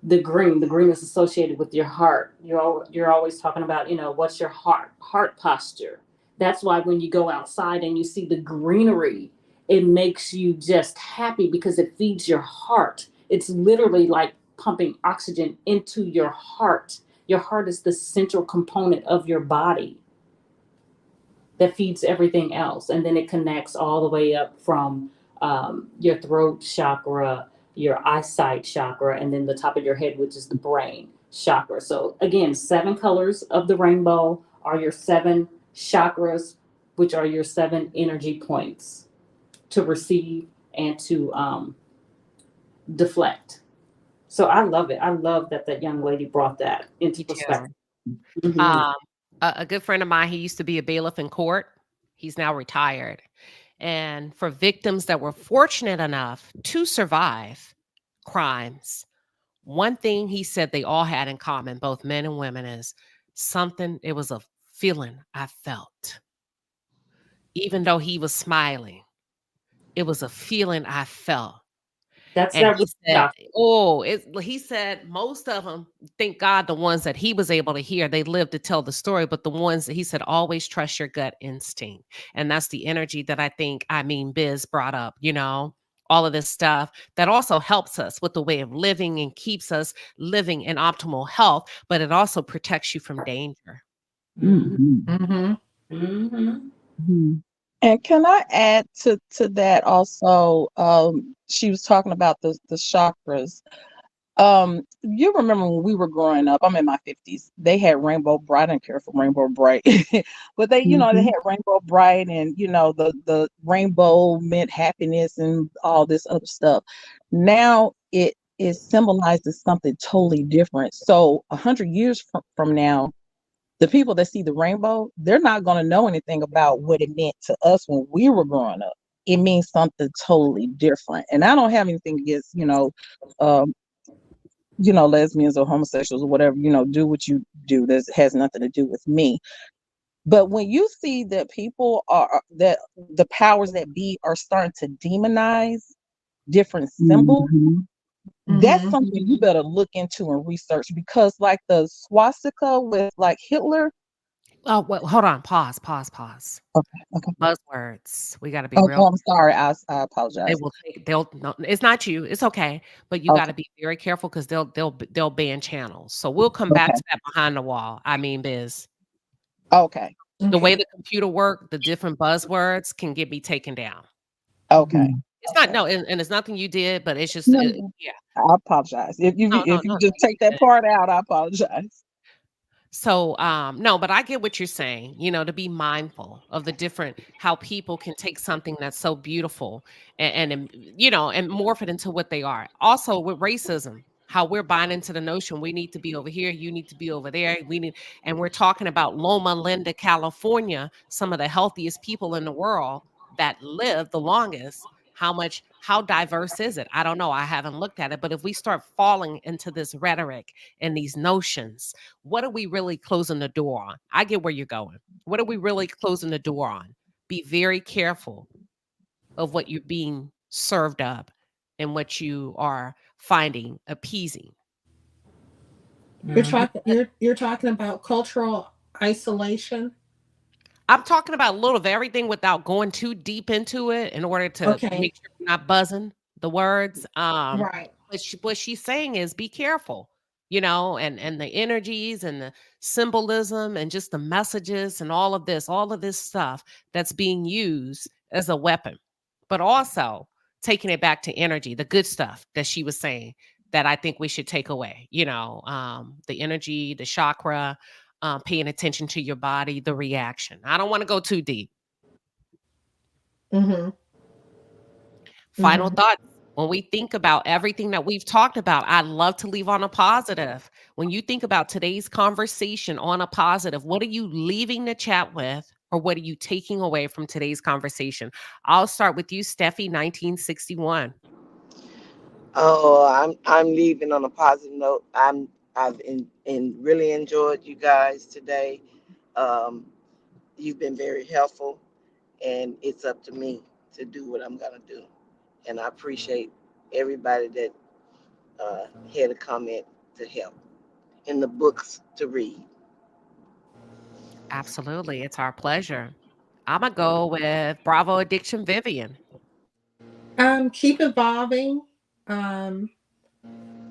the green. The green is associated with your heart. You're always talking about, what's your heart posture. That's why when you go outside and you see the greenery, it makes you just happy because it feeds your heart. It's literally like pumping oxygen into your heart. Your heart is the central component of your body that feeds everything else. And then it connects all the way up from your throat chakra, your eyesight chakra, and then the top of your head, which is the brain chakra. So again, 7 colors of the rainbow are your 7 chakras, which are your 7 energy points to receive and to deflect. So I love it. I love that young lady brought that into Me perspective. too. Mhm. Um, a good friend of mine, he used to be a bailiff in court. He's now retired. And for victims that were fortunate enough to survive crimes, one thing he said they all had in common, both men and women, is it was a feeling I felt. Even though he was smiling, it was a feeling I felt. That's And that he root said, chakra. he said most of them, thank God, the ones that he was able to hear, they lived to tell the story. But the ones that he said, always trust your gut instinct. And that's the energy that I think, Biz brought up, all of this stuff that also helps us with the way of living and keeps us living in optimal health, but it also protects you from danger. Mhm. Mhm. Mm-hmm. Mhm. Mhm. And can I add to that also? She was talking about the chakras. You remember when we were growing up, I'm in my 50s, they had Rainbow Bright. I didn't care for Rainbow Bright, but they Mhm. had Rainbow Bright, and the rainbow meant happiness and all this other stuff. Now it symbolizes something totally different. So 100 years from now, the people that see the rainbow, they're not going to know anything about what it meant to us when we were growing up. It means something totally different. And I don't have anything against, um, lesbians or homosexuals or whatever, do what you do. This has nothing to do with me. But when you see that that the powers that be are starting to demonize different symbols, that's something you better look into and research, because like the swastika with like Hitler. Oh, well, hold on. Pause. Okay. Buzzwords. We got to be Oh, real. I'm sorry. I They apologize. will take. They'll. No, it's not you. It's okay. But you got Okay. to be very careful because they'll ban channels. So we'll come back Okay. to that behind the wall. I mean, Biz. Okay. The way the computer work, the different buzzwords can get me taken down. Okay. It's not no, and it's nothing you did, but it's just No, yeah. I apologize. If you No, if you just take that part out, I apologize. So, no, but I get what you're saying, to be mindful of the different, how people can take something that's so beautiful and morph it into what they are. Also with racism, how we're buying into the notion we need to be over here, you need to be over there. And we're talking about Loma Linda, California, some of the healthiest people in the world that live the longest. How diverse is it? I don't know. I haven't looked at it, but if we start falling into this rhetoric and these notions, what are we really closing the door on? I get where you're going. What are we really closing the door on? Be very careful of what you're being served up and what you are finding appeasing. You're talking about cultural isolation. I'm talking about a little of everything without going too deep into it in order to Okay. make sure we're not buzzing the words. Right. But what she's saying is be careful, and the energies and the symbolism and just the messages and all of this stuff that's being used as a weapon, but also taking it back to energy, the good stuff that she was saying that I think we should take away, the energy, the chakra, paying attention to your body, the reaction. I don't want to go too deep. Final thoughts. When we think about everything that we've talked about, I'd love to leave on a positive. When you think about today's conversation on a positive, what are you leaving the chat with, or what are you taking away from today's conversation? I'll start with you, Steffi, 1961. Oh, I'm leaving on a positive note. I've really enjoyed you guys today. You've been very helpful, and it's up to me to do what I'm gonna do. And I appreciate everybody that had a comment to help in the books to read. Absolutely. It's our pleasure. I'm going to go with Bravo Addiction Vivian. Keep evolving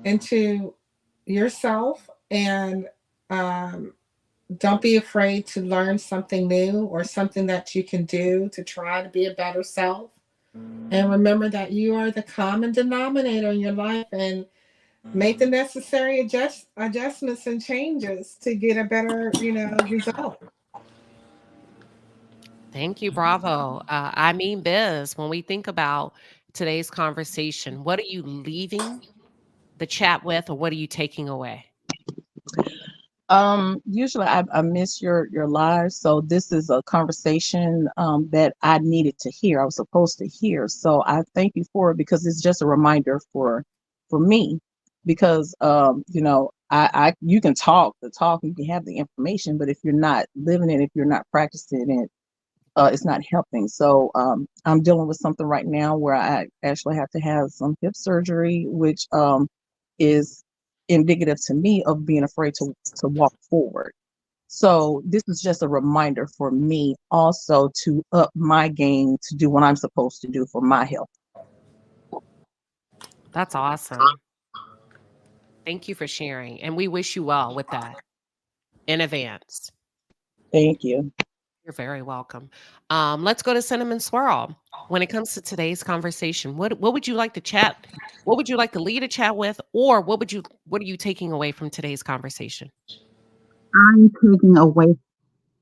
into yourself, and don't be afraid to learn something new or something that you can do to try to be a better self. And remember that you are the common denominator in your life, and make the necessary adjustments and changes to get a better, result. Thank you, Bravo. I mean, Biz, when we think about today's conversation, what are you leaving the chat with, or what are you taking away? Usually I miss your lives, so this is a conversation that I needed to hear. I was supposed to hear, so I thank you for it, because it's just a reminder for me, because I you can talk the talk, you can have the information, but if you're not living it, if you're not practicing it, it's not helping. So I'm dealing with something right now where I actually have to have some hip surgery, which is indicative to me of being afraid to walk forward. So this is just a reminder for me also to up my game to do what I'm supposed to do for my health. That's awesome. Thank you for sharing. And we wish you well with that in advance. Thank you. You're very welcome. Let's go to Cinnamon Swirl. When it comes to today's conversation, what would you like to chat? What would you like to lead a chat with, or what are you taking away from today's conversation? I'm taking away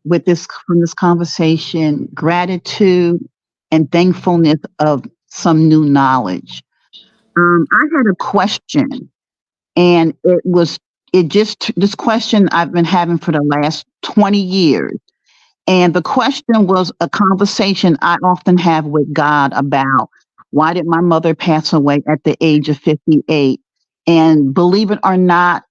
from this conversation gratitude and thankfulness of some new knowledge. I had a question, and this question I've been having for the last 20 years. And the question was a conversation I often have with God about why did my mother pass away at the age of 58? And believe it or not,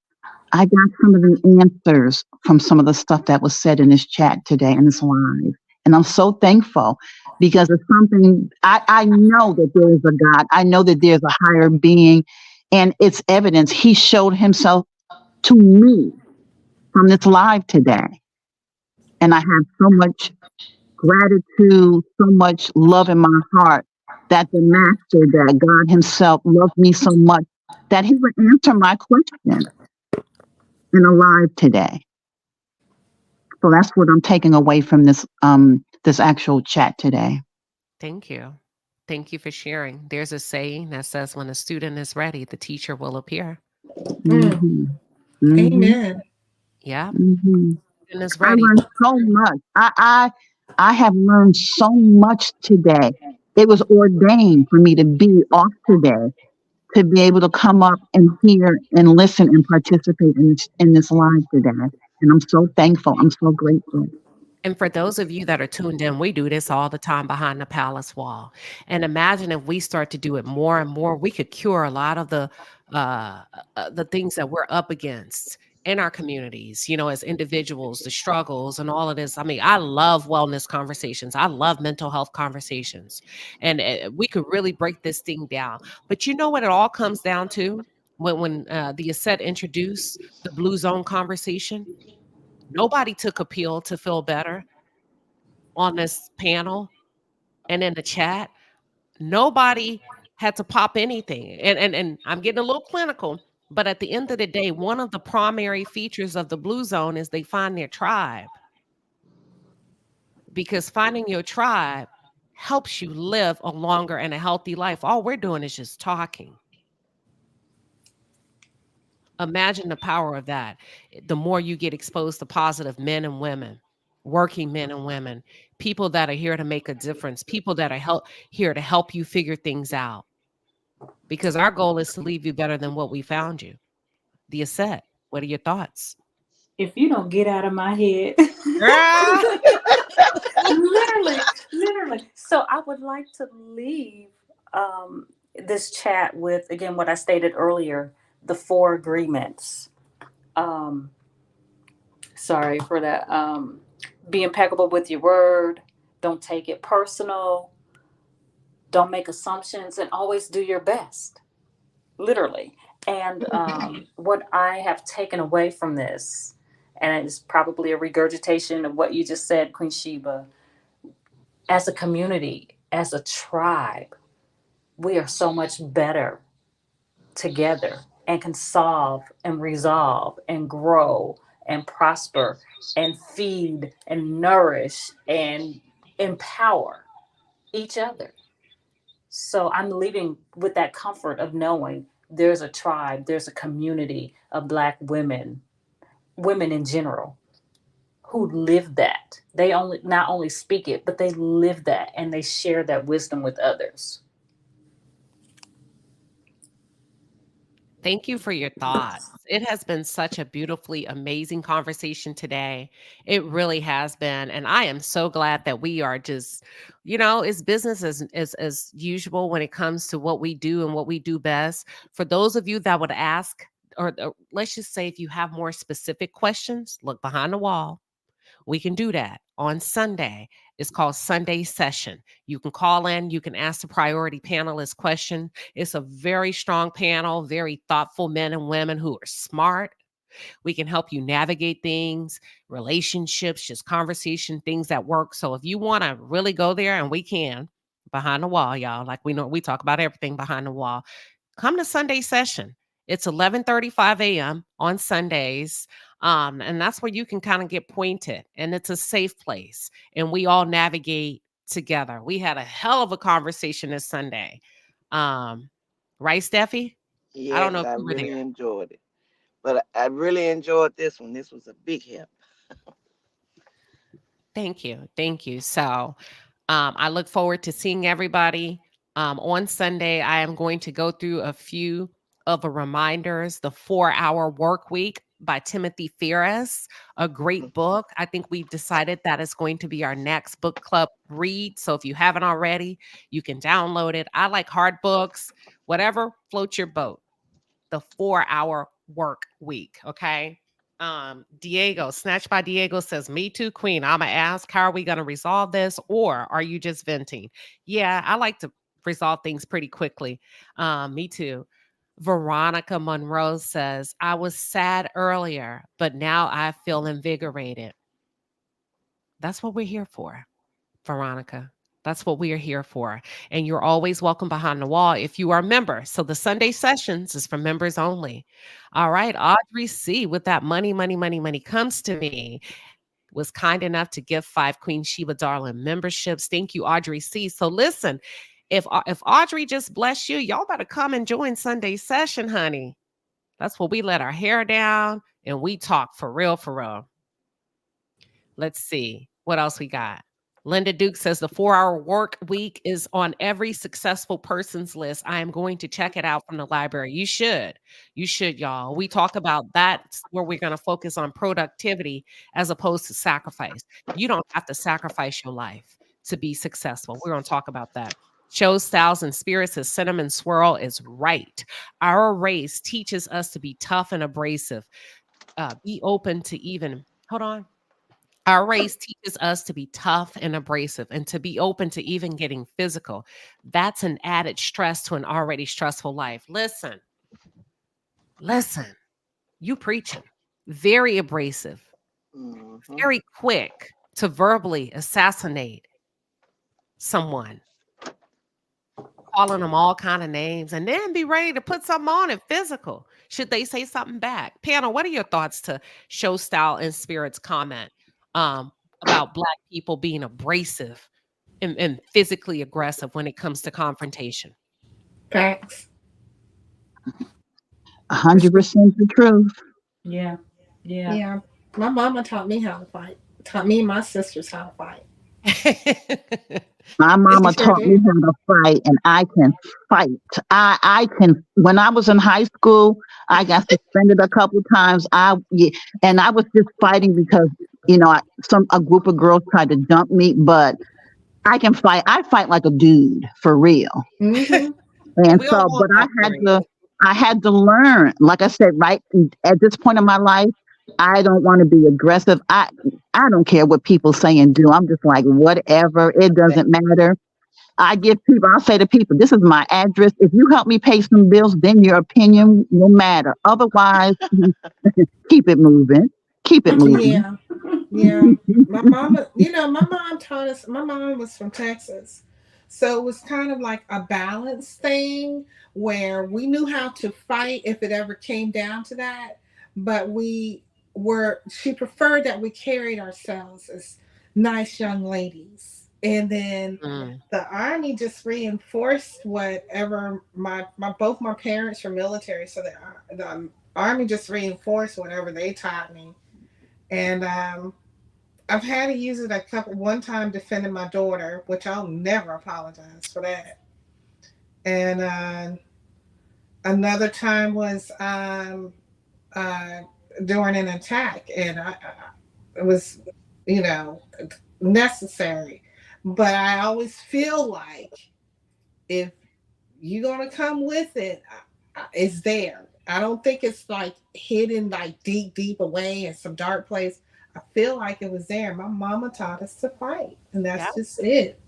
I got some of the answers from some of the stuff that was said in this chat today in this live. And I'm so thankful because it's something I know that there is a God. I know that there's a higher being, and it's evidence. He showed himself to me from this live today. And I have so much gratitude, so much love in my heart that the master, that God himself loved me so much that he would answer my question in a live today. So that's what I'm taking away from this actual chat today. Thank you. Thank you for sharing. There's a saying that says, when a student is ready, the teacher will appear. Mm-hmm. Mm-hmm. Amen. Yeah. Mm-hmm. Student is I ready. learned so much. I have learned so much today. It was ordained for me to be off today, to be able to come up and hear and listen and participate in this live today. And I'm so thankful. I'm so grateful. And for those of you that are tuned in, we do this all the time behind the palace wall. And imagine if we start to do it more and more, we could cure a lot of the things that we're up against in our communities, as individuals, the struggles and all of this. I mean, I love wellness conversations. I love mental health conversations. And we could really break this thing down. But you know what it all comes down to? When the Aset introduced the Blue Zone conversation, nobody took a pill to feel better on this panel and in the chat. Nobody had to pop anything. And I'm getting a little clinical, but at the end of the day, one of the primary features of the Blue Zone is they find their tribe. Because finding your tribe helps you live a longer and a healthy life. All we're doing is just talking. Imagine the power of that. The more you get exposed to positive men and women, working men and women, people that are here to make a difference, people that are here to help you figure things out. Because our goal is to leave you better than what we found you. The Aset, what are your thoughts? If you don't get out of my head. Girl. literally. So I would like to leave this chat with, again, what I stated earlier, the 4 agreements. Sorry for that. Be impeccable with your word. Don't take it personal. Don't make assumptions, and always do your best. Literally. And what I have taken away from this, and it's probably a regurgitation of what you just said, Queen Sheba, as a community, as a tribe, we are so much better together and can solve and resolve and grow and prosper and feed and nourish and empower each other. So I'm leaving with that comfort of knowing there's a tribe, there's a community of Black women, women in general, who live that. They not only speak it, but they live that and they share that wisdom with others. Thank you for your thoughts. It has been such a beautifully amazing conversation today. It really has been. And I am so glad that we are just, it's business as usual when it comes to what we do and what we do best. For those of you that would ask, or let's just say if you have more specific questions, look behind the wall. We can do that on Sunday. It's called Sunday Session. You can call in, you can ask the priority panelist question. It's a very strong panel, very thoughtful men and women who are smart. We can help you navigate things, relationships, just conversation, things that work. So if you want to really go there, and we can, behind the wall, y'all, like we talk about everything behind the wall. Come to Sunday Session. It's 11:35 a.m. on Sundays. And that's where you can kind of get pointed, and it's a safe place. And we all navigate together. We had a hell of a conversation this Sunday. Right, Steffi? I don't know Yes, if I you were really there. enjoyed it. But I really enjoyed this one. This was a big help. Thank you. Thank you. So I look forward to seeing everybody On Sunday, I am going to go through a few of the reminders. The 4-Hour Work Week by Timothy Ferriss, a great book. I think we've decided that is going to be our next book club read. So if you haven't already, you can download it. I like hard books, whatever floats your boat. The 4-Hour Work Week. Okay. Diego, Snatch by Diego says, "Me too, Queen. I'ma ask, how are we gonna resolve this? Or are you just venting?" Yeah, I like to resolve things pretty quickly. Me too. Veronica Monroe says, "I was sad earlier, but now I feel invigorated." That's what we're here for, Veronica. That's what we are here for. And you're always welcome behind the wall if you are a member. So the Sunday sessions is for members only. All right. Audrey C. with that money comes to me, was kind enough to give 5 Queen Sheba Darling memberships. Thank you, Audrey C. So listen, if Audrey just bless you, y'all better come and join Sunday session, honey. That's where we let our hair down and we talk for real, for real. Let's see what else we got. Linda Duke says the 4-Hour Work Week is on every successful person's list. I am going to check it out from the library. You should, y'all. We talk about that's where we're going to focus on productivity as opposed to sacrifice. You don't have to sacrifice your life to be successful. We're going to talk about that. Shows, Styles, and Spirits as Cinnamon Swirl is right. Our race teaches us to be tough and abrasive. Be open to even, hold on. Our race teaches us to be tough and abrasive and to be open to even getting physical. That's an added stress to an already stressful life. Listen, you preaching. Very abrasive, very quick to verbally assassinate someone, calling them all kind of names, and then be ready to put something on it physical should they say something back. Panel, what are your thoughts to Show, Style, and Spirits comment about Black people being abrasive and physically aggressive when it comes to confrontation? Facts. 100% the truth. Yeah. Yeah. My mama taught me how to fight. Taught me and my sisters how to fight. My mama Sure taught me did. how to fight, and I can fight. I can. When I was in high school, I got suspended a couple times. And I was just fighting because a group of girls tried to dump me, but I can fight. I fight like a dude for real. Mm-hmm. And We don't so, want but that. I had to learn. Like I said, right at this point in my life, I don't want to be aggressive. I don't care what people say and do. I'm just like, whatever. It doesn't matter. I'll say to people, this is my address. If you help me pay some bills, then your opinion will matter. Otherwise, keep it moving. Keep it moving. Yeah. Yeah. My mama, my mom taught us, my mom was from Texas. So it was kind of like a balance thing where we knew how to fight if it ever came down to that. But she preferred that we carried ourselves as nice young ladies. And then the Army just reinforced whatever both my parents were military. So the Army just reinforced whatever they taught me. And I've had to use it one time defending my daughter, which I'll never apologize for that. And another time was during an attack, and it was, necessary. But I always feel like if you're gonna come with it, it's there. I don't think it's like hidden like deep away in some dark place. I feel like it was there. My mama taught us to fight, and that's just it.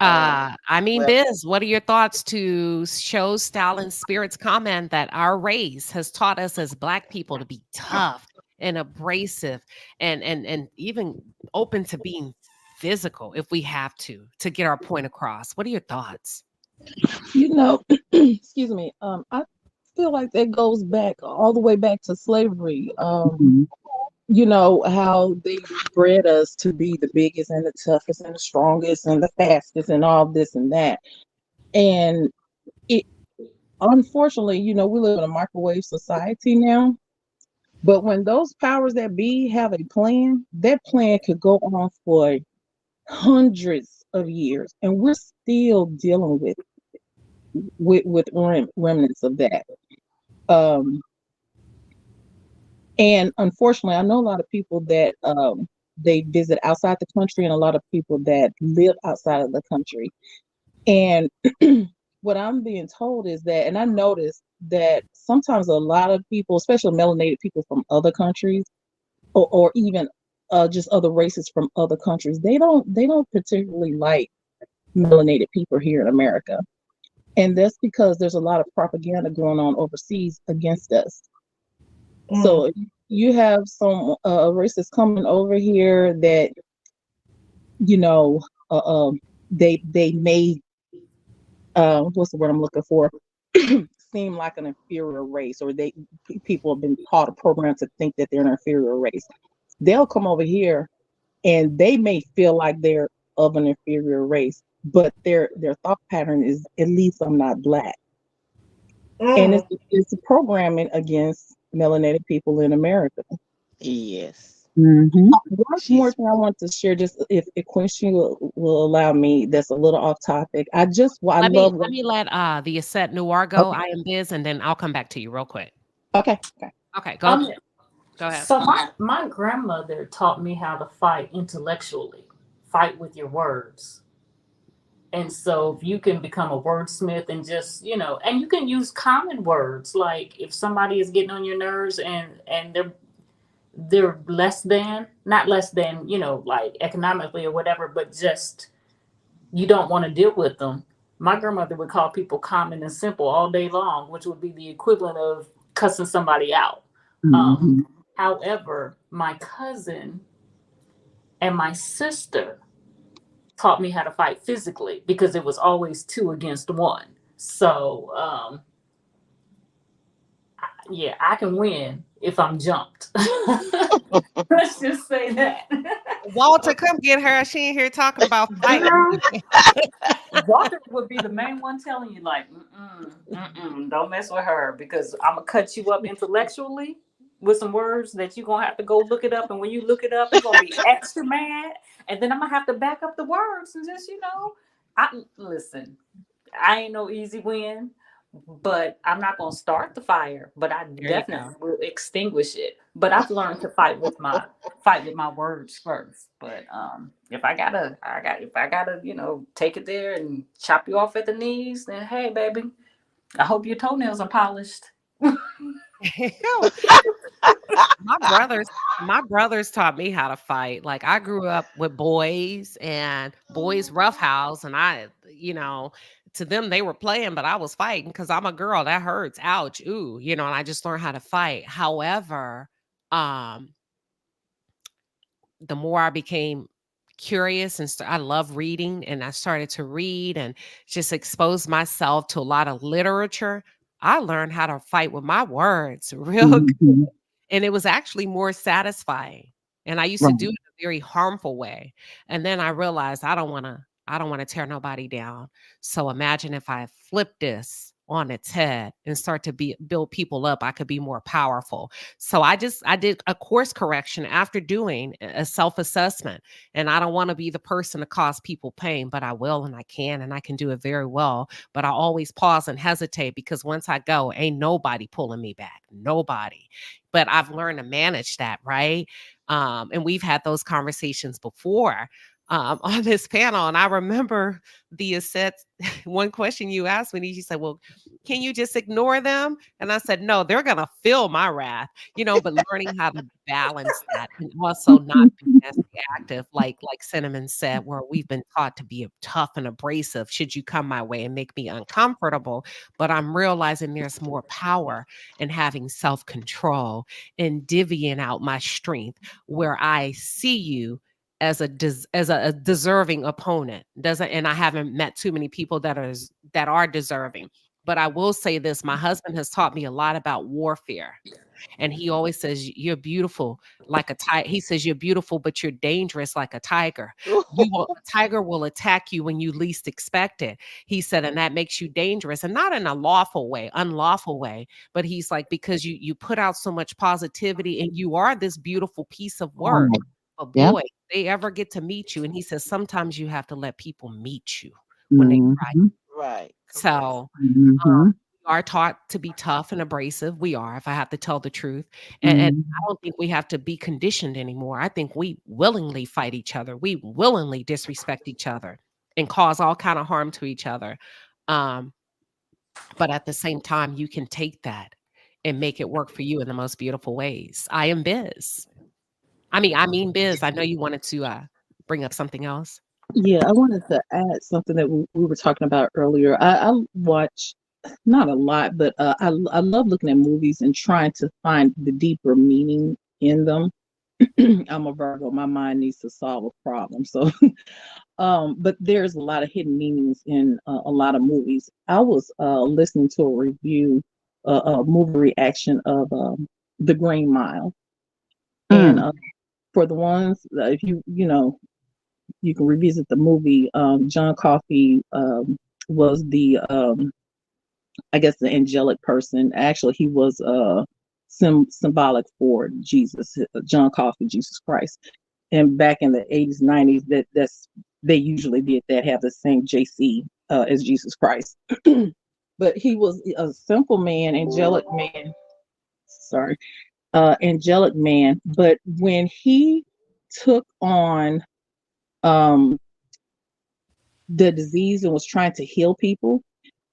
Biz, what are your thoughts to Show, Style, and Spirits comment that our race has taught us as Black people to be tough and abrasive and even open to being physical if we have to get our point across? What are your thoughts? Excuse me. I feel like that goes back all the way back to slavery. How they bred us to be the biggest and the toughest and the strongest and the fastest and all this and that. And it, unfortunately, we live in a microwave society now. But when those powers that be have a plan, that plan could go on for hundreds of years, and we're still dealing with remnants of that. And unfortunately, I know a lot of people that they visit outside the country, and a lot of people that live outside of the country. And what I'm being told is that, and I noticed that sometimes a lot of people, especially melanated people from other countries, or even just other races from other countries, they don't particularly like melanated people here in America. And that's because there's a lot of propaganda going on overseas against us. So you have some racists coming over here that, you know, they may, what's the word I'm looking for? Seem like an inferior race, or people have been taught a program to think that they're an inferior race. They'll come over here and they may feel like they're of an inferior race, but their thought pattern is, at least I'm not Black. And it's a programming against melanated people in America. Yes. One more thing I want to share, just if Queen Shiba will allow me, that's a little off topic. I let me let the Aset Noir go. Okay. I am Biz, and then I'll come back to you real quick. Okay. Go ahead. So my grandmother taught me how to fight intellectually, fight with your words. And so if you can become a wordsmith and just, and you can use common words, like if somebody is getting on your nerves and they're not less than, like economically or whatever, but just you don't want to deal with them. My grandmother would call people common and simple all day long, which would be the equivalent of cussing somebody out. However, my cousin and my sister taught me how to fight physically, because it was always 2 against 1. So, I can win if I'm jumped. Let's just say that. Walter, come get her. She ain't here talking about fighting. Walter would be the main one telling you, like, don't mess with her, because I'm going to cut you up intellectually with some words that you're going to have to go look it up. And when you look it up, it's going to be extra mad. And then I'm going to have to back up the words and just, listen, I ain't no easy win, but I'm not going to start the fire, but I definitely will extinguish it. But I've learned to fight with my words first. But if I gotta, take it there and chop you off at the knees, then hey, baby, I hope your toenails are polished. My brothers taught me how to fight. Like, I grew up with boys and boys roughhouse, and I, to them they were playing, but I was fighting because I'm a girl. That hurts. Ouch. Ooh. And I just learned how to fight. However, the more I became curious and I love reading, and I started to read and just expose myself to a lot of literature, I learned how to fight with my words real good. And it was actually more satisfying. And I used to do it in a very harmful way. And then I realized I don't want to tear nobody down. So imagine if I flip this on its head and start to build people up, I could be more powerful. So I did a course correction after doing a self-assessment. And I don't want to be the person to cause people pain, but I will, and I can do it very well. But I always pause and hesitate, because once I go, ain't nobody pulling me back. Nobody. But I've learned to manage that, right? And we've had those conversations before on this panel. And I remember the Aset, one question you asked me, you said, well, can you just ignore them? And I said, no, they're going to feel my wrath, but learning how to balance that and also not be as reactive, like Cinnamon said, where we've been taught to be tough and abrasive should you come my way and make me uncomfortable. But I'm realizing there's more power in having self-control and divvying out my strength, where I see you as a deserving opponent. And I haven't met too many people that are deserving. But I will say this, my husband has taught me a lot about warfare. And he always says, you're beautiful like a tiger. He says, you're beautiful, but you're dangerous like a tiger. A tiger will attack you when you least expect it. He said, and that makes you dangerous, and not in a unlawful way. But he's like, because you put out so much positivity, and you are this beautiful piece of work. But Yeah. boy, they ever get to meet you. And he says, sometimes you have to let people meet you when they try. Right. Correct. So Mm-hmm. we are taught to be tough and abrasive. We are, if I have to tell the truth. And Mm-hmm. I don't think we have to be conditioned anymore. I think we willingly fight each other. We willingly disrespect each other and cause all kind of harm to each other. Um, but at the same time, you can take that and make it work for you in the most beautiful ways. I am Biz. I mean Biz. I know you wanted to bring up something else. Yeah, I wanted to add something that we were talking about earlier. I watch not a lot, but I love looking at movies and trying to find the deeper meaning in them. I'm a Virgo. My mind needs to solve a problem. So, but there's a lot of hidden meanings in a lot of movies. I was listening to a review, a movie reaction of The Green Mile, and Mm. for the ones if you know you can revisit the movie. John Coffey was the I guess the angelic person. Actually, he was symbolic for Jesus, John Coffey, Jesus Christ. And back in the 80s, 90s, that's they usually did that, have the same JC as Jesus Christ. But he was a simple man, angelic man. Sorry, angelic man. But when he took on um, the disease and was trying to heal people,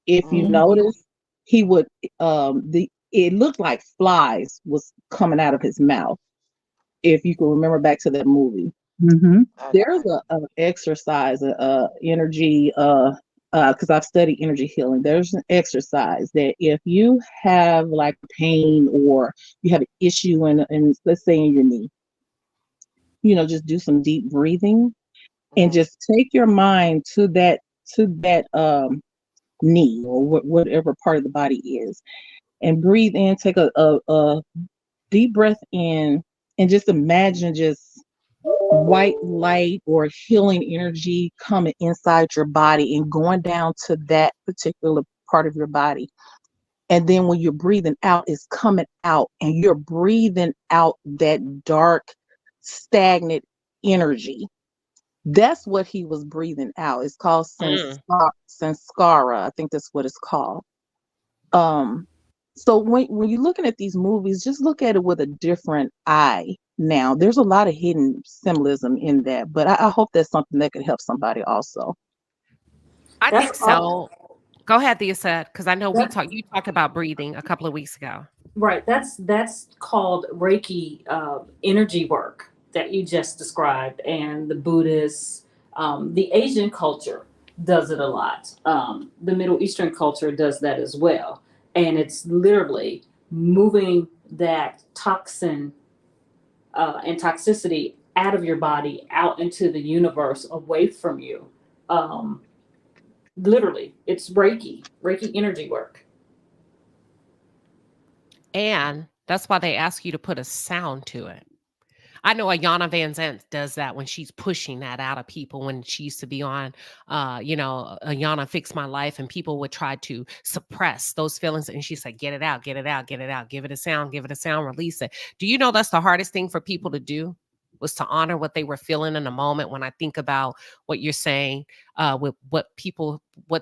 if you Mm-hmm. notice, he would the it looked like flies was coming out of his mouth. If you can remember back to that movie, Mm-hmm. there's a exercise, energy, because I've studied energy healing. There's an exercise that if you have like pain or you have an issue in let's say in your knee, just do some deep breathing and Mm-hmm. just take your mind to that knee or whatever part of the body is, and breathe in, take a deep breath in, and just imagine just white light or healing energy coming inside your body and going down to that particular part of your body. And then when you're breathing out, it's coming out, and you're breathing out that dark, stagnant energy. That's what he was breathing out. It's called Mm. sanskara. I think that's what it's called. Um, so when you're looking at these movies, just look at it with a different eye. Now, there's a lot of hidden symbolism in that, but I hope that's something that could help somebody also. I That's think all. so. Go ahead, Thea said, because I know That, you talked about breathing a couple of weeks ago. right. That's called Reiki energy work that you just described, and the Buddhists, the Asian culture does it a lot. The Middle Eastern culture does that as well, and it's literally moving that toxin and toxicity out of your body, out into the universe, away from you. Um, Literally, it's Reiki energy work. And that's why they ask you to put a sound to it. I know Ayana Van Zant does that when she's pushing that out of people, when she used to be on, Ayana Fix My Life, and people would try to suppress those feelings. And she said, get it out, get it out, get it out, give it a sound, release it. Do you know that's the hardest thing for people to do? Was to honor what they were feeling in the moment. When I think about what you're saying, with what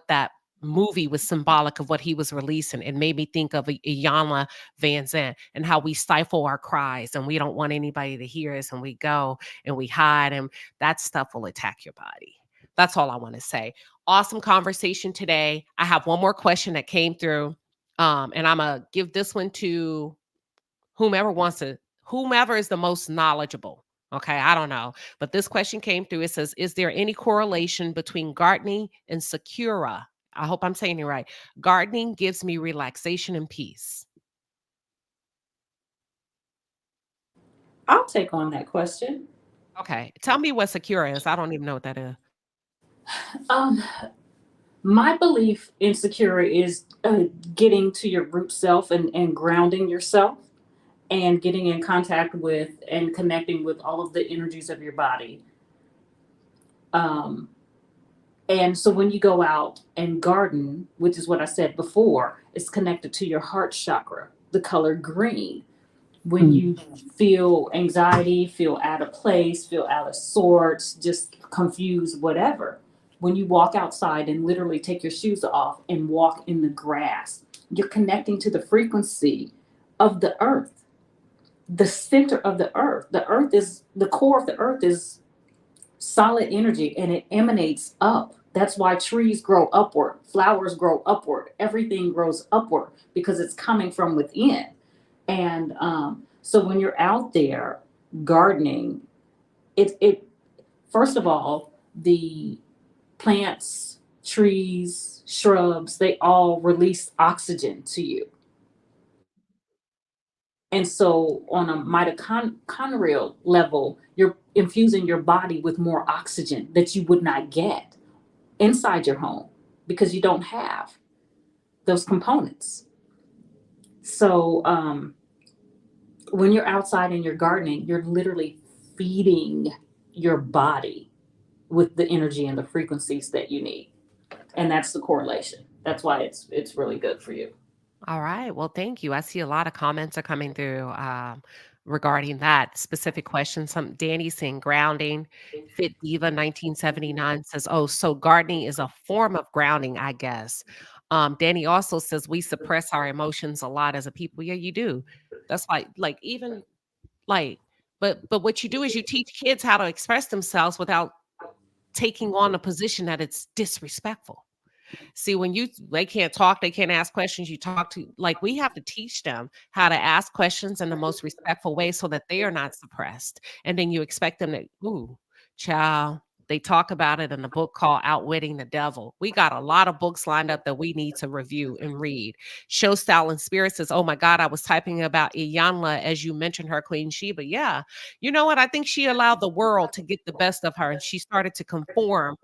that movie was symbolic of what he was releasing, it made me think of Iyanla Van Zant and how we stifle our cries and we don't want anybody to hear us, and we go and we hide, and that stuff will attack your body. That's all I want to say. Awesome conversation today. I have one more question that came through, and I'm gonna give this one to whomever is the most knowledgeable. Okay, I don't know. But this question came through. It says, is there any correlation between gardening and sakura? I hope I'm saying it right. Gardening gives me relaxation and peace. I'll take on that question. Okay. Tell me what sakura is. I don't even know what that is. Um, my belief in security is getting to your root self and grounding yourself and getting in contact with and connecting with all of the energies of your body. Um, and so when you go out and garden, which is what I said before, it's connected to your heart chakra, the color green. When you feel anxiety, feel out of place, feel out of sorts, just confused, whatever. When you walk outside and literally take your shoes off and walk in the grass, you're connecting to the frequency of the earth, the center of the earth. The earth is the core of the earth is solid energy and it emanates up. That's why trees grow upward, flowers grow upward, everything grows upward because it's coming from within. And so when you're out there gardening, it first of all, the plants, trees, shrubs, they all release oxygen to you. And so on a mitochondrial level, you're infusing your body with more oxygen that you would not get inside your home because you don't have those components. So when you're outside and you're gardening, you're literally feeding your body with the energy and the frequencies that you need. And that's the correlation. That's why it's really good for you. All right. Well, thank you. I see a lot of comments are coming through regarding that specific question. Some Danny's saying grounding. Fit Diva 1979 says, "Oh, so gardening is a form of grounding, I guess." Danny also says we suppress our emotions a lot as a people. Yeah, you do. That's like even like, but what you do is you teach kids how to express themselves without taking on a position that it's disrespectful. See, when they can't talk, they can't ask questions, you talk to, like, we have to teach them how to ask questions in the most respectful way so that they are not suppressed. And then you expect them to, ooh, child, they talk about it in a book called Outwitting the Devil. We got a lot of books lined up that we need to review and read. Show Style and Spirit says, "Oh my God, I was typing about Iyanla as you mentioned her, Queen Sheba." Yeah. You know what? I think she allowed the world to get the best of her and she started to conform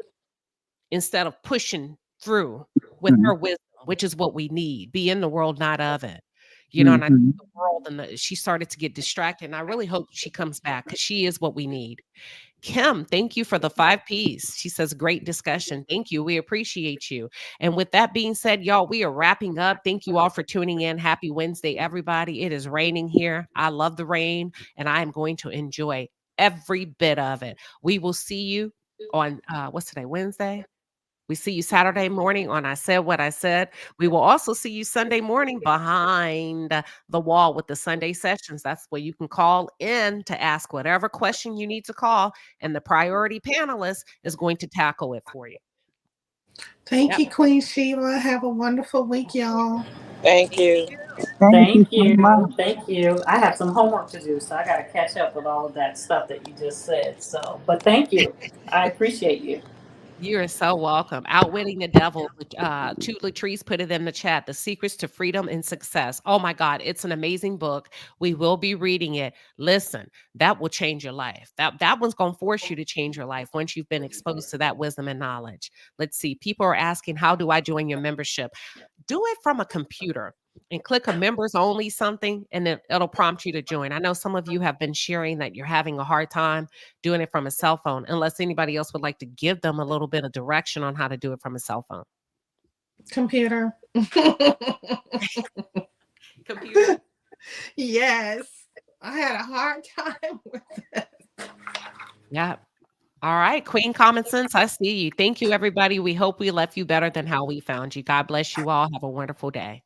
instead of pushing through with her wisdom, which is what we need. Be in the world, not of it. You know, and I think the world she started to get distracted. And I really hope she comes back because she is what we need. Kim, thank you for the 5 Ps. She says, great discussion. Thank you. We appreciate you. And with that being said, y'all, we are wrapping up. Thank you all for tuning in. Happy Wednesday, everybody. It is raining here. I love the rain, and I am going to enjoy every bit of it. We will see you on what's today? Wednesday? We see you Saturday morning on I Said What I Said. We will also see you Sunday morning behind the wall with the Sunday sessions. That's where you can call in to ask whatever question you need to call, and the priority panelist is going to tackle it for you. Thank you, Queen Sheila. Have a wonderful week, y'all. Thank you. Thank so you. much. Thank you. I have some homework to do, so I got to catch up with all of that stuff that you just said. So, but thank you. I appreciate you. You are so welcome. Outwitting the Devil. Two Latrice put it in the chat. The Secrets to Freedom and Success. Oh my God, it's an amazing book. We will be reading it. Listen, that will change your life. That one's going to force you to change your life once you've been exposed to that wisdom and knowledge. Let's see. People are asking, how do I join your membership? Do it from a computer and click a members only something, and then it'll prompt you to join. I know some of you have been sharing that you're having a hard time doing it from a cell phone, unless anybody else would like to give them a little bit of direction on how to do it from a cell phone. Computer. Computer? Yes. I had a hard time with it. Yeah. All right. Queen Common Sense, I see you. Thank you, everybody. We hope we left you better than how we found you. God bless you all. Have a wonderful day.